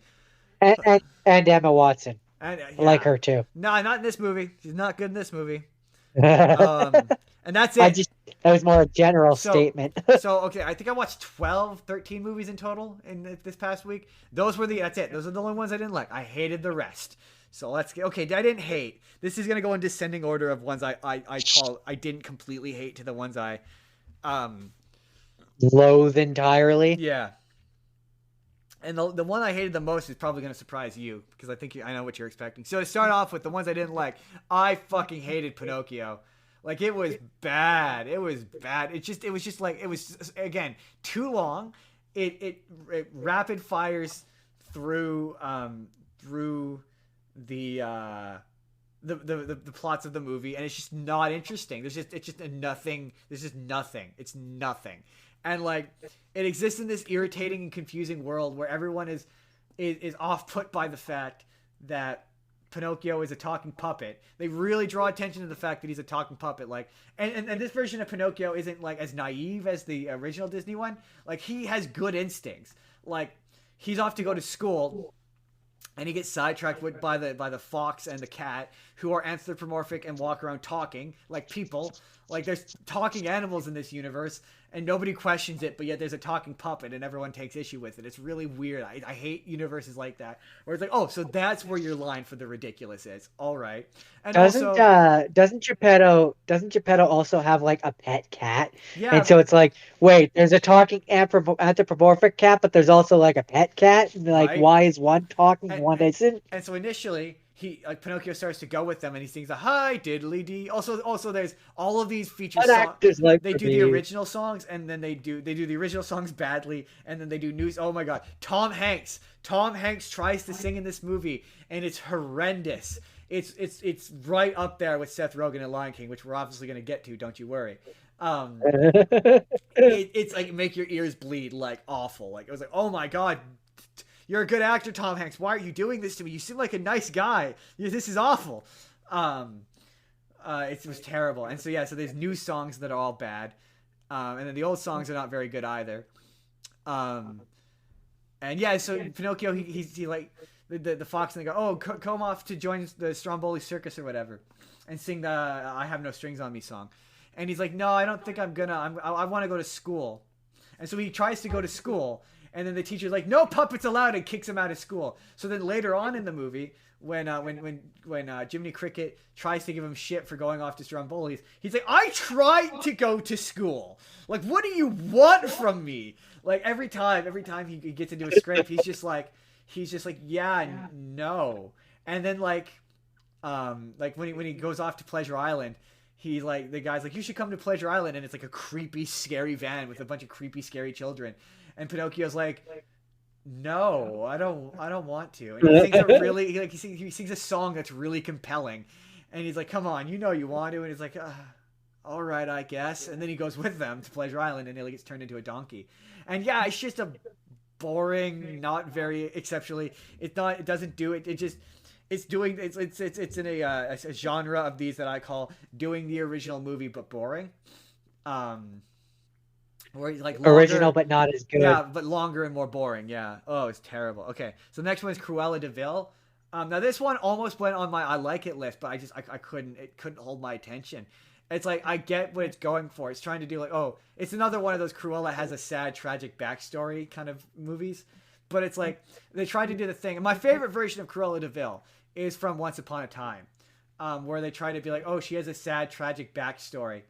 And Emma Watson. and I like yeah, her too. no, not in this movie. She's not good in this movie. I Um, and that's it. just that was more a general So, statement. okay, I think I watched 12, 13 movies in total in this past week. Those were that's it. Those are the only ones I didn't like. I hated the rest. So let's get, okay, I didn't hate. This is going to go in descending order of ones I didn't completely hate to the ones um, Loathe entirely. yeah. And the one I hated the most is probably going to surprise you because I know what you're expecting. So to start off with the ones I didn't like, I fucking hated Pinocchio. Like it was bad. It was bad. It was just like it was again too long. It rapid fires through through the the plots of the movie, and it's just not interesting. It's just a nothing. There's just nothing. It's nothing, and like it exists in this irritating and confusing world where everyone is off put by the fact that Pinocchio is a talking puppet. They really draw attention to the fact that he's a talking puppet. Like, and this version of Pinocchio isn't like as naive as the original Disney one. Like, he has good instincts. Like, he's off to go to school, and he gets sidetracked by the fox and the cat, who are anthropomorphic and walk around talking like people. Like, there's talking animals in this universe, and nobody questions it, but yet there's a talking puppet, and everyone takes issue with it. It's really weird. I hate universes like that, where it's like, oh, so that's where your line for the ridiculous is. All right. And Doesn't also, doesn't Geppetto also have like a pet cat? yeah, And so it's like, wait, there's a talking anthropomorphic cat, but there's also like a pet cat. And like, right. why is one talking, And, one isn't? and so initially, Pinocchio starts to go with them, and he sings a hi diddly dee. Also, there's all of these feature What songs. actors like They for do the me? original songs, and then they do the original songs badly, and then they do news. Oh my god, Tom Hanks. Tom Hanks tries to sing in this movie, and it's horrendous. It's right up there with Seth Rogen and Lion King, which we're obviously going to get to. Don't you worry. Um, it's like make your ears bleed, like awful. Like it was like, oh my god, you're a good actor, Tom Hanks. Why are you doing this to me? You seem like a nice guy. This is awful. Um, it was terrible. And so yeah, so there's new songs that are all bad, and then the old songs are not very good either. Um, and yeah, so Pinocchio, he like the fox, and they go, oh, come off to join the Stromboli circus or whatever, and sing the "I Have No Strings on Me" song. And he's like, no, I don't think I'm gonna. I want to go to school. And so he tries to go to school, and then the teacher's like, "No puppets allowed," and kicks him out of school. So then later on in the movie, when Jiminy Cricket tries to give him shit for going off to Stromboli's, he's like, "I tried to go to school. Like, what do you want from me?" Like every time he gets into a scrape, he's just like, "Yeah, no." And then like when he goes off to Pleasure Island, he like the guy's like, you should come to Pleasure Island, and it's like a creepy scary van with a bunch of creepy scary children, and Pinocchio's like, no, I don't want to. And he sings a really he sings a song that's really compelling, and he's like, come on, you want to. And he's like, all right, I guess. And then he goes with them to Pleasure Island, and he gets turned into a donkey. And yeah, it's just a boring, not very exceptionally, it doesn't do it. It's in a genre of these that I call doing the original movie but boring. Um, or like Original, longer, but not as yeah, good. but longer and more boring. Yeah. Oh, it's terrible. Okay, so the next one is Cruella de Vil. Now this one almost went on my I like it list, but I couldn't, it couldn't hold my attention. It's like I get what it's going for. It's trying to do like, oh, it's another one of those Cruella has a sad tragic backstory kind of movies, but it's like they tried to do the thing. And my favorite version of Cruella de Vil is from Once Upon a Time, where they try to be like, oh, she has a sad tragic backstory,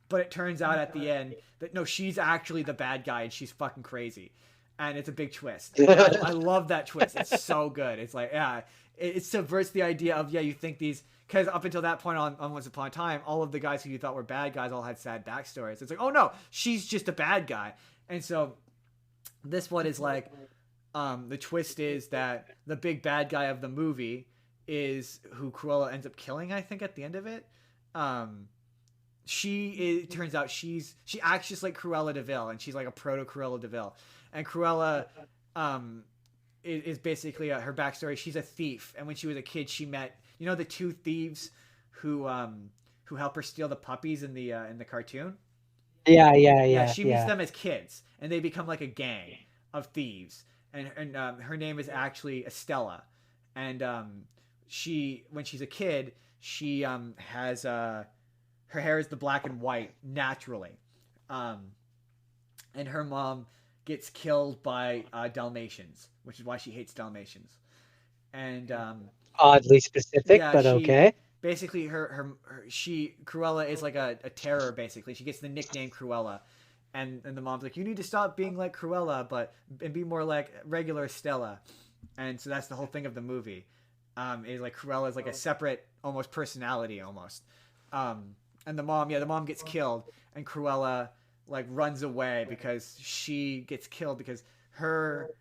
but it turns out at the end that no, she's actually the bad guy and she's fucking crazy, and it's a big twist. I love that twist. It's so good. It's like, yeah, it subverts the idea of, yeah, you think these, because up until that point on Once Upon a Time, all of the guys who you thought were bad guys all had sad backstories. It's like, oh no, she's just a bad guy. And so this one is like, the twist is that the big bad guy of the movie is who Cruella ends up killing, I think, at the end of it. It turns out she acts just like Cruella de Vil, and she's like a proto Cruella de Vil. And Cruella is basically her backstory. She's a thief, and when she was a kid, she met, the two thieves who help her steal the puppies in the cartoon. Yeah, Yeah, she meets them as kids, and they become like a gang of thieves. and her name is actually Estella, and she when she's a kid she has her hair is the black and white naturally, um, and her mom gets killed by Dalmatians, which is why she hates Dalmatians, and Oddly specific, yeah, but she okay. basically she Cruella is like a terror. Basically, she gets the nickname Cruella, and the mom's like, you need to stop being like Cruella, and be more like regular Stella, and so that's the whole thing of the movie. Is like Cruella is like a separate almost personality almost, and the mom gets killed, and Cruella like runs away because she gets killed because her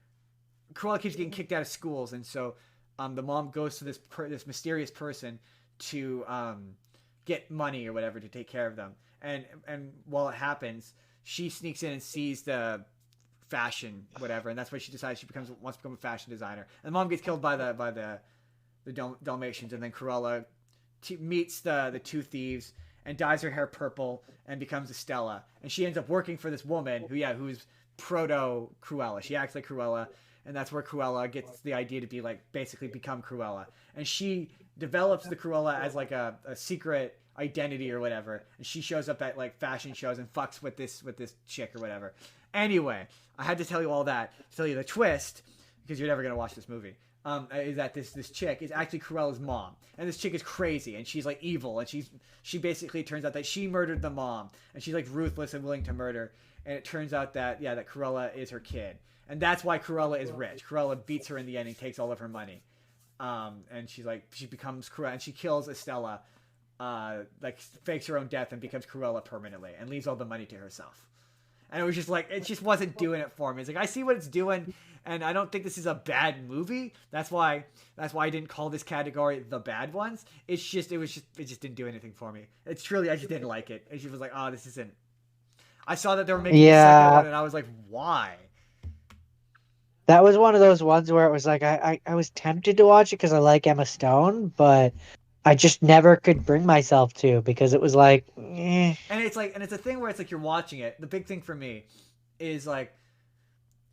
Cruella keeps getting kicked out of schools, and so the mom goes to this mysterious person to get money or whatever to take care of them. And while it happens, she sneaks in and sees the fashion whatever, and that's why she decides she wants to become a fashion designer. And the mom gets killed by the Dalmatians, and then Cruella meets the two thieves and dyes her hair purple and becomes Estella. And she ends up working for this woman who's proto Cruella. She acts like Cruella, and that's where Cruella gets the idea to be like basically become Cruella. And she develops the Cruella as like a secret identity or whatever. And she shows up at like fashion shows and fucks with this chick or whatever. Anyway, I had to tell you all that to tell you the twist because you're never gonna watch this movie. Is that this chick is actually Cruella's mom, and this chick is crazy, and she's like evil, and she basically turns out that she murdered the mom, and she's like ruthless and willing to murder, and it turns out that that Cruella is her kid, and that's why Cruella is rich. Cruella beats her in the end and takes all of her money, and she becomes Cruella, and she kills Estella, like fakes her own death and becomes Cruella permanently, and leaves all the money to herself. And it was just like, it just wasn't doing it for me. It's like, I see what it's doing, and I don't think this is a bad movie. That's why I didn't call this category the bad ones. It just didn't do anything for me. It's truly, I just didn't like it. It just was like, oh, this isn't. I saw that they were making a second one, and I was like, why? That was one of those ones where it was like I was tempted to watch it because I like Emma Stone, but I just never could bring myself to because it was like, eh. And it's a thing where it's like you're watching it. The big thing for me is like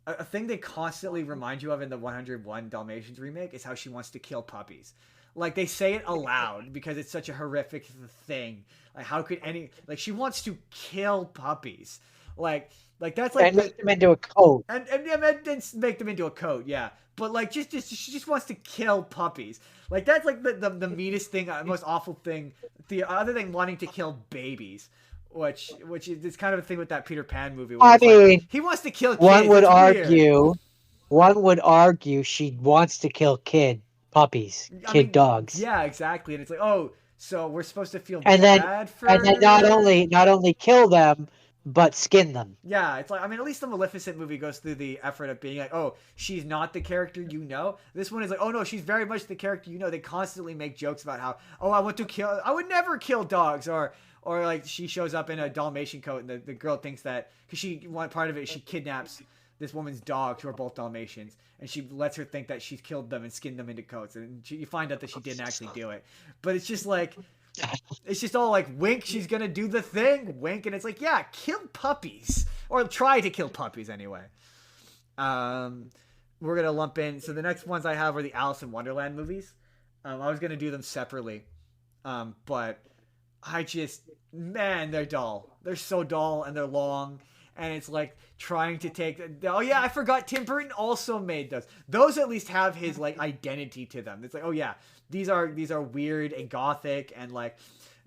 a thing they constantly remind you of in the 101 Dalmatians remake is how she wants to kill puppies. Like they say it aloud because it's such a horrific thing. Like how could she wants to kill puppies. Like that's like And make them into a coat. and make them into a coat, yeah. But like just she just wants to kill puppies. Like that's like the meanest thing, most awful thing. The other than wanting to kill babies, which is kind of a thing with that Peter Pan movie. Where I mean, like, he wants to kill kids. One would argue she wants to kill puppies, dogs. Yeah, exactly. And it's like, oh, so we're supposed to feel and bad for and then not only kill them, but skin them. Yeah, it's like, I mean, at least the Maleficent movie goes through the effort of being like, oh, she's not the character you know. This one is like, oh no, she's very much the character you know. They constantly make jokes about how, oh, I would never kill dogs, or like she shows up in a Dalmatian coat and the girl thinks that, because one part of it, she kidnaps this woman's dogs who are both Dalmatians, and she lets her think that she's killed them and skinned them into coats, and you find out that she didn't actually do it. But it's just like, it's just all like, wink, she's gonna do the thing, wink, and it's like, yeah, kill puppies, or try to kill puppies anyway. We're gonna lump in, so the next ones I have are the Alice in Wonderland movies. I was gonna do them separately, but they're dull. They're so dull, and they're long, and it's like trying to take, oh yeah, I forgot Tim Burton also made those at least have his like identity to them. It's like, oh yeah, these are weird and gothic, and like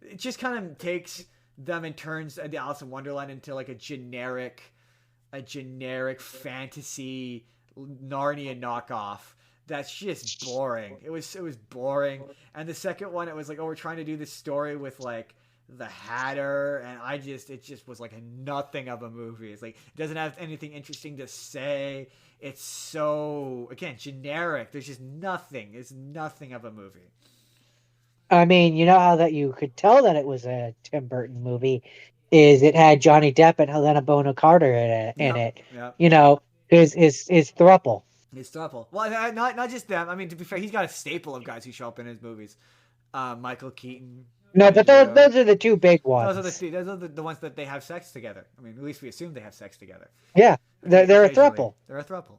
it just kind of takes them and turns the Alice in Wonderland into like a generic fantasy Narnia knockoff that's just boring. It was boring. And the second one, it was like, oh, we're trying to do this story with like the Hatter, and it just was like nothing of a movie. It's like, it doesn't have anything interesting to say. It's so, again, generic. There's just nothing. It's nothing of a movie. I mean, you know how that you could tell that it was a Tim Burton movie is it had Johnny Depp and Helena Bonham Carter in it. Yep. You know, his throuple. His throuple. Well, not just them. I mean, to be fair, he's got a staple of guys who show up in his movies. Michael Keaton. No, but those are the two big ones. Those are the ones that they have sex together. I mean, at least we assume they have sex together. Yeah, they're a throuple. They're a throuple.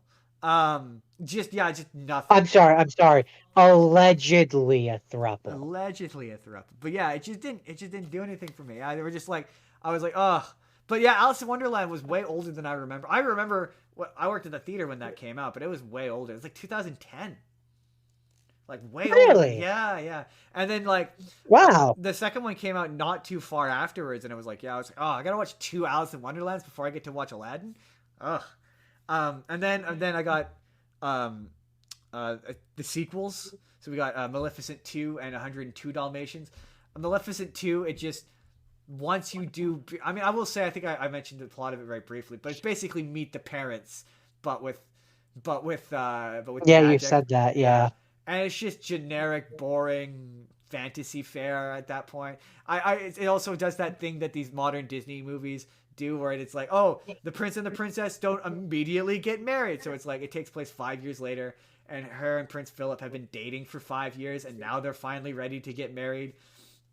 Just nothing. I'm sorry. Allegedly a throuple. Allegedly a throuple. But yeah, it just didn't do anything for me. They were just like, I was like, ugh. But yeah, Alice in Wonderland was way older than I remember. I remember I worked at the theater when that came out, but it was way older. It was like 2010. Like way older than, Really? yeah, yeah. And then like Wow. the second one came out not too far afterwards, and it was like, yeah, I was like, oh, I gotta watch two Alice in Wonderlands before I get to watch Aladdin. Ugh. And then I got um uh the sequels. So we got Maleficent 2 and 102 Dalmatians. Maleficent 2, it just once you do, I mean, I will say, I think I mentioned the plot of it very briefly, but it's basically Meet the Parents, but with Yeah, you magic. said that. Yeah, Yeah. and it's just generic, boring fantasy fare at that point. It also does that thing that these modern Disney movies do, where it's like, oh, the prince and the princess don't immediately get married, so it's like it takes place 5 years later, and her and Prince Philip have been dating for 5 years, and now they're finally ready to get married.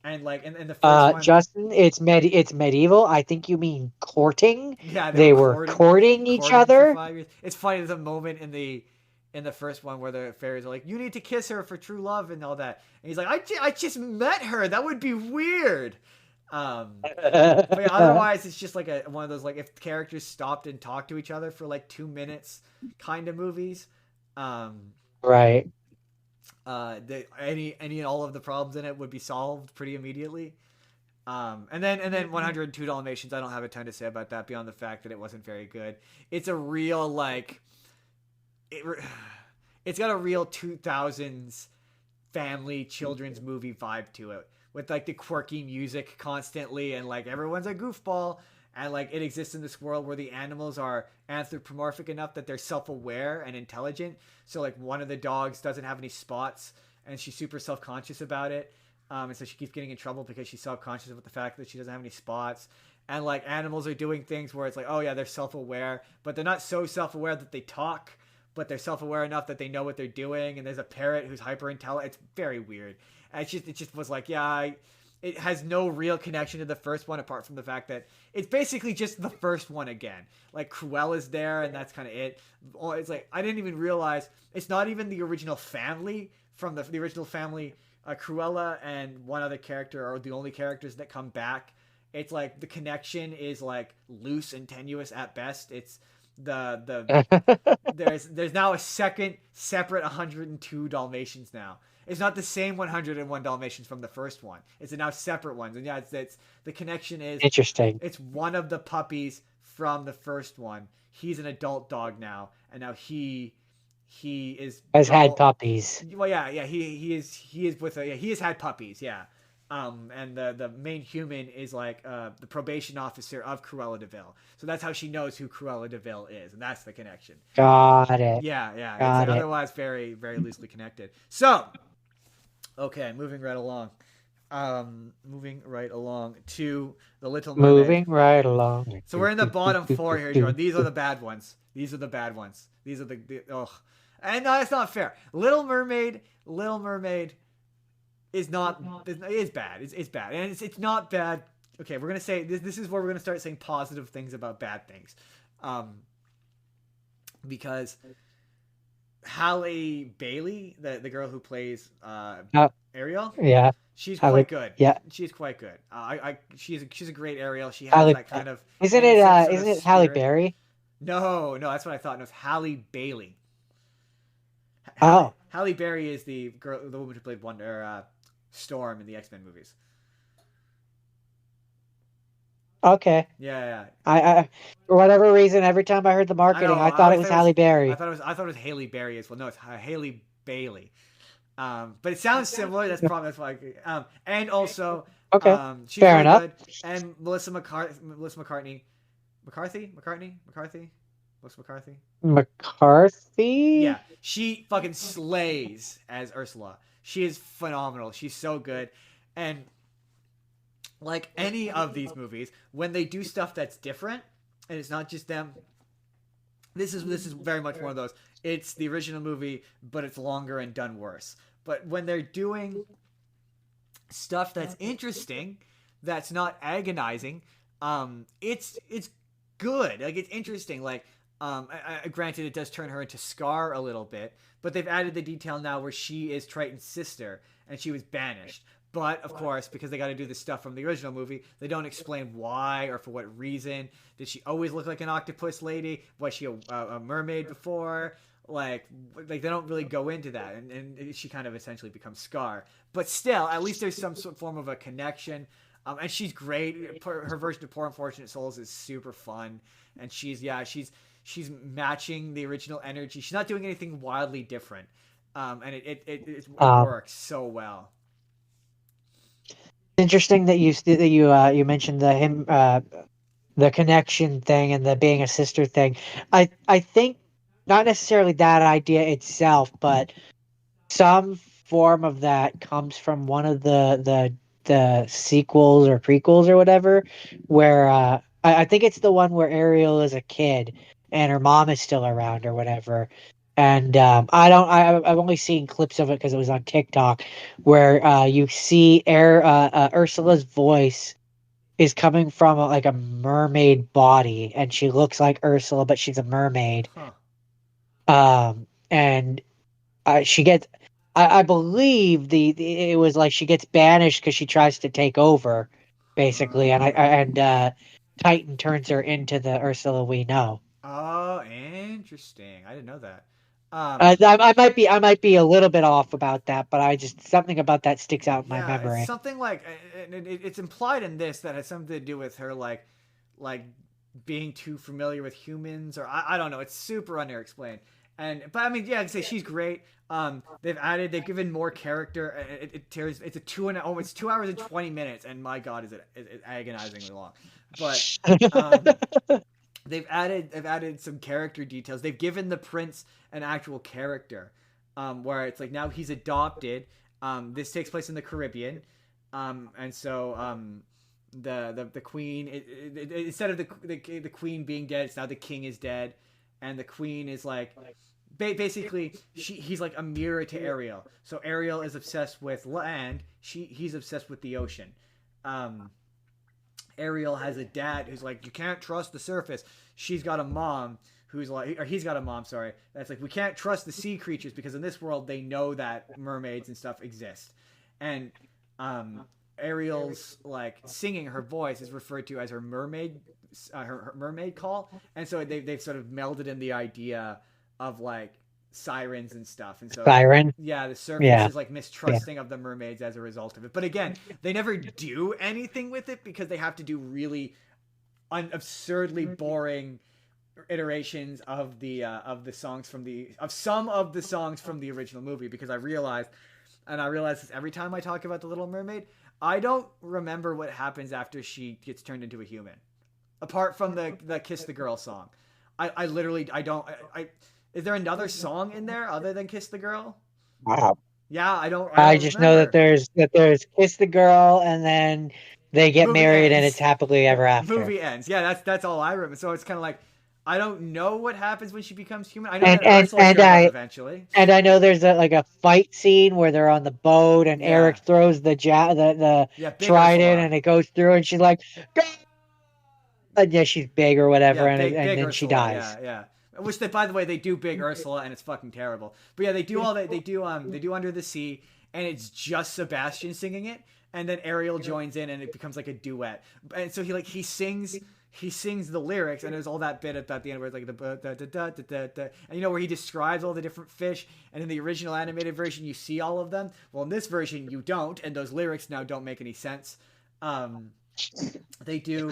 And like in the first one, Justin, it's medieval. I think you mean courting. yeah, they were They were courting courting each courting for other. 5 years. It's funny, there's a moment in the first one where the fairies are like, you need to kiss her for true love and all that, and he's like, I just met her, that would be weird. But yeah, otherwise it's just like one of those, like, if characters stopped and talked to each other for like 2 minutes kind of movies. um Right. any and all of the problems in it would be solved pretty immediately. And then 102 Dalmatians, I don't have a ton to say about that beyond the fact that it wasn't very good. It's a real, like, it, it's got a real 2000s family children's movie vibe to it, with like the quirky music constantly, and like everyone's a goofball, and like it exists in this world where the animals are anthropomorphic enough that they're self-aware and intelligent. So like one of the dogs doesn't have any spots, and she's super self-conscious about it. And so she keeps getting in trouble because she's self-conscious about the fact that she doesn't have any spots. And like animals are doing things where it's like, oh yeah, they're self-aware, but they're not so self-aware that they talk, but they're self-aware enough that they know what they're doing. And there's a parrot who's hyper intelligent. It's very weird. And it just was like, yeah, it has no real connection to the first one, apart from the fact that it's basically just the first one again. Like Cruella's there, and that's kind of it. It's like, I didn't even realize it's not even the original family from the original family. Cruella and one other character are the only characters that come back. It's like the connection is like loose and tenuous at best. It's the there's now a second separate 102 Dalmatians now. It's not the same 101 Dalmatians from the first one. It's now separate ones. And yeah, it's the connection is Interesting. it's one of the puppies from the first one. He's an adult dog now, and now he is Has had well, puppies. well, yeah, he is with a, yeah, he has had puppies, yeah. And the main human is like the probation officer of Cruella de Vil, so that's how she knows who Cruella de Vil is, and that's the connection. Got it. Yeah, yeah, it's Got it. otherwise very very loosely connected. So, okay, moving right along to the Little Mermaid. Moving right along. So we're in the bottom four here, Jordan. These are the bad ones. These are the bad ones. These are the oh, and no, that's not fair. Little Mermaid is not. It is bad. It's bad, and it's not bad. Okay, we're gonna say this. This is where we're gonna start saying positive things about bad things, because Halle Bailey, the girl who plays Ariel, Yeah. she's Halle, quite good. yeah. She's quite good. She's a great Ariel. She has Halle, that kind of isn't innocent sort of isn't it Halle spirit. Berry? No, that's what I thought. No, it's Halle Bailey. Oh, Halle Berry is the woman who played Wonder Storm in the X-Men movies. okay. Yeah. I for whatever reason, every time I heard the I marketing, know. I thought it was Halle I Berry. thought it was Haley Berry as well. No, it's Haley Bailey. But it sounds similar. That's why. And also, Okay, she's fair really enough. good. And Melissa McCarthy, Melissa McCarthy. McCarthy. Yeah, she fucking slays as Ursula. She is phenomenal. She's so good. And like any of these movies, when they do stuff that's different, and it's not just them, this is very much one of those. It's the original movie, but it's longer and done worse. But when they're doing stuff that's interesting, that's not agonizing, it's good. Like, it's interesting. Like, Granted, it does turn her into Scar a little bit, but they've added the detail now where she is Triton's sister and she was banished. But of course, because they got to do the stuff from the original movie, they don't explain why or for what reason. Did she always look like an octopus lady? Was she a mermaid before? They don't really go into that, and she kind of essentially becomes Scar. But still, at least there's some sort of form of a connection. And she's great. Her version of Poor Unfortunate Souls is super fun, and she's matching the original energy. She's not doing anything wildly different, and it works so well. Interesting that you mentioned the connection thing and the being a sister thing. I think not necessarily that idea itself, but some form of that comes from one of the sequels or prequels or whatever, where I think it's the one where Ariel is a kid and her mom is still around or whatever. And I've only seen clips of it because it was on TikTok, where you see Ursula's voice is coming from like a mermaid body, and she looks like Ursula, but she's a mermaid. Huh. And she gets, I believe it was like she gets banished because she tries to take over, basically, and Titan turns her into the Ursula we know. Oh, interesting. I didn't know that. I might be a little bit off about that, but I just something about that sticks out in my Yeah, it's memory. something like it's implied in this that has something to do with her like being too familiar with humans, or I don't know. It's super underexplained. But I mean, yeah, I can say she's great. They've given more character. It's a 2 hours and 20 minutes, and my god, is it agonizingly long. But they've added some character details. They've given the prince an actual character, where it's like now he's adopted. This takes place in the Caribbean, and so the queen instead of the queen being dead, it's now the king is dead, and the queen is like basically he's like a mirror to Ariel. So Ariel is obsessed with land. He's obsessed with the ocean. Ariel has a dad who's like, you can't trust the surface. She's got a mom who's like, or he's got a mom, sorry, that's like, we can't trust the sea creatures because in this world they know that mermaids and stuff exist. And Ariel's like singing, her voice is referred to as her mermaid call. And so they've sort of melded in the idea of like sirens and stuff, and so Siren. yeah, the surface is like mistrusting of the mermaids as a result of it. But again, they never do anything with it because they have to do really absurdly boring iterations of some of the songs from the original movie, because I realize this every time I talk about the Little Mermaid, I don't remember what happens after she gets turned into a human, apart from the Kiss the Girl song. I literally don't. Is there another song in there other than Kiss the Girl? Wow. Yeah, I don't Just remember. know that there's Kiss the Girl, and then they get Movie married, ends. and it's happily ever after. Movie ends. Yeah, that's all I remember. So it's kind of like, I don't know what happens when she bemes human. I know that Ursula shows up eventually. And I know there's a fight scene where they're on the boat, and Yeah. Eric throws the trident, Ursula. and it goes through, and she's like, go! And yeah, she's big or whatever, Yeah, and big then Ursula, she dies. Yeah. Which they, by the way, they do big Ursula, and it's fucking terrible. But yeah, they do all that. They do Under the Sea, and it's just Sebastian singing it, and then Ariel joins in, and it becomes like a duet. And so he sings the lyrics, and there's all that bit about the end where it's like the and where he describes all the different fish. And in the original animated version, you see all of them. Well, in this version, you don't, and those lyrics now don't make any sense. They do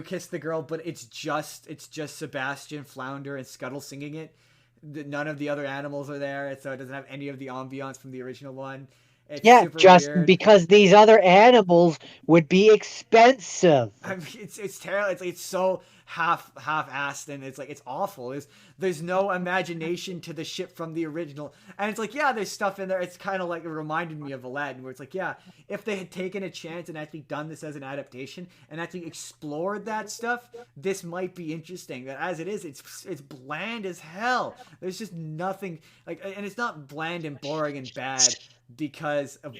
Kiss the Girl, but it's just Sebastian, Flounder, and Scuttle singing it. None of the other animals are there, so it doesn't have any of the ambiance from the original one. It's just weird. because these other animals would be expensive. I mean, it's terrible. It's so half-assed, and it's awful. There's no imagination to the ship from the original, and it's like, yeah, there's stuff in there. It's kind of like, it reminded me of Aladdin, where it's like, yeah, if they had taken a chance and actually done this as an adaptation and actually explored that stuff, this might be interesting. But as it is, it's bland as hell. There's just nothing and it's not bland and boring and bad because of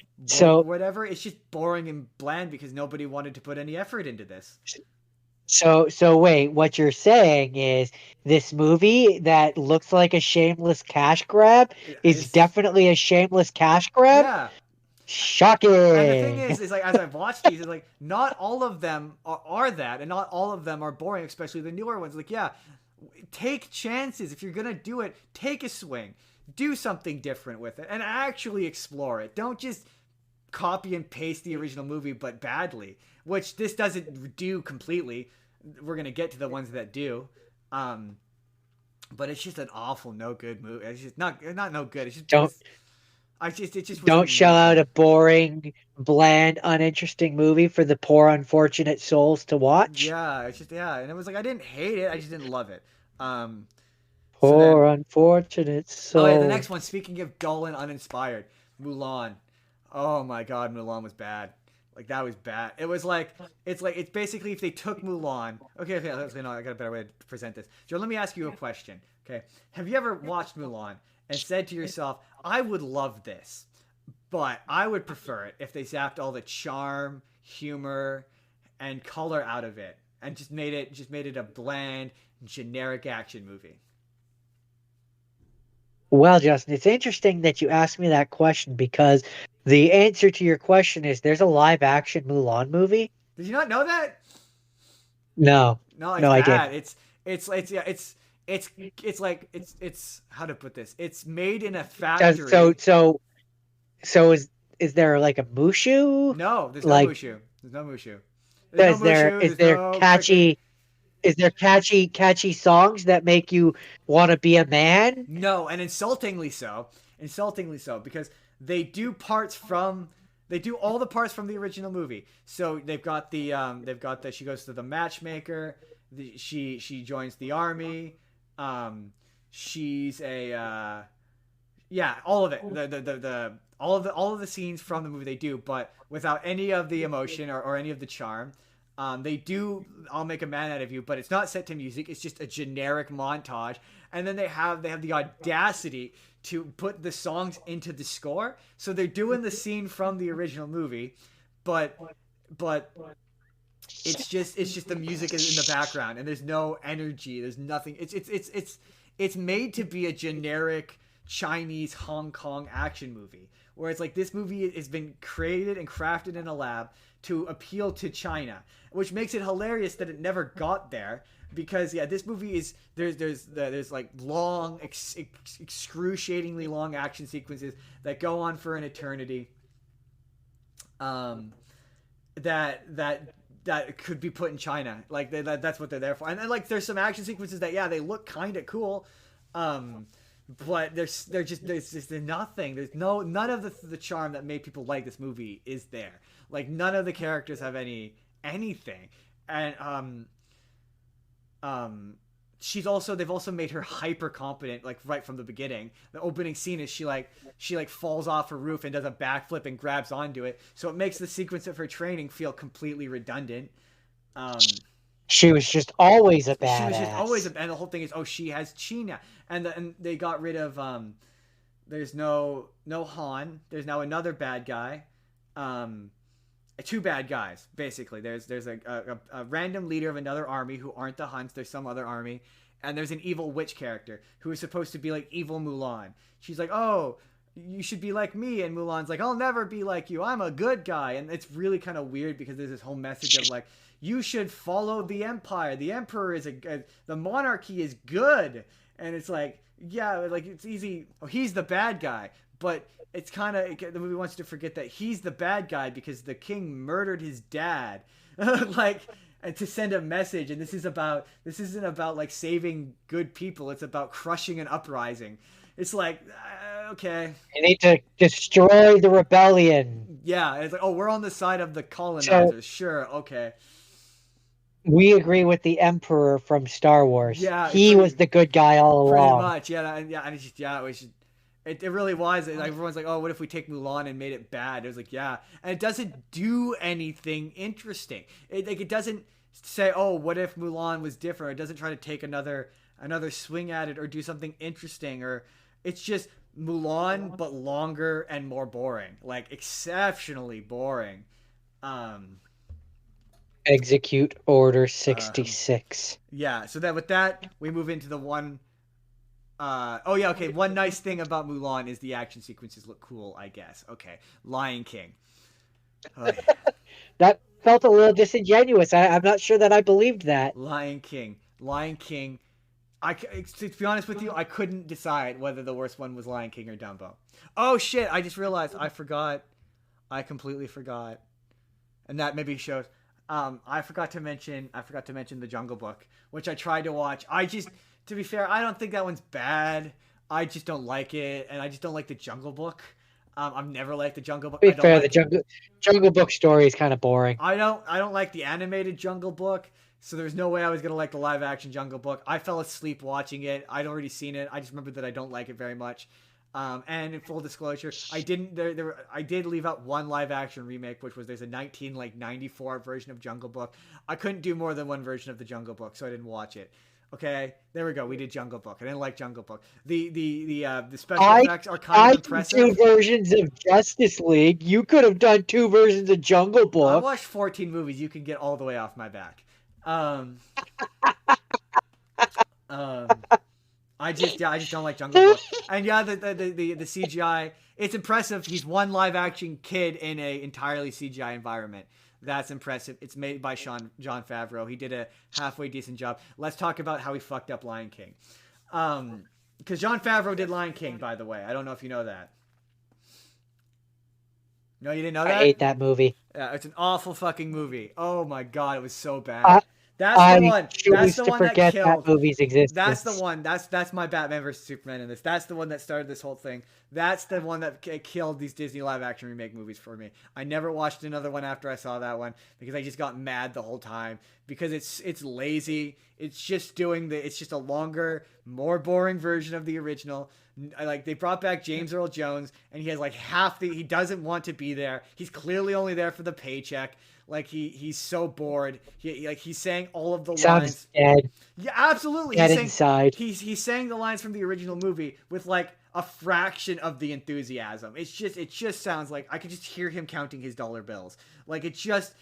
whatever. It's just boring and bland because nobody wanted to put any effort into this. So wait, what you're saying is this movie that looks like a shameless cash grab is It's definitely a shameless cash grab? yeah. And the thing Shocking. is like as I've watched these, it's like not all of them are that, and not all of them are boring, especially the newer ones. Like yeah, take chances if you're gonna do it. Take a swing, do something different with it, and actually explore it. Don't just copy and paste the original movie, but badly, which this doesn't do completely. We're gonna get to the ones that do. Um, but it's just an awful, no good movie. It's just not no good. It's just Don't it just was don't shell out amazing. a boring, bland, uninteresting movie for the poor unfortunate souls to watch. Yeah, it's just yeah, and it was like I didn't hate it, I just didn't love it. Um, so Poor then unfortunate oh yeah, the next souls. one. Speaking of dull and uninspired, Mulan. Oh my God, Mulan was bad. Like that was bad. It was like it's basically if they took Mulan. Okay, let's no, I got a better way to present this. Joe, let me ask you a question. Okay, have you ever watched Mulan and said to yourself, "I would love this, but I would prefer it if they zapped all the charm, humor, and color out of it and just made it a bland, generic action movie." Well, Justin, it's interesting that you asked me that question because the answer to your question is there's a live action Mulan movie. Did you not know that? No, No, it's no, I bad. didn't. It's yeah, it's it's like it's how to put this. It's made in a Does so factory. so so is there like a Mushu? No, there's no Like, Mushu. There's no Mushu. There's no is there Mushu. is There's there no cricket. catchy is there catchy songs that make you want to be a man? No, and insultingly so. Insultingly so because they do parts from they do all the parts from the original movie. So they've got the she goes to the matchmaker. She joins the army. Um, she's a yeah, all of it. The all of the scenes from the movie they do, but without any of the emotion or any of the charm. They do I'll make a man out of you, but it's not set to music. It's just a generic montage, and then they have the audacity to put the songs into the score. So they're doing the scene from the original movie, but but it's just the music is in the background, and there's no energy. There's nothing. It's made to be a generic Chinese Hong Kong action movie, where it's like this movie has been created and crafted in a lab to appeal to China, which makes it hilarious that it never got there. Because yeah, this movie is there's like long, excruciatingly long action sequences that go on for an eternity. Um, that could be put in China. Like that's what they're there for. And then like there's some action sequences that yeah they look kind of cool, um, but there's just nothing. There's none of the charm that made people like this movie is there. Like none of the characters have anything, and um they've also made her hyper competent like right from the beginning. The opening scene is she falls off a roof and does a backflip and grabs onto it, so it makes the sequence of her training feel completely redundant. um She was just always a she was just always badass. and the whole thing is oh she has chi now, and they got rid of there's no Han. There's now another bad guy. um Two bad guys basically. There's a random leader of another army who aren't the Huns. There's some other army, and there's an evil witch character who is supposed to be like evil Mulan. She's like, oh, you should be like me, and Mulan's like, I'll never be like you. I'm a good guy, and it's really kind of weird because there's this whole message of like you should follow the empire. The emperor is the monarchy is good, and it's like yeah, like it's easy. Oh, he's the bad guy, but it's kind of the movie wants you to forget that he's the bad guy because the king murdered his dad. Like and to send a message, and this isn't about like saving good people. It's about crushing an uprising. It's like okay, You need to destroy the rebellion. yeah. It's like oh, we're on the side of the So colonizers. Sure, okay, we agree with the Emperor from Star Wars. yeah. He was the good guy all Pretty along. much, yeah, and it's just yeah, it was just, it really was. Like, everyone's like, oh, what if we take Mulan and made it bad? It was like, yeah, and it doesn't do anything interesting. It doesn't say, oh, what if Mulan was different? It doesn't try to take another swing at it or do something interesting. Or it's just Mulan but longer and more boring, like exceptionally boring. Um, Execute Order Um, 66. yeah. So then with that, we move into the one. Oh yeah. Okay. One nice thing about Mulan is the action sequences look cool. I guess. Okay. Lion King. Oh, yeah. That felt a little disingenuous. I'm not sure that I believed that. Lion King. Lion King. To be honest with you, I couldn't decide whether the worst one was Lion King or Dumbo. Oh shit! I just realized I forgot. I completely forgot, and that maybe shows. I forgot to mention. I forgot to mention the Jungle Book, which I tried to watch. To be fair, I don't think that one's bad. I just don't like it, and I just don't like the Jungle Book. I've never liked the Jungle Book. To I be don't fair, the like. Jungle Book story is kind of boring. I don't like the animated Jungle Book, so there's no way I was gonna like the live action Jungle Book. I fell asleep watching it. I'd already seen it. I just remember that I don't like it very much. And in full disclosure, I didn't. I did leave out one live action remake, which was there's a 1994 version of Jungle Book. I couldn't do more than one version of the Jungle Book, so I didn't watch it. Okay, there we go. We did Jungle Book. I didn't like Jungle Book. The special I effects are kind of I did two impressive. versions of Justice League. You could have done two versions of Jungle I Book. watched 14 movies. You can get all the way off my back. Um, um, I just don't like Jungle Book. And yeah, the CGI, it's impressive. He's one live action kid in a entirely CGI environment. That's impressive. It's made by John Favreau. He did a halfway decent job. Let's talk about how he fucked up Lion King. Because John Favreau did Lion King, by the way. I don't know if you know that. No, you didn't know I that? hate that movie. Yeah, it's an awful fucking movie. Oh my god, it was so bad. I That's the I one. That's choose the to one that forget that killed. movie's That's the existence. one. That's my Batman versus Superman in this. That's the one that started this whole thing. That's the one that killed these Disney live action remake movies for me. I never watched another one after I saw that one because I just got mad the whole time because it's lazy. It's just doing the. It's just a longer, more boring version of the original. Like they brought back James Earl Jones and he has like half the. He doesn't want to be there. He's clearly only there for the paycheck. Like he's so bored. He's saying all of the Sounds lines. dead. Yeah, absolutely. Dead inside. He's saying the lines from the original movie with like a fraction of the enthusiasm. It just sounds like I could just hear him counting his dollar bills. Like it just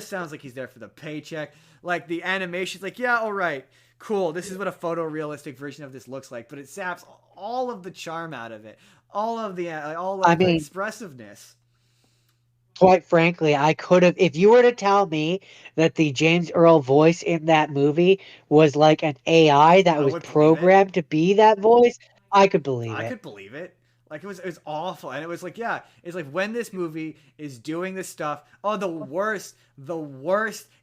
sounds like he's there for the paycheck. Like the animation's like, yeah, all right, cool. This is what a photorealistic version of this looks like, but it saps all of the charm out of it. All I of the mean, expressiveness. quite frankly, I could have, if you were to tell me that the James Earl voice in that movie was like an AI that I was would believe it. programmed to be that voice, I could believe I it. could believe it. Like it was awful, and it was like yeah, it's like when this movie is doing this stuff. Oh, the worst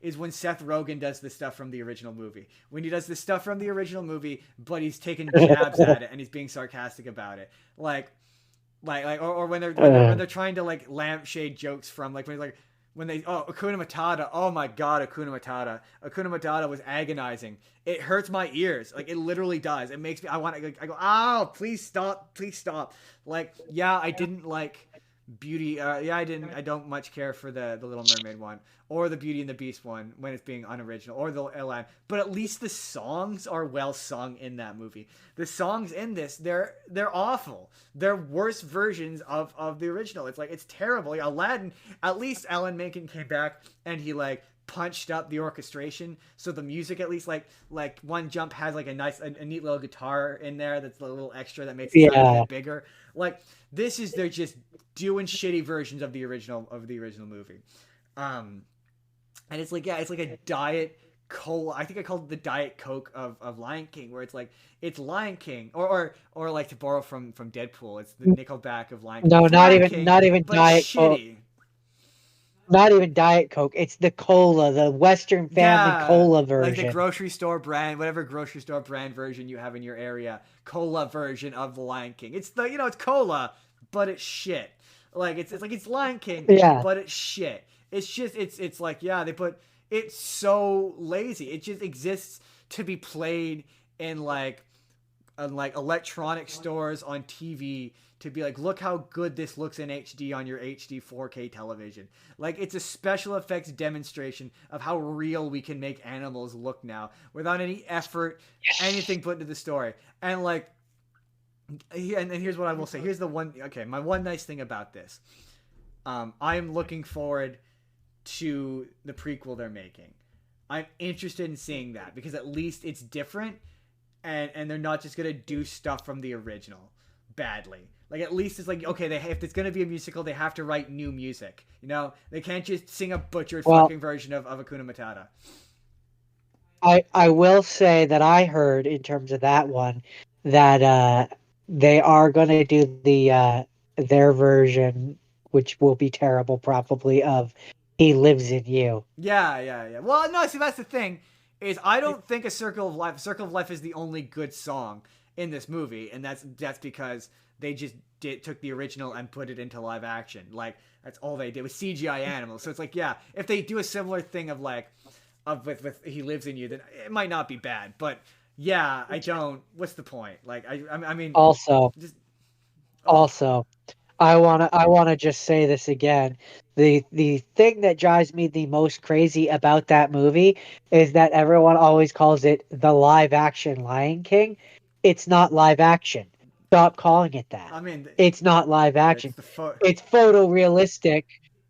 is when Seth Rogen does the stuff from the original movie. When he does the stuff from the original movie, but he's taking jabs at it and he's being sarcastic about it. Or when they're trying to like lampshade jokes from like when they Akuna Matata. Oh my god, Akuna Matata. Akuna Matata was agonizing. It hurts my ears. Like it literally does. It makes me I go, "Oh, please stop. Please stop." Like, yeah, I didn't like Beauty I don't much care for the Little Mermaid one or the Beauty and the Beast one when it's being unoriginal or the Aladdin. But at least the songs are well sung in that movie. The songs in this they're awful. They're worse versions of the original. It's like it's terrible. Like, Aladdin, at least Alan Menken came back and he like punched up the orchestration so the music at least like One Jump has like a neat little guitar in there that's a little extra that makes it sound a Yeah. bit bigger. Like this is they're just doing shitty versions of the original movie. Um, and it's like yeah, it's like a diet cola. I think I called it the Diet Coke of Lion King, where it's like it's Lion King, or like to borrow from Deadpool, it's the Nickelback of Lion King. No, It's Lion King, not even but it's Diet Coke. shitty. Not even Diet Coke. It's the cola, the Western Family Yeah, Cola like the version. grocery store brand, whatever grocery store brand version you have in your area, cola version of the Lion King. It's it's cola, but it's shit. Like it's like it's Lion King, Yeah. but it's shit. It's just it's like yeah, they put it's so lazy. It just exists to be played in like electronic stores on TV to be like, look how good this looks in HD on your HD 4K television. Like it's a special effects demonstration of how real we can make animals look now without any effort, anything put into the story. And like, and here's what I will say. Here's the one. Okay, my one nice thing about this. I am looking forward to the prequel they're making. I'm interested in seeing that because at least it's different, and they're not just gonna do stuff from the original badly. Like at least it's like okay, if it's gonna be a musical, they have to write new music. You know, they can't just sing a butchered fucking version of Hakuna Matata. I will say that I heard in terms of that one that they are going to do their version, which will be terrible probably, of "He Lives in You." Yeah. Well, no, see that's the thing is I don't think a Circle of Life. Circle of Life is the only good song in this movie, and that's because they just took the original and put it into live action. Like that's all they did with CGI animals. So it's like yeah, if they do a similar thing of like. With He Lives in You, then it might not be bad. But yeah, I don't. What's the point? Like I mean, Also, just also, I wanna just say this again. The thing that drives me the most crazy about that movie is that everyone always calls it the live action Lion King. It's not live action. Stop calling it that. I mean, It's not live it's action. the It's photorealistic.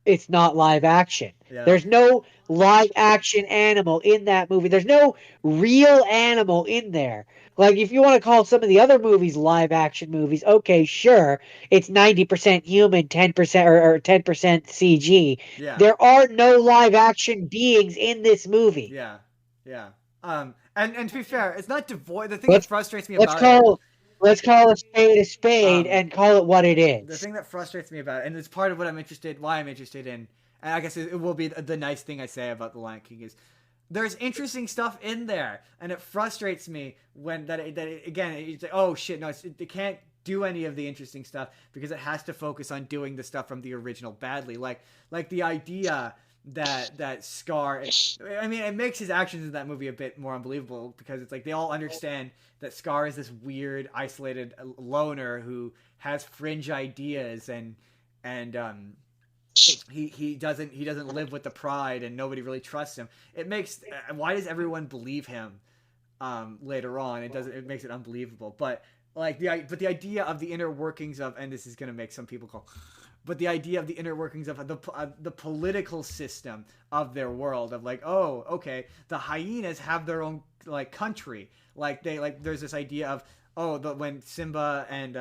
It's not live action. yeah. There's no live action animal in that movie. There's no real animal in there. Like if you want to call some of the other movies live action movies, okay, sure. It's 90% human, 10% or 10% CG. Yeah. There are no live action beings in this movie. Yeah. And to be fair, it's not devoid. The thing that Let's frustrates me let's about it, call let's call a spade um, and call it what it the is. thing that frustrates me about it, and it's part of what why I'm interested in, and I guess it will be the nice thing I say about the Lion King is there's interesting stuff in there, and it frustrates me when again it's like oh shit no it can't do any of the interesting stuff because it has to focus on doing the stuff from the original badly like the idea that Scar I mean it makes his actions in that movie a bit more unbelievable because it's like they all understand that Scar is this weird isolated loner who has fringe ideas and he doesn't live with the pride and nobody really trusts him. It makes why does everyone believe him later on? It makes it unbelievable. But the idea of the inner workings of and this is gonna make some people call, but the idea of the inner workings of the political system of their world of like oh okay the hyenas have their own like country like they like there's this idea of when Simba and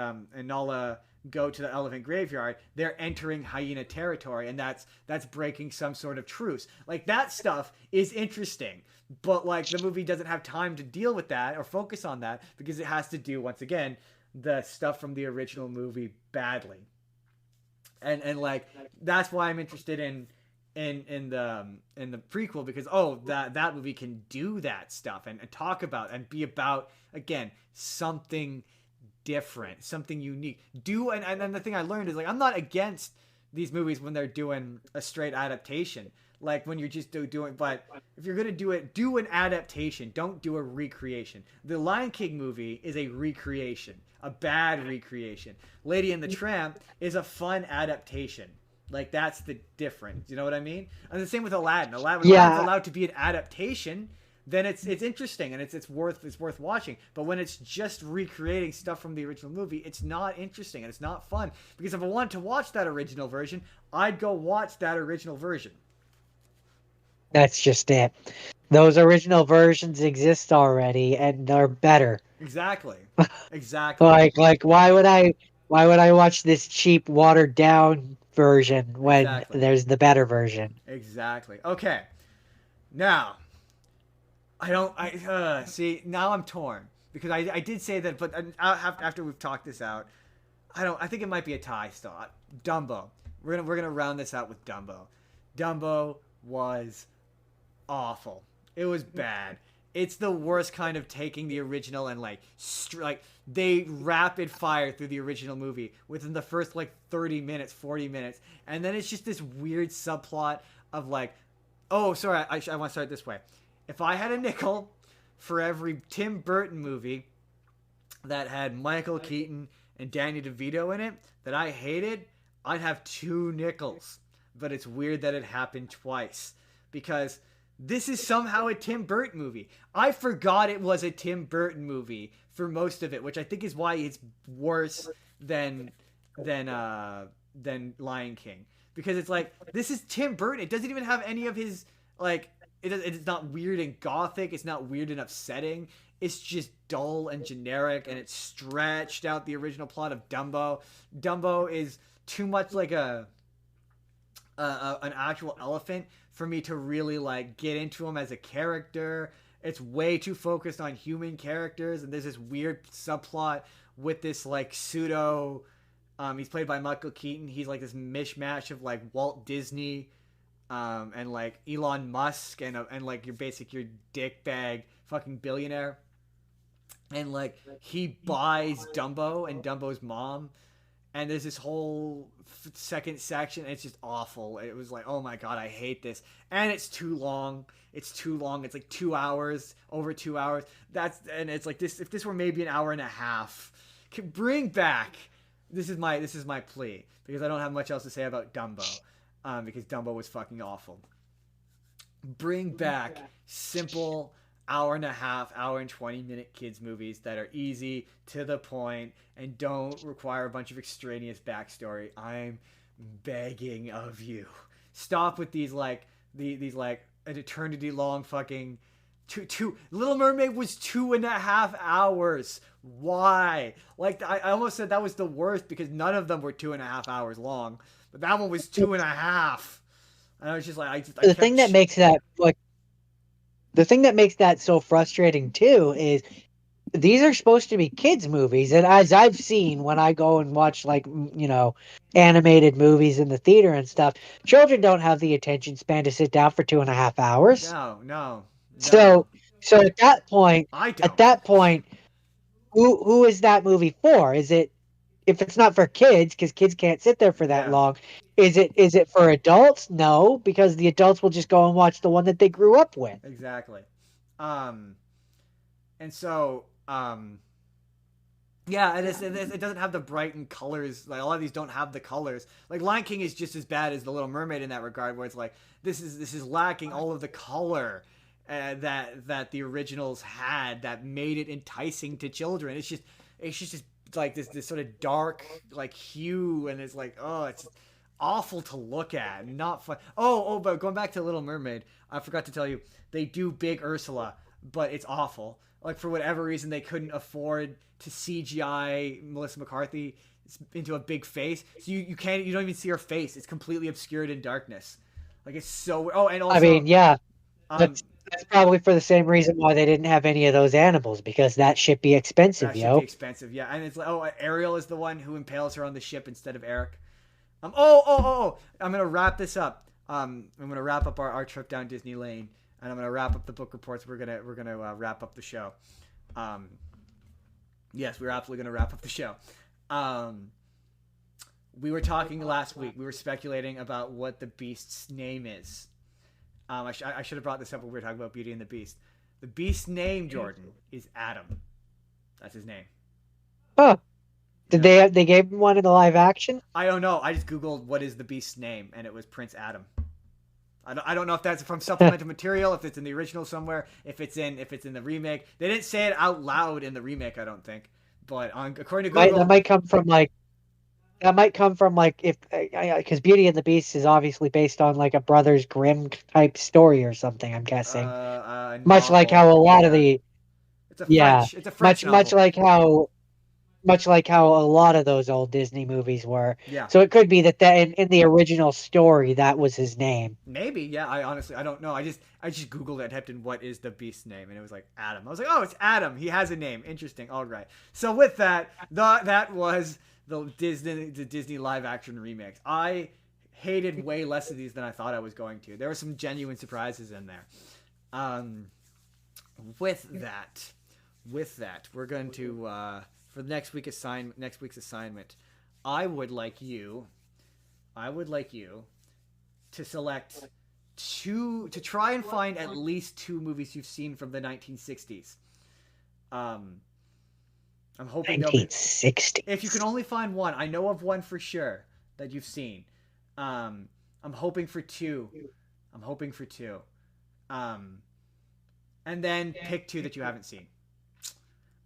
Nala go to the elephant graveyard, they're entering hyena territory, and that's breaking some sort of truce. Like that stuff is interesting, but like the movie doesn't have time to deal with that or focus on that because it has to do once again the stuff from the original movie badly, and like that's why I'm interested in the prequel because that movie can do that stuff and talk about and be about again something different, something unique. And then the thing I learned is like I'm not against these movies when they're doing a straight adaptation. Like when you're just doing, but if you're gonna do an adaptation. Don't do a recreation. The Lion King movie is a recreation, a bad recreation. Lady and the Tramp is a fun adaptation. Like that's the difference. You know what I mean? And the same with Aladdin. Aladdin's allowed to be an adaptation. Then it's interesting and it's worth watching. But when it's just recreating stuff from the original movie, it's not interesting and it's not fun. Because if I wanted to watch that original version, I'd go watch that original version. That's just it. Those original versions exist already and they're better. Exactly. Like why would I watch this cheap watered down version when Exactly. there's the better version? Exactly. Okay. Now, I see now I'm torn because I did say that, but after we've talked this out, I think it might be a tie still. Dumbo. We're gonna round this out with Dumbo. Dumbo was awful. It was bad. It's the worst kind of taking the original and like they rapid fire through the original movie within the first like 30 minutes, 40 minutes, and then it's just this weird subplot of like, oh, sorry, I want to start this way. If I had a nickel for every Tim Burton movie that had Michael Keaton and Danny DeVito in it that I hated, I'd have 2 nickels. But it's weird that it happened twice because this is somehow a Tim Burton movie. I forgot it was a Tim Burton movie for most of it, which I think is why it's worse than Lion King. because it's like this is Tim Burton. It doesn't even have any of his like. It's not weird and gothic. It's not weird and upsetting. It's just dull and generic, and it's stretched out the original plot of Dumbo. Dumbo is too much like an actual elephant for me to really like get into him as a character. It's way too focused on human characters, and there's this weird subplot with this like pseudo. He's played by Michael Keaton. He's like this mishmash of like Walt Disney, and like Elon Musk, and like your dickbag fucking billionaire, and like he buys Dumbo and Dumbo's mom, and there's this whole second section. And it's just awful. It was like, oh my god, I hate this, and it's too long. It's too long. It's like 2 hours, over 2 hours. And it's like this. If this were maybe an hour and a half, bring back. This is my plea, because I don't have much else to say about Dumbo, because Dumbo was fucking awful. Bring back simple hour and a half, hour and 20-minute kids movies that are easy, to the point, and don't require a bunch of extraneous backstory. I'm begging of you. Stop with these an eternity long fucking two. Little Mermaid was 2.5 hours. Why? Like, I almost said that was the worst, because none of them were 2.5 hours long, but that one was 2.5. And I was just like, the thing that makes that like the thing that makes that so frustrating too is these are supposed to be kids movies, and as I've seen when I go and watch like animated movies in the theater and stuff, children don't have the attention span to sit down for 2.5 hours. No. So at that point, I don't. who is that movie for? Is it, if it's not for kids, because kids can't sit there for that long, is it for adults? No, because the adults will just go and watch the one that they grew up with. Exactly. And so yeah, and it doesn't have the bright and colors. Like, a lot of these don't have the colors. Like, Lion King is just as bad as The Little Mermaid in that regard, where it's like this is lacking all of the color that the originals had, that made it enticing to children. It's just like this sort of dark like hue, and it's like, oh, it's awful to look at, not fun. But going back to Little Mermaid, I forgot to tell you, they do Big Ursula, but it's awful. Like, for whatever reason, they couldn't afford to CGI Melissa McCarthy into a big face, so you don't even see her face. It's completely obscured in darkness. Like, it's so. Oh, and also, I mean, yeah, that's probably for the same reason why they didn't have any of those animals, because that should be expensive, That should be expensive, yeah. And it's like, Ariel is the one who impales her on the ship instead of Eric. I'm gonna wrap this up. I'm gonna wrap up our trip down Disney Lane, and I'm gonna wrap up the book reports. We're gonna wrap up the show. Yes, we're absolutely gonna wrap up the show. We were talking last week. We were speculating about what the Beast's name is. I should have brought this up when we were talking about Beauty and the Beast. The Beast's name, Jordan, is Adam. That's his name. Oh, did they gave him one in the live action? I don't know. I just googled what is the Beast's name, and it was Prince Adam. I don't know if that's from supplemental material, if it's in the original somewhere, if it's in the remake. They didn't say it out loud in the remake, I don't think. But according to Google, that might come from if because Beauty and the Beast is obviously based on like a Brothers Grimm type story or something. I'm guessing, much like how a lot of the it's a French novel. much like how a lot of those old Disney movies were. Yeah. So it could be that in the original story that was his name. Maybe, yeah. I honestly don't know. I just googled it, typed in what is the Beast's name, and it was like Adam. I was like, oh, it's Adam. He has a name. Interesting. All right. So with that, that was the Disney live action remakes. I hated way less of these than I thought I was going to. There were some genuine surprises in there. With that, we're going to for the next week's assignment, I would like you to select to try and find at least 2 movies you've seen from the 1960s. I'm hoping 1960s. If you can only find one, I know of one for sure that you've seen. I'm hoping for 2. And then pick 2 that you haven't seen.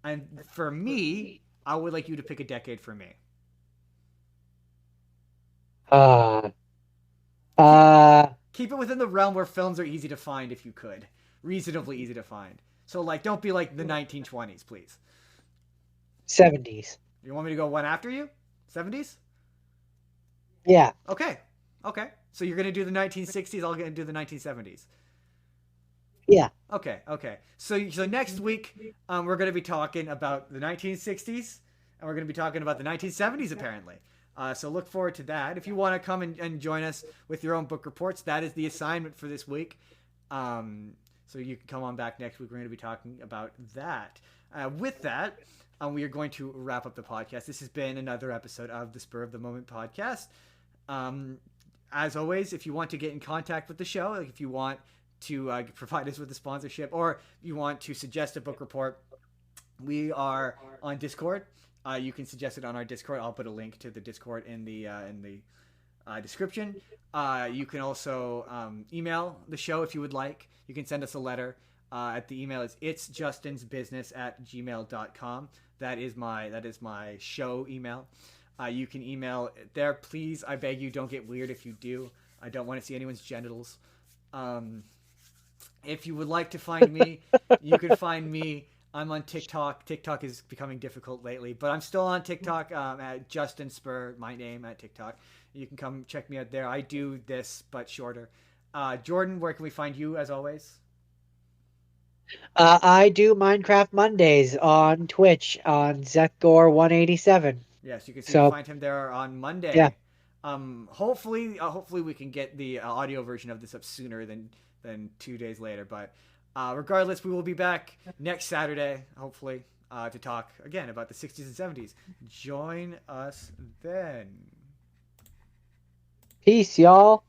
And for me, I would like you to pick a decade for me. Keep Uh, keep it within the realm where films are easy to find if you could, reasonably easy to find. So like, don't be like the 1920s, please. 70s. You want me to go one after you? 70s? Yeah. Okay. Okay. So you're gonna do the 1960s. I'll do the 1970s. Yeah. Okay. Okay. So next week, we're gonna be talking about the 1960s, and we're gonna be talking about the 1970s apparently. So look forward to that. If you want to come and join us with your own book reports, that is the assignment for this week. So you can come on back next week. We're going to be talking about that. With that, we are going to wrap up the podcast. This has been another episode of the Spur of the Moment podcast. Um, as always, if you want to get in contact with the show, like if you want to provide us with a sponsorship, or you want to suggest a book report, we are on Discord. You can suggest it on our Discord. I'll put a link to the Discord in the description. You can also email the show if you would like. You can send us a letter. At the email is itsjustinsbusiness@gmail.com. That is my show email. You can email there. Please, I beg you, don't get weird if you do. I don't want to see anyone's genitals. If you would like to find me, you can find me. I'm on TikTok. TikTok is becoming difficult lately, but I'm still on TikTok at Justin Spurr, my name at TikTok. You can come check me out there. I do this, but shorter. Jordan, where can we find you as always? I do Minecraft Mondays on Twitch on Zekgor187. Yes, you can So, find him there on yeah. Monday. Hopefully we can get the audio version of this up sooner than 2 days later. But regardless, we will be back next Saturday, hopefully, to talk again about the 60s and 70s. Join us then. Peace, y'all.